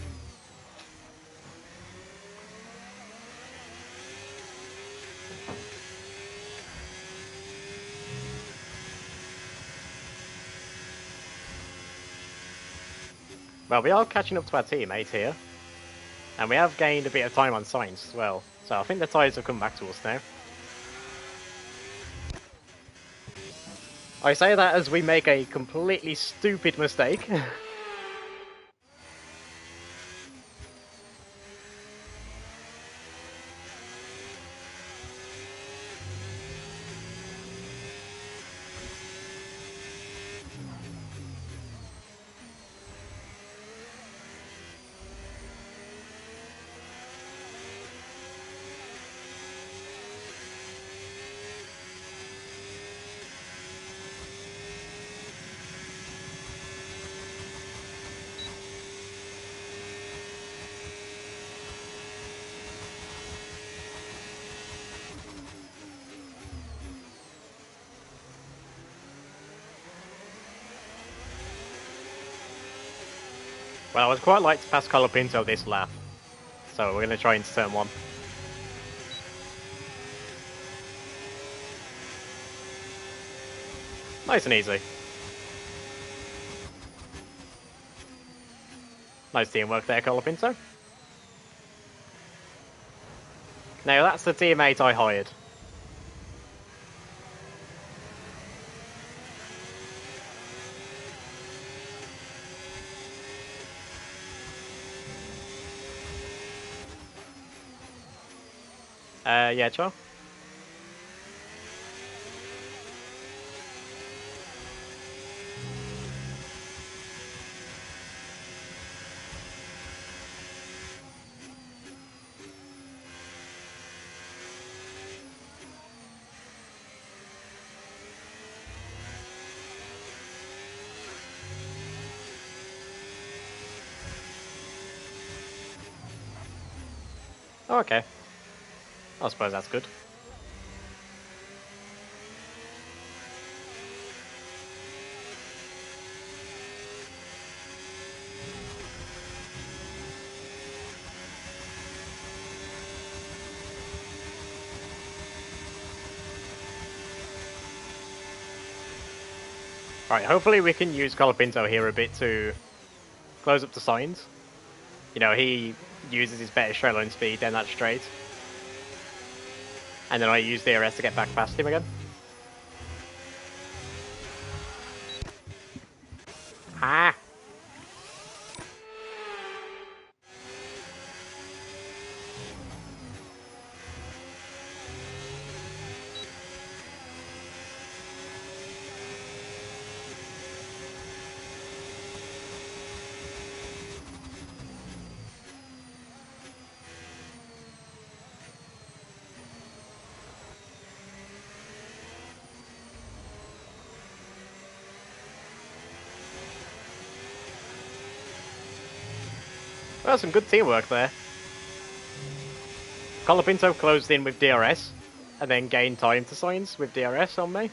Well, we are catching up to our teammate here. And we have gained a bit of time on science as well. So I think the ties have come back to us now. I say that as we make a completely stupid mistake. Well, I would quite like to pass Colapinto this lap. So we're going to try into turn 1. Nice and easy. Nice teamwork there, Colapinto. Now that's the teammate I hired. Yeah, Char? Oh, okay. I suppose that's good. Right, hopefully we can use Colapinto here a bit to close up the signs. You know, he uses his better straight line speed down that straight. And then I use DRS to get back past him again. Ah! Well, some good teamwork there. Colapinto closed in with DRS, and then gained time to signs with DRS on me.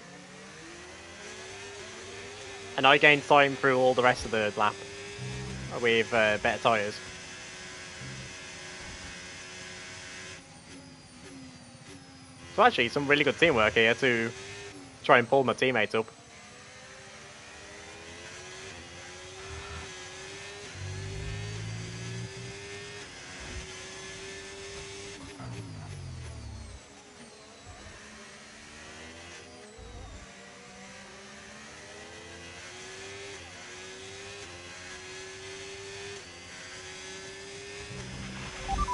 And I gained time through all the rest of the lap with better tyres. So actually, some really good teamwork here to try and pull my teammates up.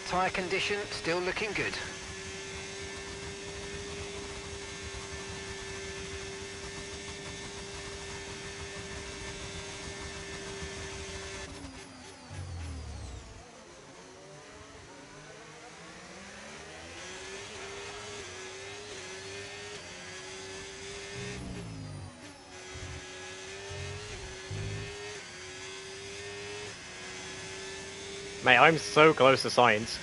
Tyre condition still looking good. Mate, I'm so close to science.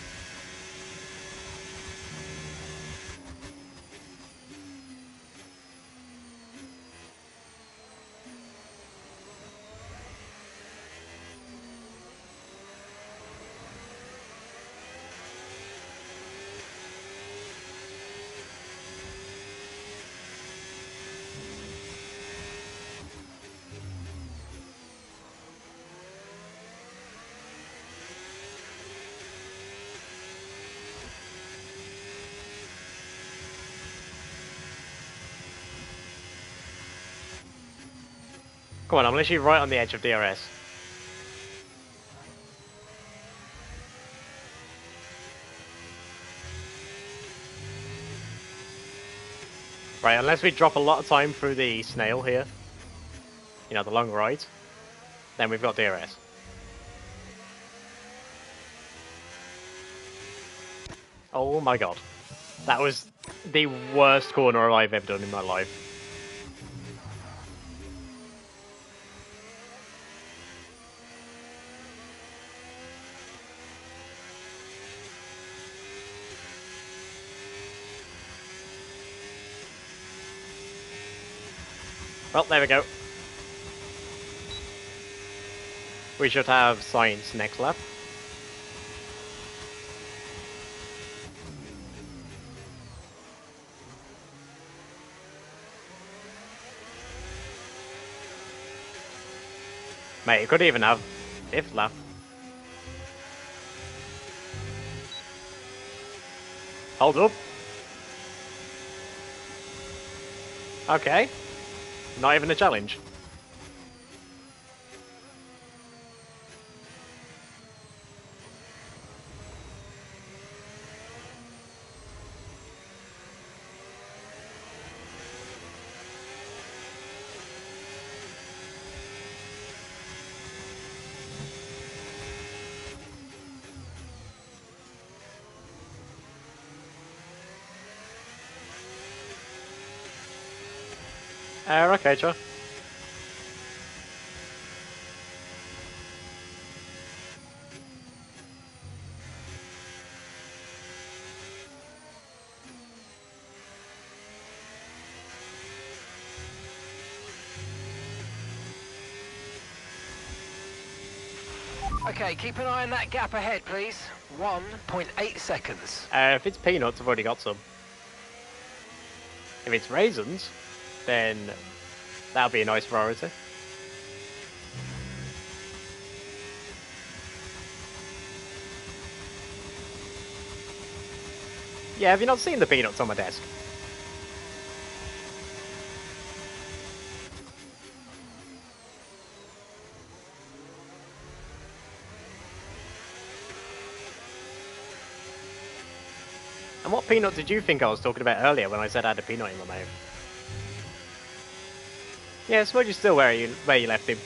Come on, I'm literally right on the edge of DRS. Right, unless we drop a lot of time through the snail here, you know, the long right, then we've got DRS. Oh my god. That was the worst corner I've ever done in my life. Well, there we go. We should have science next lap. Mate, you could even have fifth lap. Hold up. Okay. Not even a challenge. Okay, sure. Okay, keep an eye on that gap ahead, please. 1.8 seconds. If it's peanuts, I've already got some. If it's raisins, then that'll be a nice priority. Yeah, have you not seen the peanuts on my desk? And what peanut did you think I was talking about earlier when I said I had a peanut in my mouth? Yeah, Smudge is still where you left him.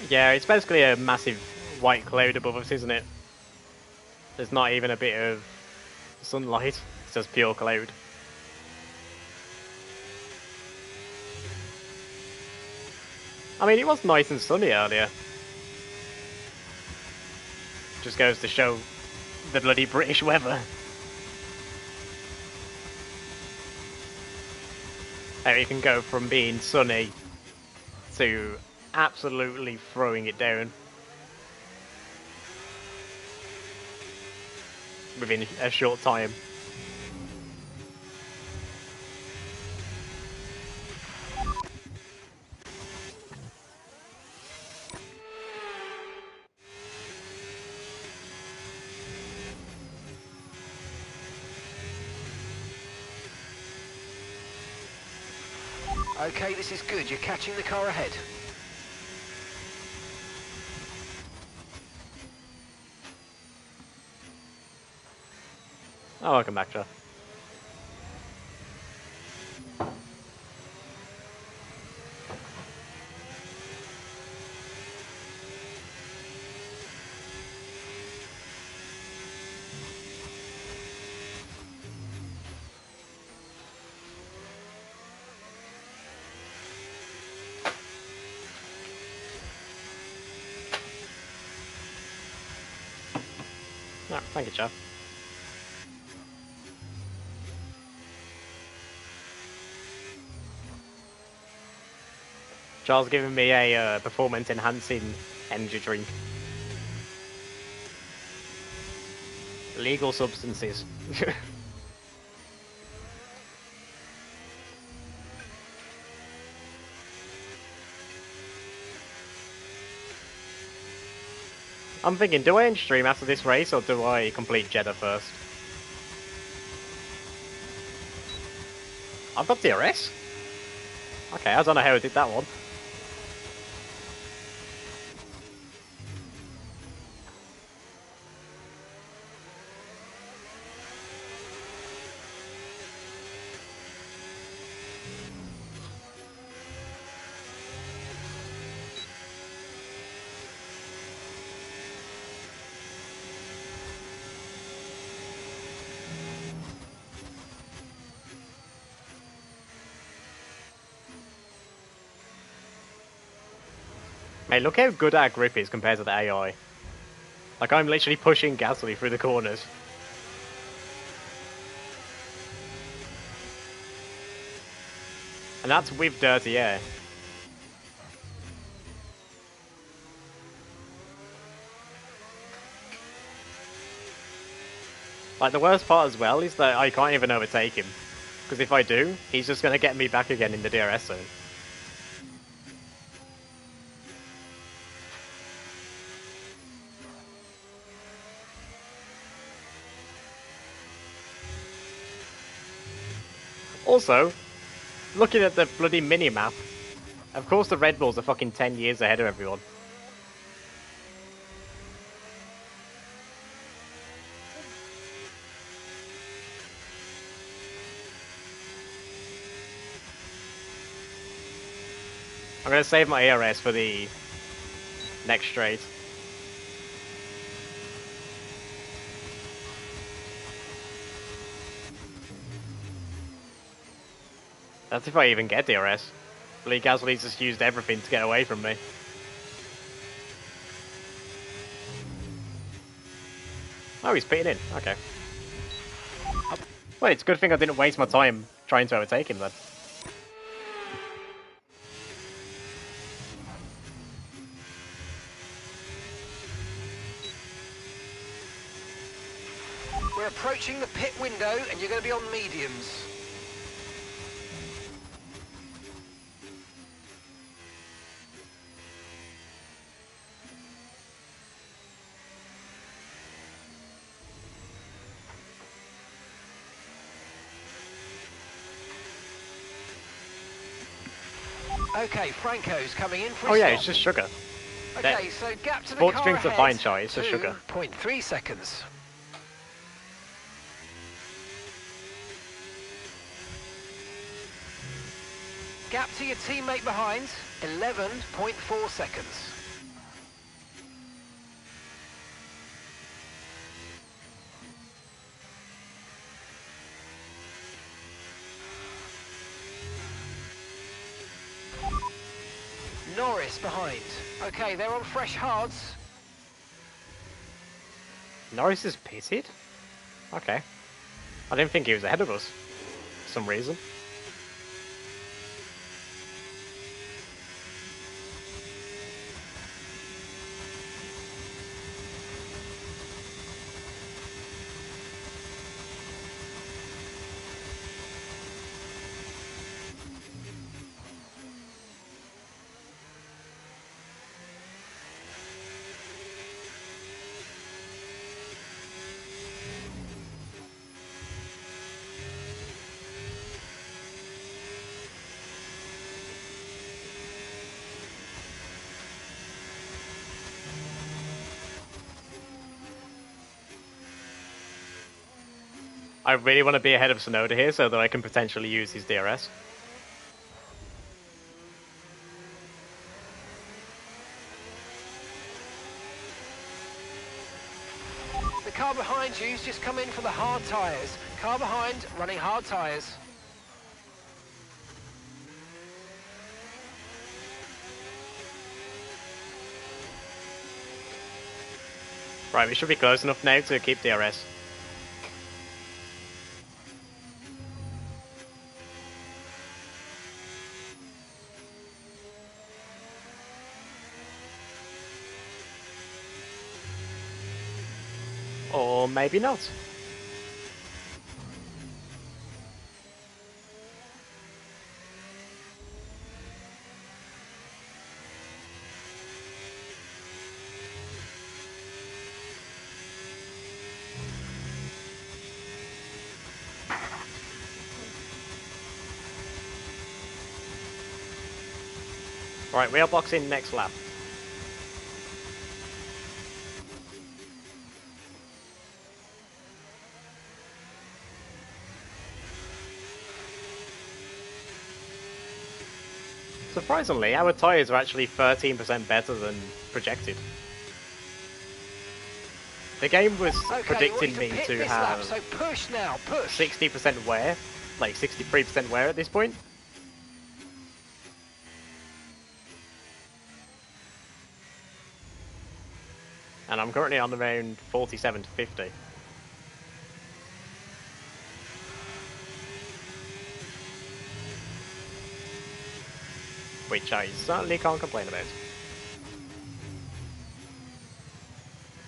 Yeah, it's basically a massive white cloud above us, isn't it? There's not even a bit of sunlight. It's just pure cloud. I mean, it was nice and sunny earlier. Just goes to show the bloody British weather. How you can go from being sunny to absolutely throwing it down within a short time. Okay, this is good. You're catching the car ahead. Oh, welcome back, Joe. No, thank you, Joe. Charles giving me a performance-enhancing energy drink. Illegal substances. I'm thinking, do I end stream after this race, or do I complete Jeddah first? I've got DRS? Okay, I don't know how I did that one. Mate, look how good our grip is compared to the AI. Like, I'm literally pushing Gasly through the corners. And that's with dirty air. Like, the worst part as well is that I can't even overtake him. Because if I do, he's just going to get me back again in the DRS zone. Also, looking at the bloody mini-map, of course the Red Bulls are fucking 10 years ahead of everyone. I'm going to save my ARS for the next straight. That's if I even get DRS. Lee Gasly's just used everything to get away from me. Oh, he's pitting in. Okay. Well, it's a good thing I didn't waste my time trying to overtake him then. We're approaching the pit window and you're going to be on mediums. Okay, Franco's coming in for Oh his yeah, stop. it's just sugar. Okay, so gap to the Sports car drinks are ahead, fine, Charlie, it's just sugar. 2.3 seconds. Gap to your teammate behind, 11.4 seconds. Norris behind. Okay, they're on fresh hards. Norris is pitted? Okay. I didn't think he was ahead of us for some reason. I really want to be ahead of Sonoda here so that I can potentially use his DRS. The car behind you's just come in for the hard tyres. Car behind, running hard tyres. Right, we should be close enough now to keep DRS. Or maybe not. Right, we are boxing next lap. Surprisingly, our tyres are actually 13% better than projected. The game was Okay, predicting you me pit to this lap, have so push now, push. 60% wear, like 63% wear at this point. And I'm currently on around 47 to 50. Which I certainly can't complain about.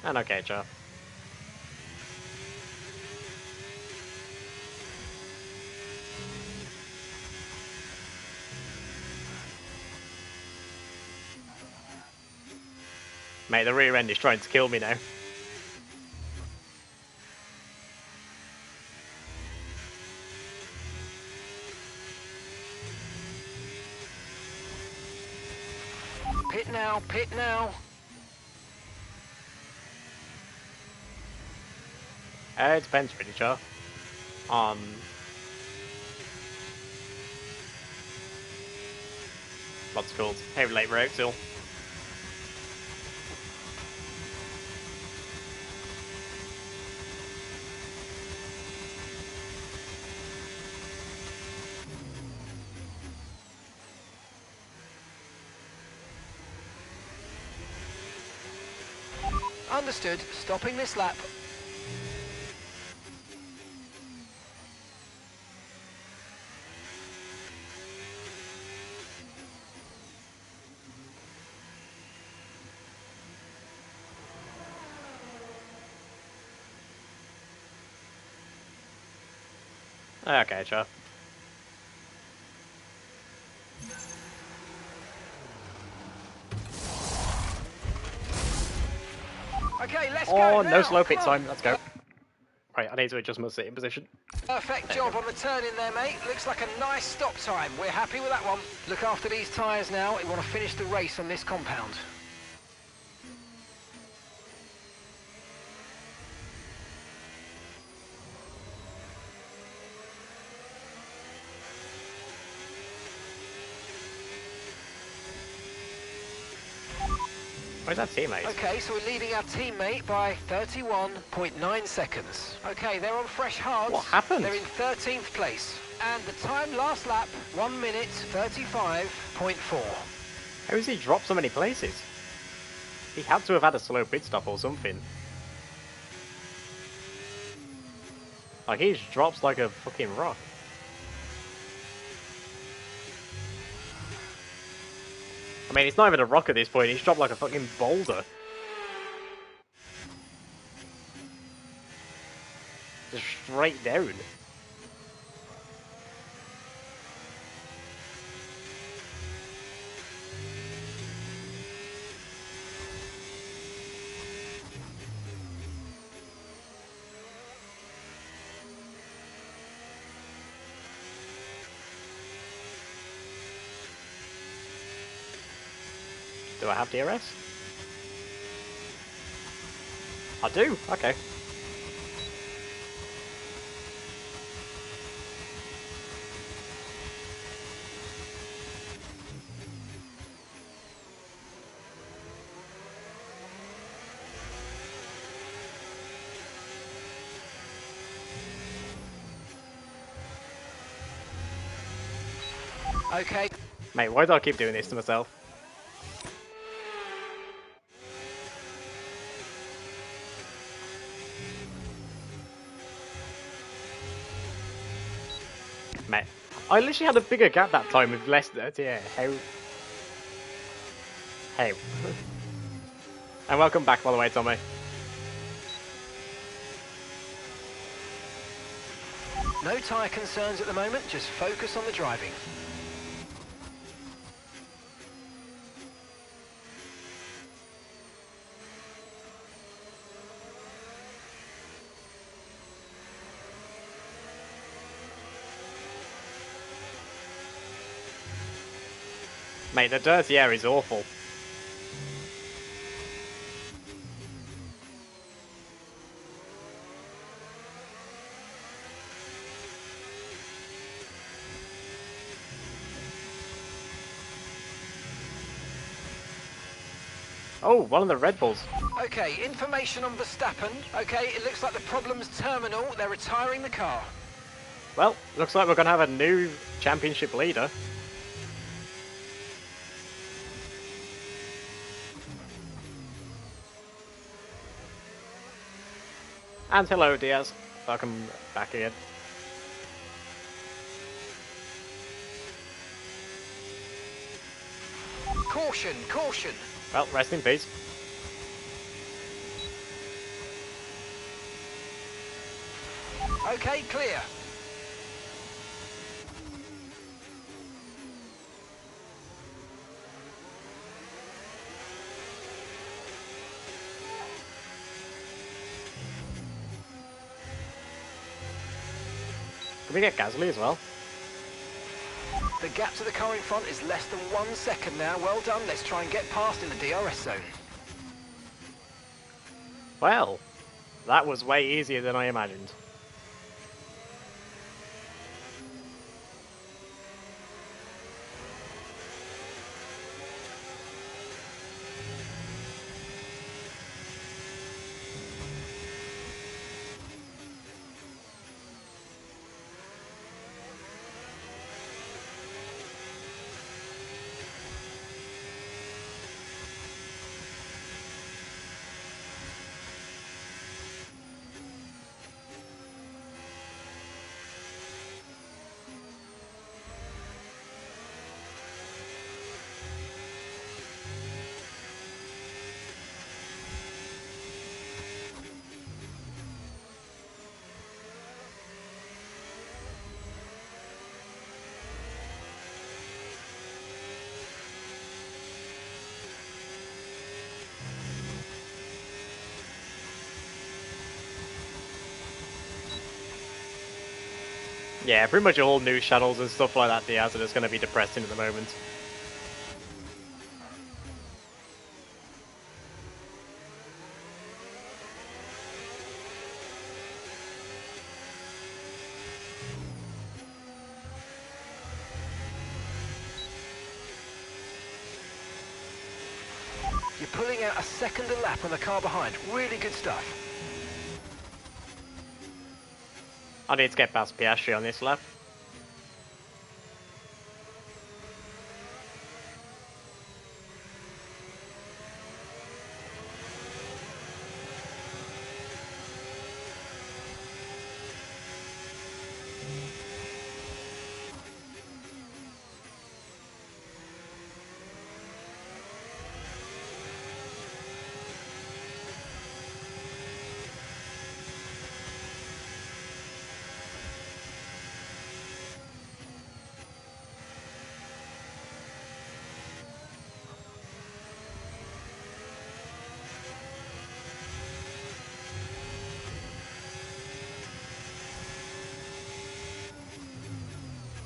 And okay, Joe. Mate, the rear end is trying to kill me now. Pit now, pit now. It depends really, Joe. What's it called? Heavy late road still. Understood, stopping this lap. Okay, Joe. Okay, let's go Oh, now. no slow pit Come on. time. Let's go. Right, I need to adjust my sitting position. Perfect job on the turn in there, mate. Looks like a nice stop time. We're happy with that one. Look after these tyres now. We want to finish the race on this compound. Where's that teammate? Okay, so we're leading our teammate by 31.9 seconds. Okay, they're on fresh hards. What happened? They're in 13th place. And the time last lap, 1 minute 35.4. How has he dropped so many places? He had to have had a slow pit stop or something. Like, he just drops like a fucking rock. I mean, it's not even a rock at this point, he's dropped like a fucking boulder. Just straight down. Do I have DRS? I do, okay. Okay. Mate, why do I keep doing this to myself? Mate, I literally had a bigger gap that time with less... yeah, how... How? And welcome back, by the way, Tommy. No tyre concerns at the moment, just focus on the driving. Mate, the dirty air is awful. Oh, one of the Red Bulls. Okay, information on Verstappen. Okay, it looks like the problem's terminal. They're retiring the car. Well, looks like we're going to have a new championship leader. And hello, Diaz. Welcome back again. Caution, caution. Well, rest in peace. Okay, clear. Can we get Gasly as well? The gap to the car in front is less than 1 second now. Well done. Let's try and get past in the DRS zone. Well, that was way easier than I imagined. Yeah, pretty much all news channels and stuff like that, Diaz, are just going to be depressing at the moment. You're pulling out a second a lap on the car behind. Really good stuff. I need to get past Piastri on this lap.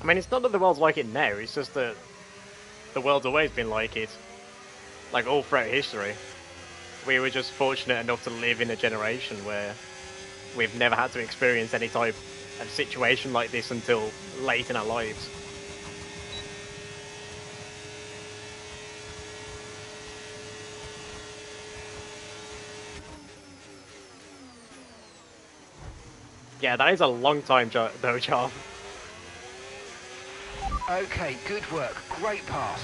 I mean, it's not that the world's like it now, it's just that the world's always been like it. Like, all throughout history. We were just fortunate enough to live in a generation where we've never had to experience any type of situation like this until late in our lives. Yeah, that is a long time, though, Charles. Okay, good work. Great pass.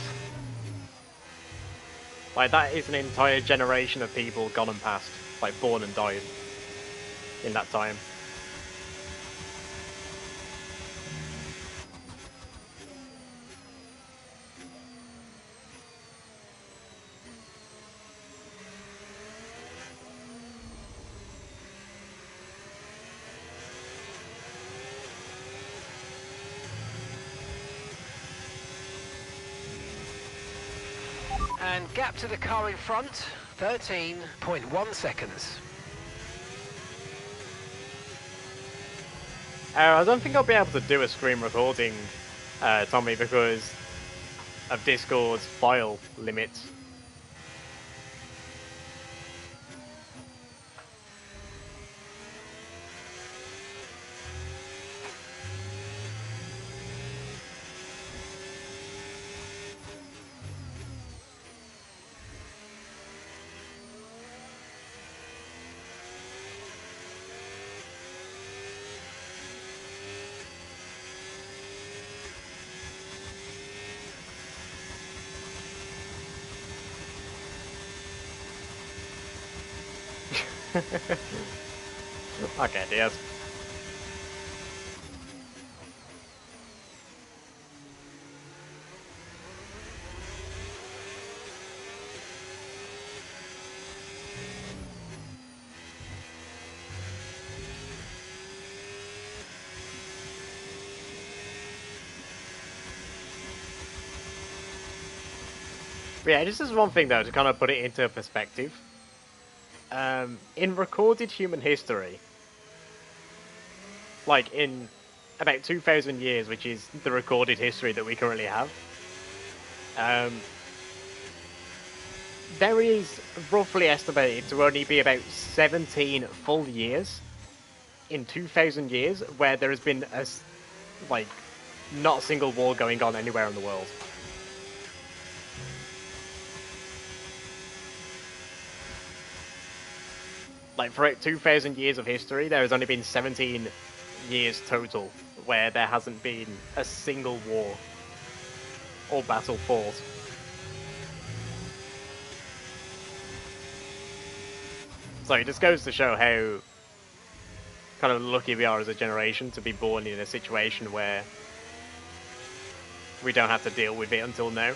Like, that is an entire generation of people gone and past. Like, born and died in that time. And gap to the car in front, 13.1 seconds. I don't think I'll be able to do a screen recording, Tommy, because of Discord's file limits. Okay, yes. But yeah, this is one thing though, to kind of put it into perspective. In recorded human history, like in about 2,000 years, which is the recorded history that we currently have, um, there is roughly estimated to only be about 17 full years in 2,000 years where there has been like, not a single war going on anywhere in the world. Like, throughout 2,000 years of history, there has only been 17 years total where there hasn't been a single war or battle fought. So it just goes to show how kind of lucky we are as a generation to be born in a situation where we don't have to deal with it until now.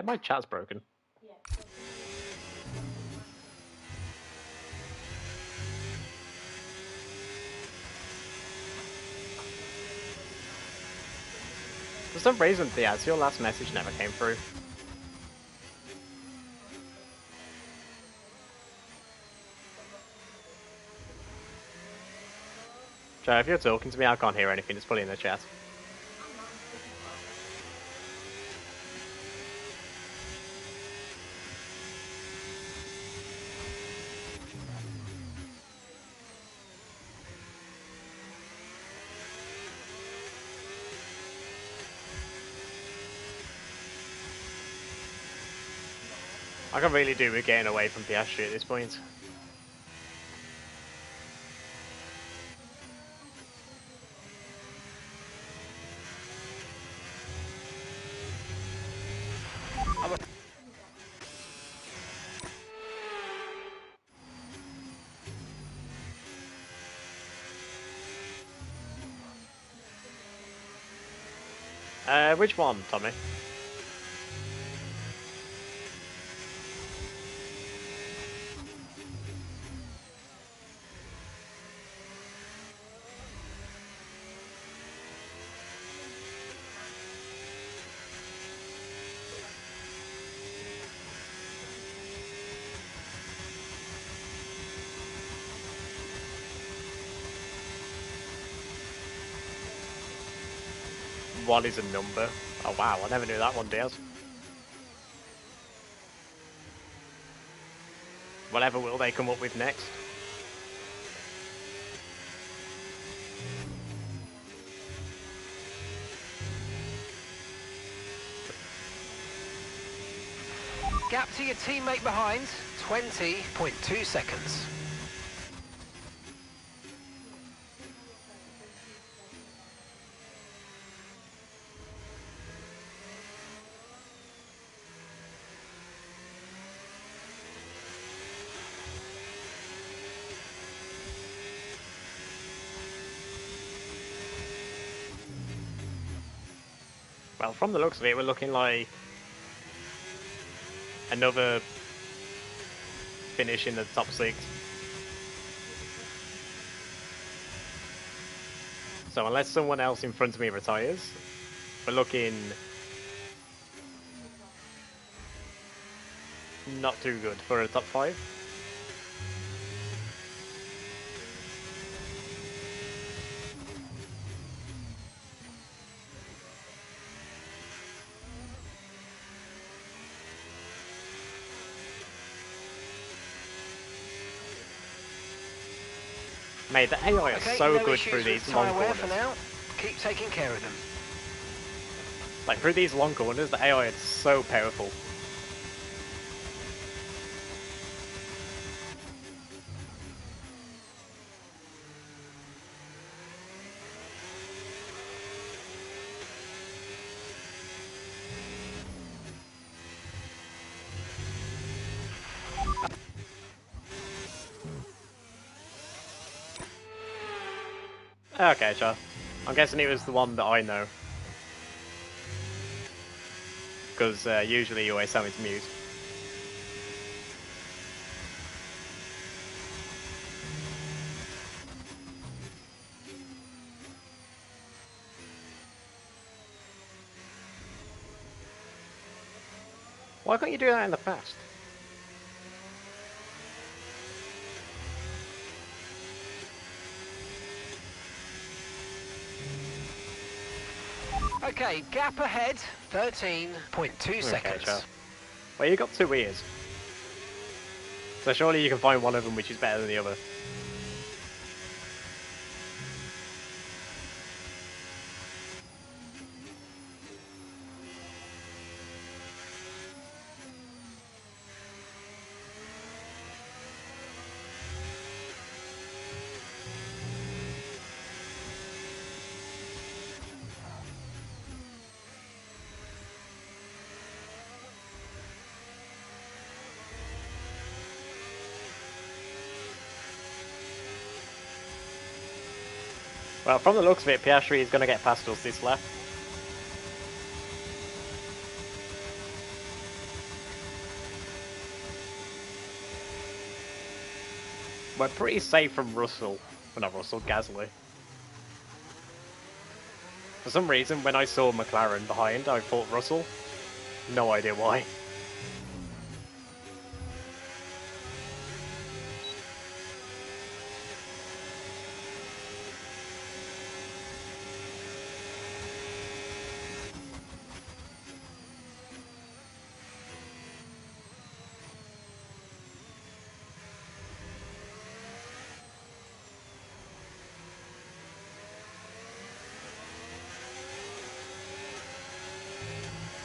My chat's broken. For some reason, Diaz, your last message never came through. Joe, if you're talking to me, I can't hear anything. It's fully in the chat. I can really do with getting away from Piastri at this point. Which one, Tommy? 1 is a number. Oh wow, I never knew that one, Diaz. Whatever will they come up with next? Gap to your teammate behind, 20.2 seconds. Well, from the looks of it, we're looking like another finish in the top 6. So unless someone else in front of me retires, we're looking not too good for a top 5. Mate, the AI is so no good issues through with these long tyre wear corners. for now. Keep taking care of them. Like, through these long corners, the AI is so powerful. Okay, sure. I'm guessing it was the one that I know. Because usually you always tell me to mute. Why can't you do that in the past? Okay, gap ahead, 13.2 Okay, seconds. sure. Well, you got 2 ears. So surely you can find one of them which is better than the other. Well, from the looks of it, Piastri is going to get past us this lap. We're pretty safe from Russell. Well, not Russell, Gasly. For some reason, when I saw McLaren behind, I thought Russell. No idea why.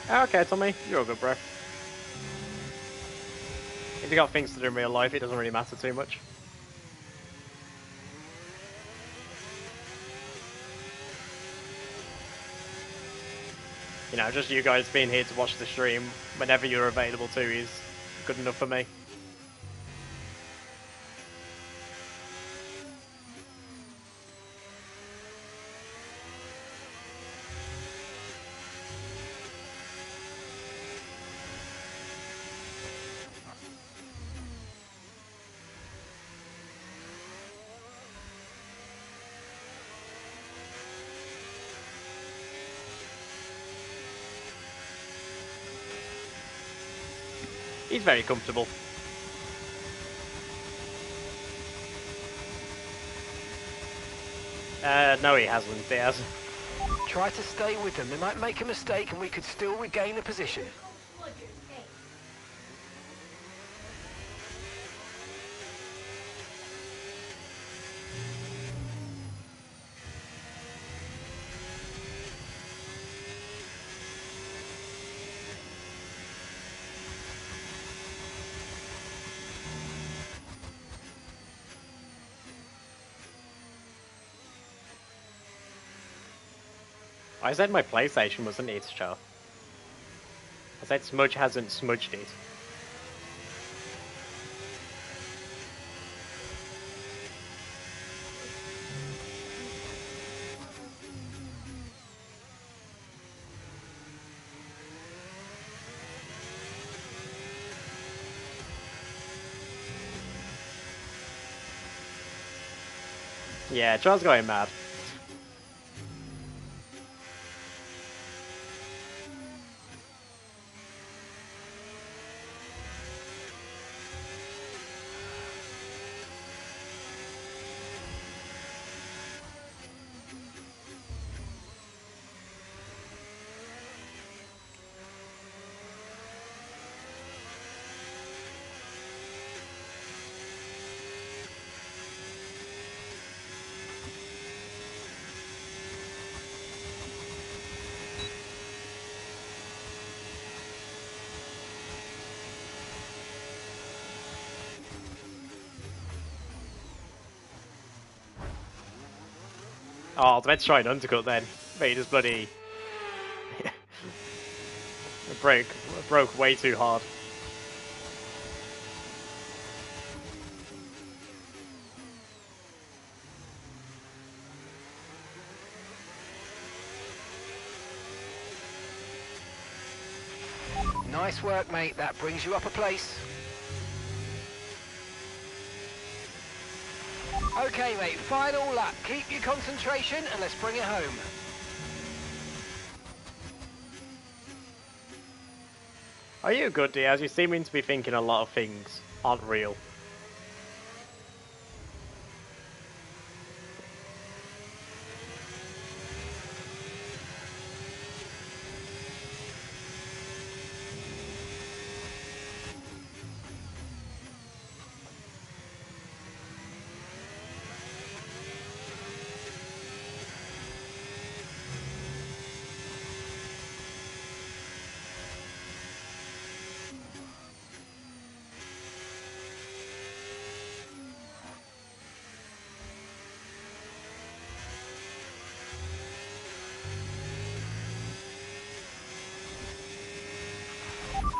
Okay, Tommy, you're a good bro. If you got things to do in real life, it doesn't really matter too much. You know, just you guys being here to watch the stream whenever you're available too is good enough for me. He's very comfortable. No, he hasn't. He has. Try to stay with them. They might make a mistake and we could still regain the position. I said my PlayStation wasn't its chart. I said Smudge hasn't smudged it. Yeah, Charles going mad. Oh, I was meant to try an undercut then, but he just bloody broke way too hard. Nice work, mate. That brings you up a place. Okay, mate, final lap. Keep your concentration and let's bring it home. Are you good, Diaz? You seeming to be thinking a lot of things aren't real.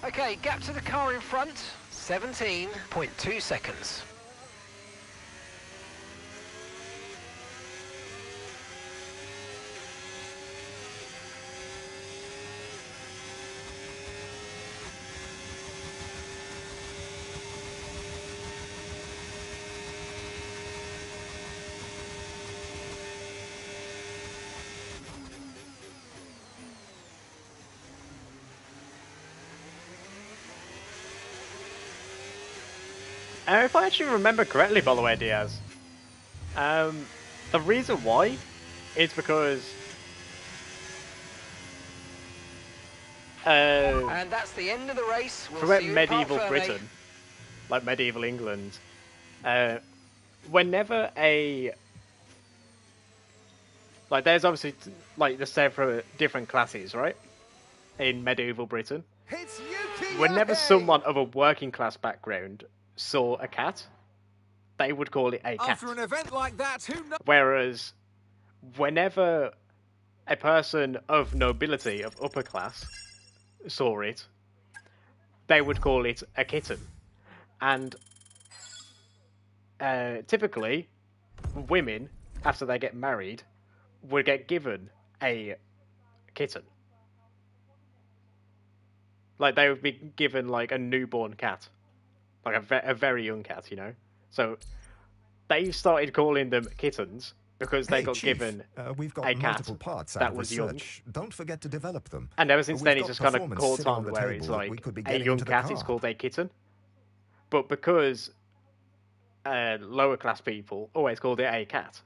Okay, gap to the car in front, 17.2 seconds. If I actually remember correctly, by the way, Diaz, the reason why is because And that's the end of the race. We'll throughout see you in medieval Park Fermé. Britain, like medieval England, whenever there's obviously like the several different classes, right, in medieval Britain. It's Yuki Whenever Yohei! someone of a working class background saw a cat, they would call it a cat. After an event like that, who knows? Whereas, whenever a person of nobility, of upper class, saw it, they would call it a kitten. And typically, women, after they get married, would get given a kitten. Like, they would be given, like, a newborn cat. Like, a very young cat, you know? So, they started calling them kittens because they Hey, got Chief, given we've got a cat multiple parts that out of was research. Don't forget to develop them. And ever since We've then, it's got just kind of performance caught sitting on on the where it's table that we like could be a getting young into the cat is car. called a kitten. But because lower class people always called it a cat,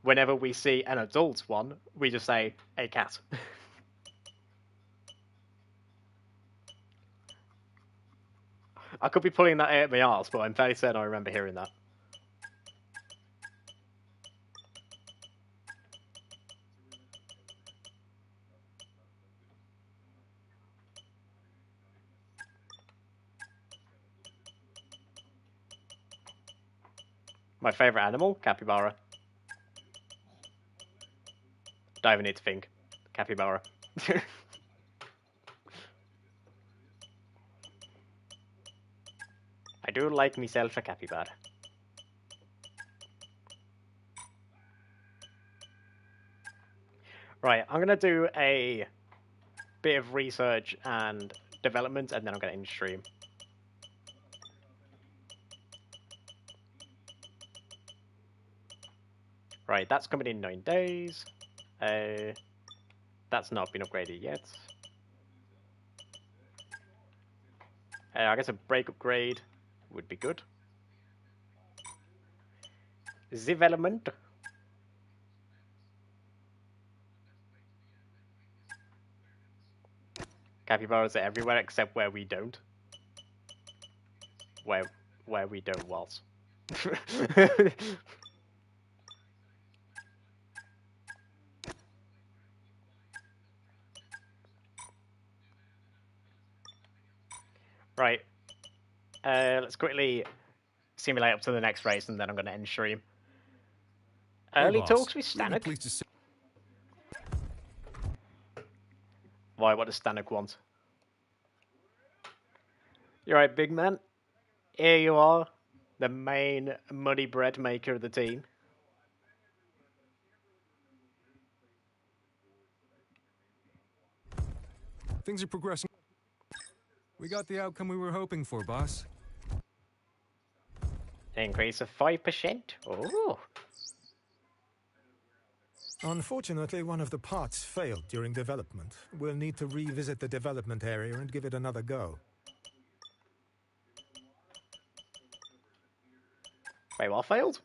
whenever we see an adult one, we just say, a cat. I could be pulling that out of my arse, but I'm fairly certain I remember hearing that. My favourite animal? Capybara. Don't even need to think. Capybara. I do like myself a capybara. Right, I'm gonna do a bit of research and development, and then I'm gonna end stream. Right, that's coming in 9 days. That's not been upgraded yet. I guess a break upgrade would be good. Development. Capybaras are everywhere except where we don't. Where we don't was. Right. Let's quickly simulate up to the next race, and then I'm going to end stream. Early boss. talks with Really Stanek. pleased to see. Why? What does Stanek want? You're right, big man. Here you are, the main money bread maker of the team. Things are progressing. We got the outcome we were hoping for, boss. Increase of 5%. Oh. Unfortunately, one of the parts failed during development. We'll need to revisit the development area and give it another go. Wait, what failed?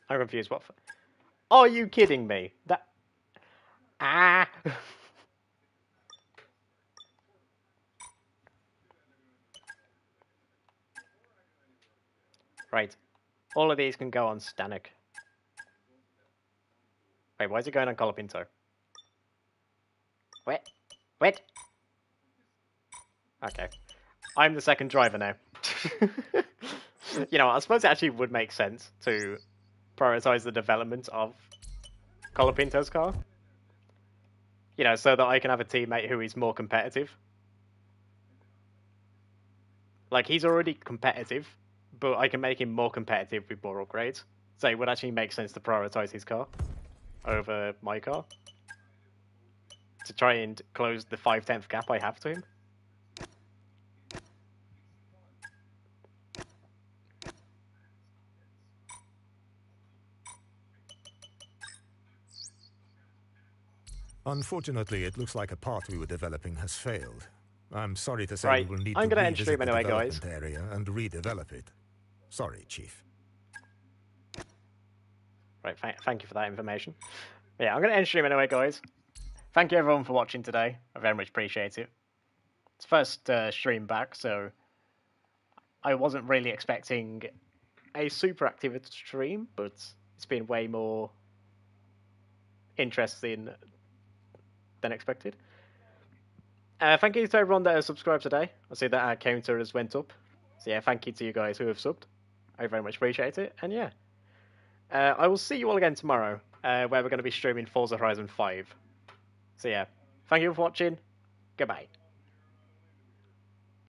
I'm confused. What? Are you kidding me? That. Ah. Right. All of these can go on Stanek. Wait, why is it going on Colapinto? Wait. Wait. Okay. I'm the second driver now. You know, I suppose it actually would make sense to prioritize the development of Colapinto's car. You know, so that I can have a teammate who is more competitive. Like, he's already competitive, but I can make him more competitive with more upgrades. So it would actually make sense to prioritize his car over my car. To try and close the 5/10 gap I have to him. Unfortunately, it looks like a part we were developing has failed. I'm sorry to say Right, we will need I'm to gonna end revisit stream the anyway, development guys. area and redevelop it. Sorry, Chief. Right, thank you for that information. Yeah, I'm going to end stream anyway, guys. Thank you everyone for watching today. I very much appreciate it. It's first stream back, so I wasn't really expecting a super active stream, but it's been way more interesting than expected. Thank you to everyone that has subscribed today. I see that our counter has went up. So yeah, thank you to you guys who have subbed. I very much appreciate it. And yeah, I will see you all again tomorrow, where we're going to be streaming Forza Horizon 5. So yeah, thank you for watching. Goodbye.